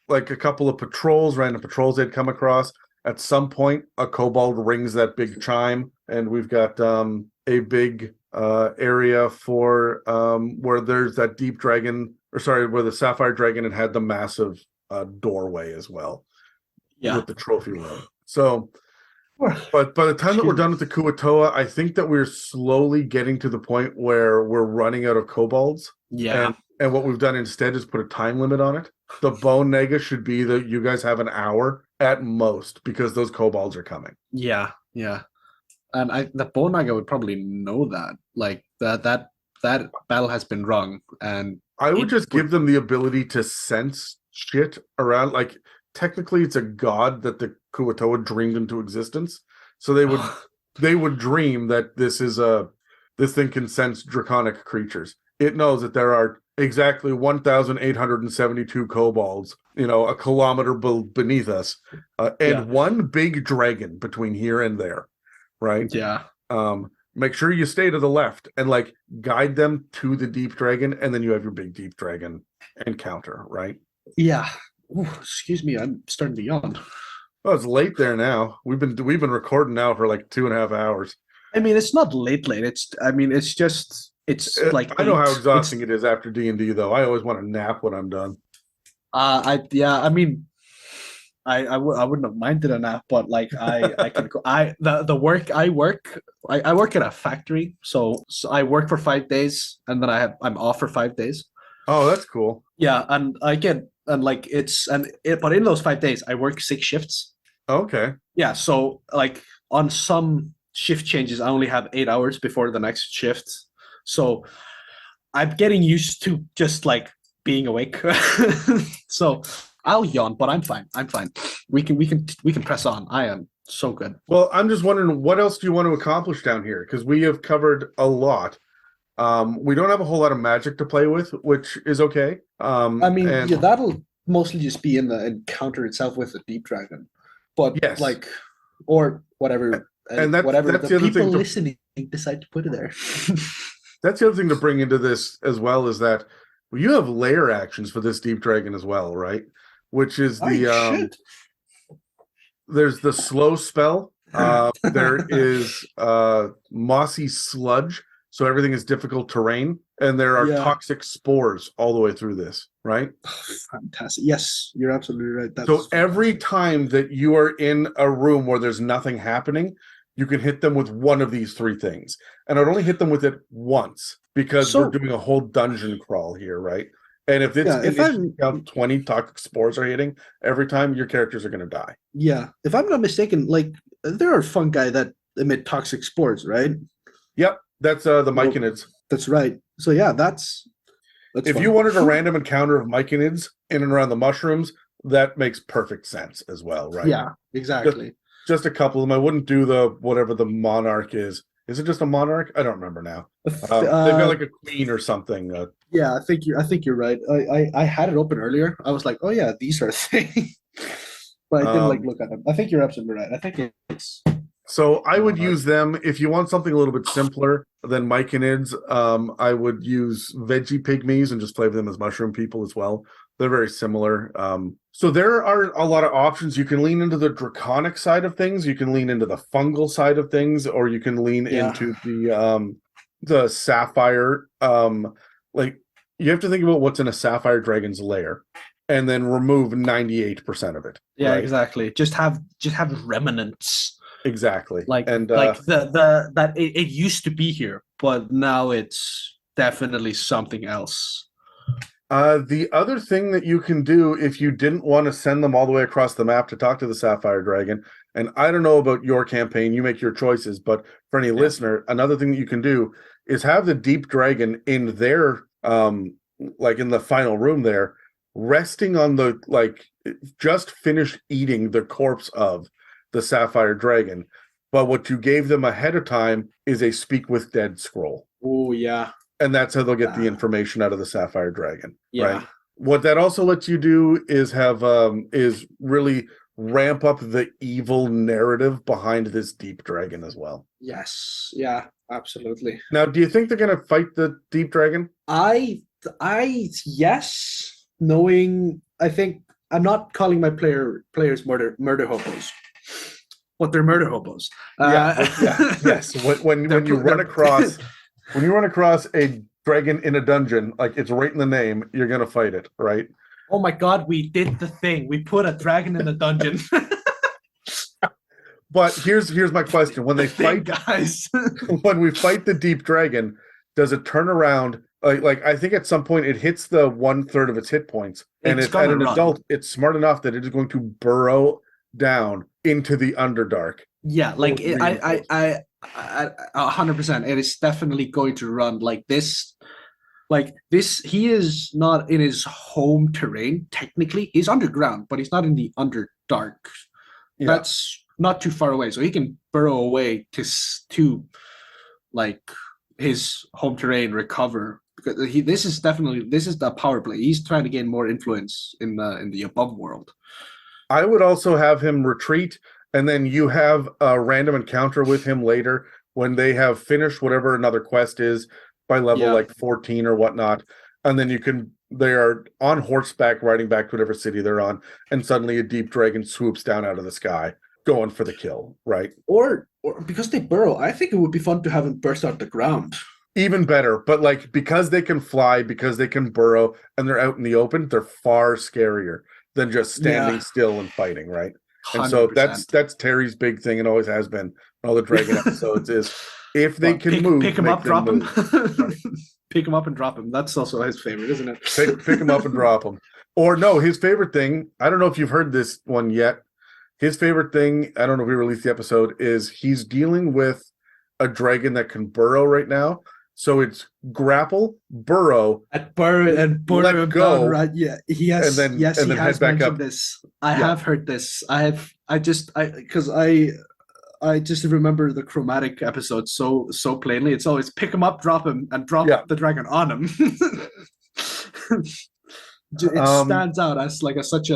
like a couple of patrols, random patrols they'd come across. At some point, a kobold rings that big chime, and we've got a big area for where there's that deep dragon, where the sapphire dragon had the massive doorway as well, with the trophy room. So, but by the time that we're done with the Kuatoa, I think that we're slowly getting to the point where we're running out of kobolds. Yeah. And what we've done instead is put a time limit on it. The bone nega should be that you guys have an hour at most because those kobolds are coming. Yeah, yeah. And the bone nega would probably know that. Like that bell has been rung, and I would just give them the ability to sense shit around. Like, technically it's a god that the Kuatoa dreamed into existence. So they would dream that this thing can sense draconic creatures. It knows that there are exactly 1,872 kobolds, a kilometer beneath us, and one big dragon between here and there, right? Yeah. Make sure you stay to the left and like guide them to the deep dragon, and then you have your big deep dragon encounter, right? Yeah. Ooh, excuse me, I'm starting to yawn. Oh, it's late there now. We've been recording now for like 2.5 hours. I mean, it's not late. It's like I know how exhausting it is after D&D though. I always want to nap when I'm done. I wouldn't have minded a nap, but like I can go. I work at a factory, so I work for 5 days and then I'm off for 5 days. Oh, that's cool. Yeah, and I get but in those 5 days I work 6 shifts. Okay. Yeah, so like on some shift changes I only have 8 hours before the next shift. So I'm getting used to just like being awake. So I'll yawn, but I'm fine. We can press on. I am so good. Well, I'm just wondering, what else do you want to accomplish down here? Because we have covered a lot. We don't have a whole lot of magic to play with, which is okay. That'll mostly just be in the encounter itself with the deep dragon. But or whatever, whatever the people listening decide to put it there. That's the other thing to bring into this as well, is that you have layer actions for this deep dragon as well, right? Which is there's the slow spell. There is mossy sludge, so everything is difficult terrain, and there are toxic spores all the way through this, right? Fantastic. Yes, you're absolutely right. So every time that you are in a room where there's nothing happening, you can hit them with one of these 3 things. And I'd only hit them with it once because we're doing a whole dungeon crawl here, right? And if it's 20 toxic spores are hitting every time, your characters are going to die. Yeah. If I'm not mistaken, like there are fungi that emit toxic spores, right? Yep. That's the myconids. That's right. So yeah, that's if fun. You wanted a random encounter of myconids in and around the mushrooms, that makes perfect sense as well, right? Yeah, exactly. Just a couple of them. I wouldn't do whatever the monarch is. Is it just a monarch? I don't remember now. They've got like a queen or something. Yeah, I think you're right. I had it open earlier. I was like, oh yeah, these are things, but I didn't look at them. I think you're absolutely right. I think it's So I would use them if you want something a little bit simpler than myconids. I would use veggie pygmies and just play with them as mushroom people as well. They're very similar. So there are a lot of options. You can lean into the draconic side of things. You can lean into the fungal side of things, or you can lean into the sapphire. Like you have to think about what's in a sapphire dragon's lair, and then remove 98% of it. Yeah, right? exactly. Just have remnants. Exactly. Like it used to be here, but now it's definitely something else. The other thing that you can do if you didn't want to send them all the way across the map to talk to the Sapphire Dragon, and I don't know about your campaign, you make your choices, but for any listener, another thing that you can do is have the Deep Dragon in their like in the final room there, resting on the just finished eating the corpse of the Sapphire Dragon. But what you gave them ahead of time is a Speak with Dead scroll. Oh yeah. And that's how they'll get the information out of the Sapphire Dragon. Yeah. Right. What that also lets you do is have is really ramp up the evil narrative behind this Deep Dragon as well. Yes. Yeah. Absolutely. Now, do you think they're going to fight the Deep Dragon? Yes. Knowing, I think I'm not calling my players murder hobos, but they're murder hobos. Yes. When you run across. When you run across a dragon in a dungeon, like it's right in the name, you're gonna fight it, right? Oh my god, we did the thing. We put a dragon in the dungeon. But here's my question: when they fight, guys, when we fight the Deep Dragon, does it turn around? Like I think at some point it hits the 1/3 of its hit points, and if at an adult, it's smart enough that it is going to burrow down into the Underdark. Yeah, like I 100%. It is definitely going to run like this. Like this, he is not in his home terrain. Technically, he's underground, but he's not in the Underdark. Yeah. That's not too far away, so he can burrow away to like his home terrain, recover. Because this is the power play. He's trying to gain more influence in the above world. I would also have him retreat. And then you have a random encounter with him later when they have finished whatever another quest is by level like 14 or whatnot. And then they are on horseback riding back to whatever city they're on. And suddenly a Deep Dragon swoops down out of the sky, going for the kill, right? Or because they burrow, I think it would be fun to have them burst out the ground. Even better. But like, because they can fly, because they can burrow, and they're out in the open, they're far scarier than just standing still and fighting, right? And 100%. So that's Terry's big thing and always has been in all the Dragon episodes is if they can move, pick him up, drop him. Right. Pick him up and drop him. That's also his favorite, isn't it? Pick him up and drop him. Or no, his favorite thing, I don't know if you've heard this one yet. His favorite thing, I don't know if we released the episode, is he's dealing with a dragon that can burrow right now. So it's grapple, burrow, let go, down, right? Yeah, he has. And then he has head back up. This. I have heard this. I just remember the chromatic episode so plainly. It's always pick him up, drop him, and drop the dragon on him. It stands out as like such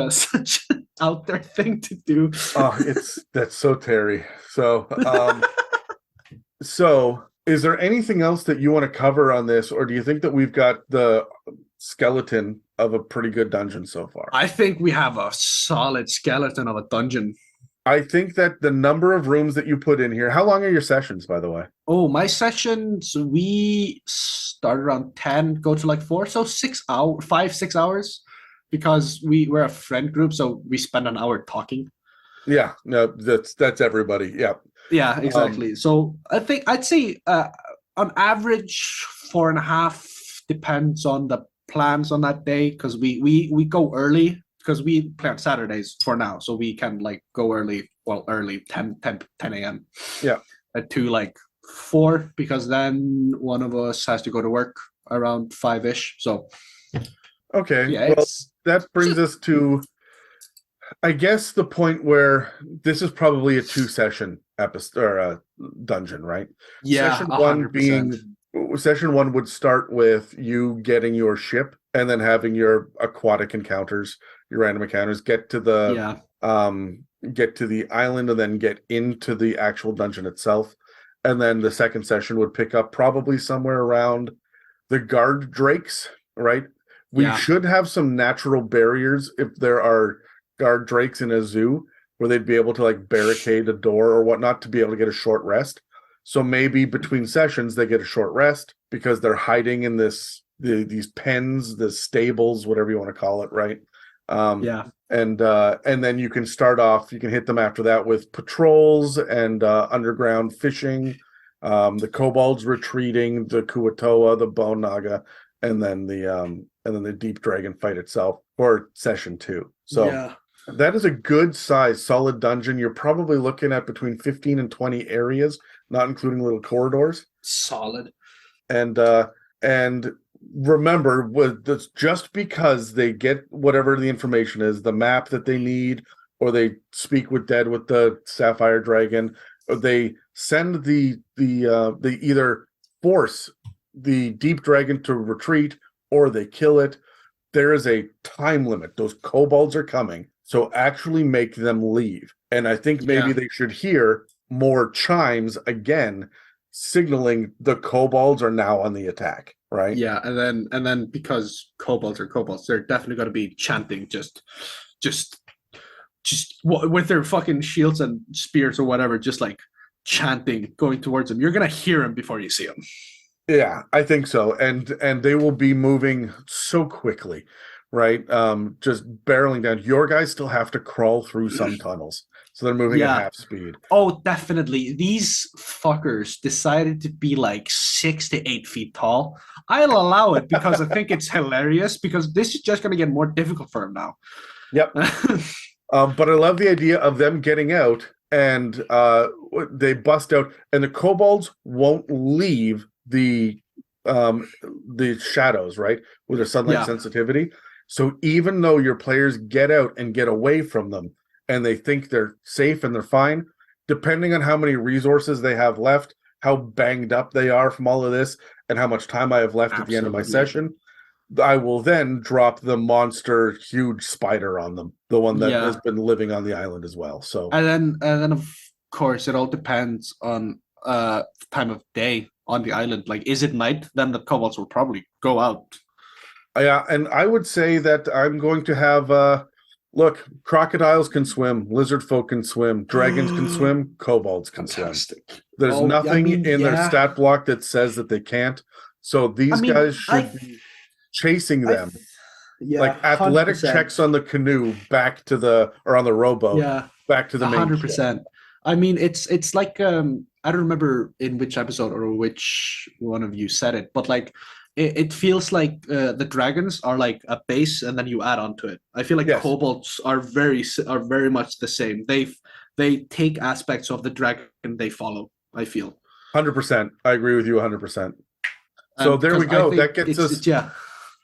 out there thing to do. That's so Terry. So so. Is there anything else that you want to cover on this, or do you think that we've got the skeleton of a pretty good dungeon so far? I think we have a solid skeleton of a dungeon. I think that the number of rooms that you put in here, how long are your sessions, by the way? Oh, my sessions, we start around 10, go to like 4, so 6 hours, because we're a friend group, so we spend an hour talking. Yeah, no, that's everybody. Yeah. Yeah, exactly. So I think I'd say on average 4.5, depends on the plans on that day, because we go early because we play on Saturdays for now, so we can like go early 10 a.m. Yeah, to like 4, because then one of us has to go to work around 5ish. So okay, yeah, well, that brings us to, I guess, the point where this is probably a 2-session episode or a dungeon, right? Yeah, Session 1 would start with you getting your ship and then having your aquatic encounters, your random encounters, get to the get to the island and then get into the actual dungeon itself. And then the second session would pick up probably somewhere around the guard drakes, right? We should have some natural barriers if there are guard drakes in a zoo where they'd be able to like barricade a door or whatnot to be able to get a short rest. So maybe between sessions they get a short rest because they're hiding in these pens, the stables, whatever you want to call it, right? And then you can start off. You can hit them after that with patrols and underground fishing, the kobolds retreating, the Kuatoa, the Bone Naga, and then the deep dragon fight itself for session 2. So that is a good size, solid dungeon. You're probably looking at between 15 and 20 areas, not including little corridors. Solid. And remember, just because they get whatever the information is, the map that they need, or they speak with the Sapphire Dragon, or they send they either force the Deep Dragon to retreat or they kill it. There is a time limit. Those kobolds are coming, so actually make them leave. And I think maybe they should hear more chimes again, signaling the kobolds are now on the attack. Right. Yeah, and then because kobolds are kobolds, they're definitely going to be chanting just with their fucking shields and spears or whatever, just like chanting, going towards them. You're gonna hear them before you see them. Yeah, I think so, and they will be moving so quickly, right? Just barreling down. Your guys still have to crawl through some tunnels. So they're moving at half speed. Oh, definitely. These fuckers decided to be like 6 to 8 feet tall. I'll allow it because I think it's hilarious because this is just going to get more difficult for them now. Yep. But I love the idea of them getting out and they bust out and the kobolds won't leave the shadows, right? With their sunlight sensitivity. So even though your players get out and get away from them, and they think they're safe and they're fine, depending on how many resources they have left, how banged up they are from all of this, and how much time I have left at the end of my session, I will then drop the monster huge spider on them, the one that has been living on the island as well. So and then of course it all depends on time of day on the island. Like, is it night? Then the kobolds will probably go out. Yeah, and I would say that I'm going to have look, crocodiles can swim, lizard folk can swim, dragons can swim, kobolds can swim. There's nothing in their stat block that says that they can't. So these guys should be chasing them. Like athletic 100%. Checks on the canoe back to on the rowboat, back to the main 100%. Ship. I mean, it's like I don't remember in which episode or which one of you said it, but like it feels like the dragons are like a base, and then you add on to it. I feel like kobolds are very much the same. They take aspects of the dragon they follow. I feel 100%. I agree with you 100%. So there we go. That gets us.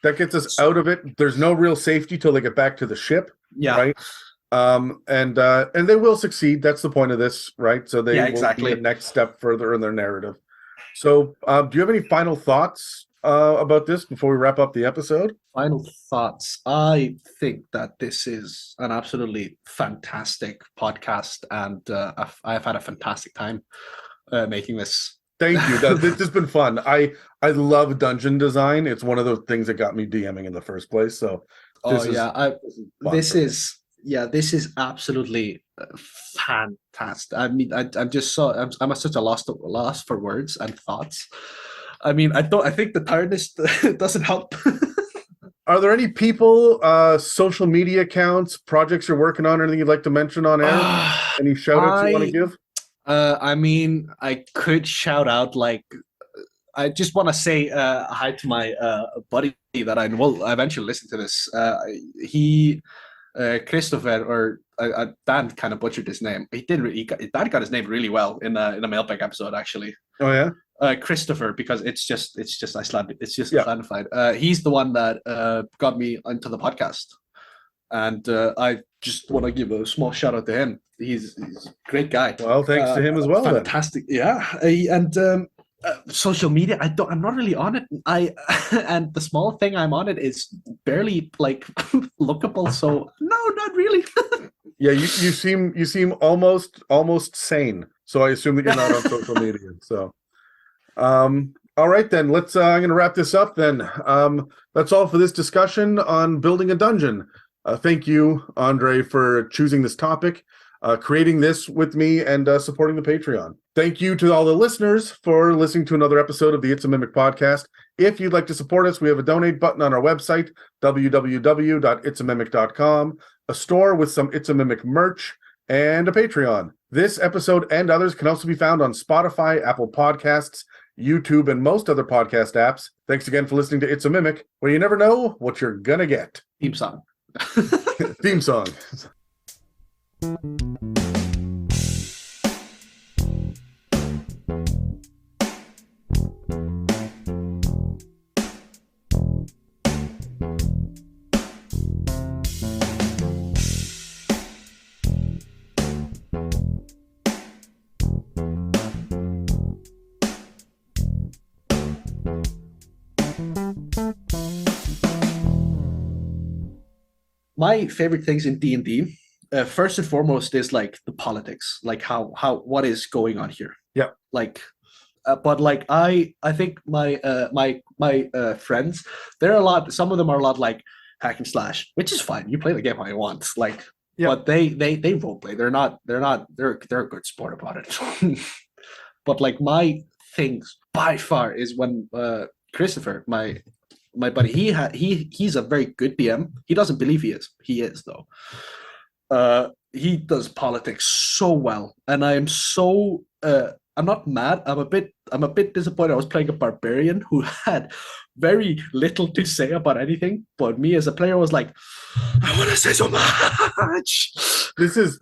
That gets us out of it. There's no real safety till they get back to the ship. Yeah. Right. And they will succeed. That's the point of this, right? So they will be the next step further in their narrative. So, do you have any final thoughts about this before we wrap up the episode? Final thoughts. I think that this is an absolutely fantastic podcast, and I've had a fantastic time making this. Thank you. This has been fun. I love dungeon design. It's one of the things that got me DMing in the first place. So, this is absolutely fantastic. I mean, I'm at such a loss for words and thoughts. I mean, I think the tiredness doesn't help. Are there any people, social media accounts, projects you're working on, or anything you'd like to mention on air? Any shout outs you want to give? I mean, I could shout out, like, I just want to say hi to my buddy that I will eventually listen to this. Christopher, or Dan kind of butchered his name. Dan got his name really well in a mailbag episode, actually. Oh yeah. Christopher, because it's just Icelandic. It's just Icelandified. He's the one that got me onto the podcast, and I just want to give a small shout out to him. He's a great guy. Well, thanks to him as well. Fantastic, then. Yeah. And social media, I'm not really on it. And the small thing I'm on it is barely like lookable. So no, not really. Yeah, you seem almost sane. So I assume that you're not on social media. So all right then, let's I'm gonna wrap this up then. That's all for this discussion on building a dungeon. Thank you, Andre, for choosing this topic, creating this with me, and supporting the Patreon. Thank you to all the listeners for listening to another episode of the It's a Mimic podcast. If you'd like to support us, we have a donate button on our website, www.itsamimic.com, a store with some It's a Mimic merch, and a Patreon. This episode and others can also be found on Spotify, Apple Podcasts, YouTube, and most other podcast apps. Thanks again for listening to It's a Mimic, where you never know what you're gonna get. Theme song. Theme song. My favorite things in D&D, first and foremost, is like the politics, like how what is going on here. Yeah. Like, but like I think my friends, they're a lot. Some of them are a lot like hack and slash, which is fine. You play the game how you want. Like, yeah. But they role play. They're a good sport about it. But like my things by far is when Christopher, my buddy, he's a very good DM. He doesn't believe he is. He is though. He does politics so well, and I am so I'm not mad. I'm a bit disappointed. I was playing a barbarian who had very little to say about anything, but me as a player was like, I want to say so much. This is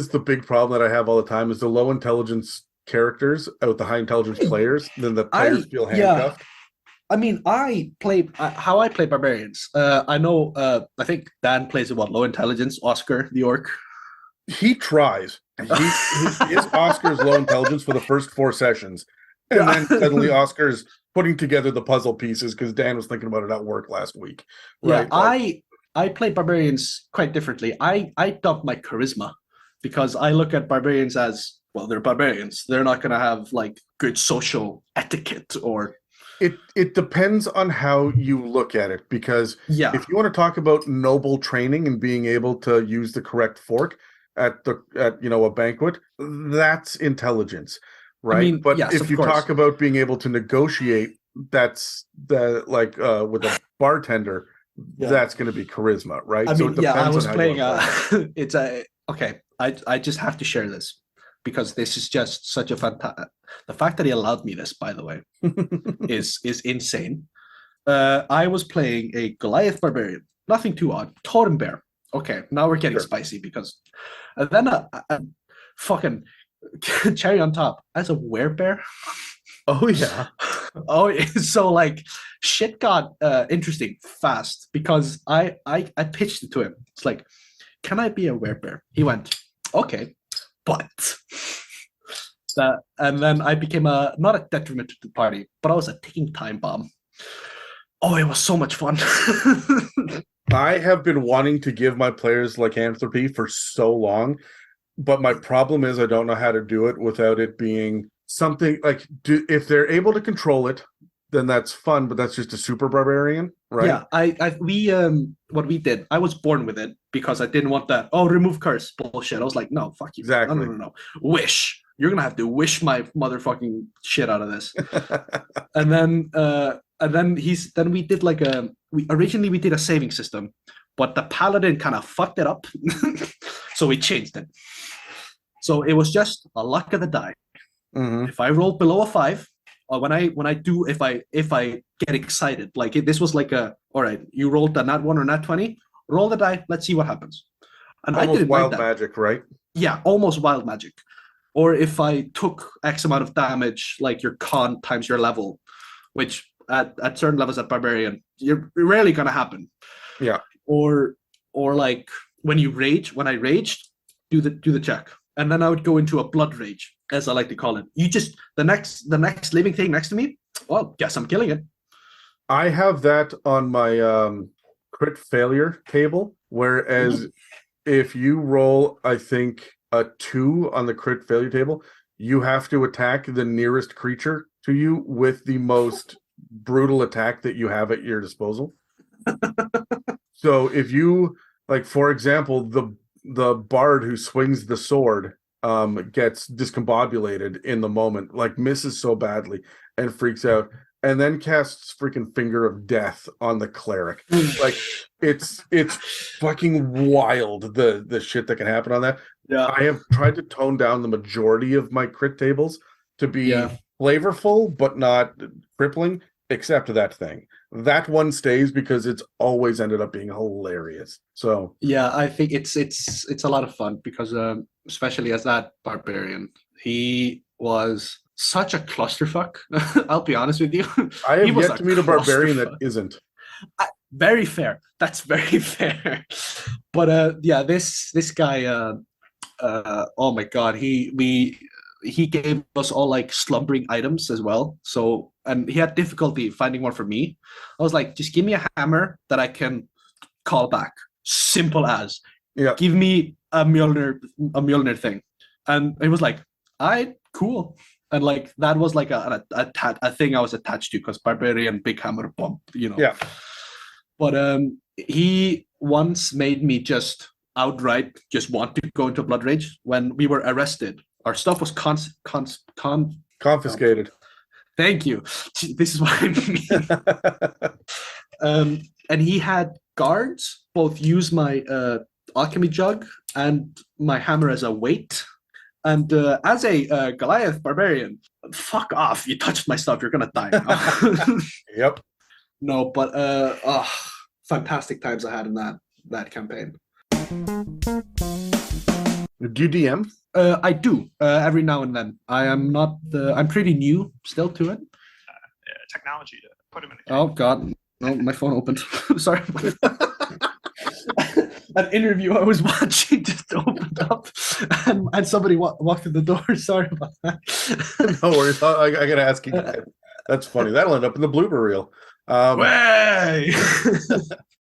the big problem that I have all the time is the low intelligence characters with the high intelligence players. Then the players feel handcuffed. Yeah. I mean, how I play barbarians. I know. I think Dan plays about low intelligence. Oscar the orc. He tries. His Oscar's low intelligence for the first 4 sessions, and then suddenly Oscar's putting together the puzzle pieces because Dan was thinking about it at work last week. Right? Yeah, I play barbarians quite differently. I dump my charisma because I look at barbarians as, well, they're barbarians. They're not going to have like good social etiquette or. It depends on how you look at it, because if you want to talk about noble training and being able to use the correct fork at a banquet, that's intelligence, right? I mean, but yes, if you talk about being able to negotiate, that's with a bartender, that's going to be charisma, right? I mean, I was playing. It's okay. I just have to share this because this is just such a fantastic. The fact that he allowed me this, by the way, is insane. I was playing a Goliath barbarian, nothing too odd, totem bear. Okay, now we're getting spicy because, and then a fucking cherry on top as a werebear. Oh yeah. Oh, so like shit got interesting fast because I pitched it to him. It's like, can I be a werebear? He went, okay, but. And then I became not a detriment to the party, but I was a ticking time bomb. Oh, it was so much fun. I have been wanting to give my players lycanthropy for so long, but my problem is I don't know how to do it without it being something like, if they're able to control it, then that's fun, but that's just a super barbarian, right? Yeah, we what we did, I was born with it because I didn't want that, remove curse bullshit. I was like, no, fuck you. Exactly. No. Wish. You're gonna have to wish my motherfucking shit out of this. and then we did like we did a saving system, but the paladin kind of fucked it up. So we changed it. So it was just a luck of the die. Mm-hmm. If I roll below a 5, or if I get excited, like this was like all right, you rolled a nat 1 or nat 20, roll the die, let's see what happens. And almost I didn't wild like that. Magic, right? Yeah, almost wild magic. Or if I took X amount of damage, like your con times your level, which at certain levels at barbarian, you're rarely gonna happen. Yeah. Or like when I raged, do the check. And then I would go into a blood rage, as I like to call it. You just the next living thing next to me, well, guess I'm killing it. I have that on my crit failure table, whereas if you roll, I think, a 2 on the crit failure table, you have to attack the nearest creature to you with the most brutal attack that you have at your disposal. So if you, like, for example, the bard who swings the sword gets discombobulated in the moment, like misses so badly and freaks out, and then casts freaking Finger of Death on the cleric. Like it's fucking wild the shit that can happen on that. Yeah. I have tried to tone down the majority of my crit tables to be flavorful but not crippling, except that thing. That one stays because it's always ended up being hilarious. So yeah, I think it's a lot of fun because especially as that barbarian, he was such a clusterfuck. I'll be honest with you. I have He was yet to meet a barbarian that isn't. Very fair. That's very fair. But yeah, this guy, oh my god, he gave us all like slumbering items as well. So, and he had difficulty finding one for me. I was like, just give me a hammer that I can call back. Simple as. Yeah. Give me a Mjolnir thing. And it was like, cool. And like that was like a thing I was attached to because barbarian big hammer bump, you know. Yeah. But he once made me just outright just want to go into blood rage when we were arrested. Our stuff was Confiscated. Thank you. This is what I mean. And he had guards both use my alchemy jug and my hammer as a weight. And as a Goliath barbarian, fuck off. You touched my stuff, you're going to die now. Yep. No, but fantastic times I had in that campaign. Do you DM? I do every now and then. I'm pretty new still to it. Technology to put him in. Oh God! No, my phone opened. Sorry. An interview I was watching just opened up, and somebody walked through the door. Sorry about that. No worries. I gotta ask you. That's funny. That'll end up in the blooper reel. Way.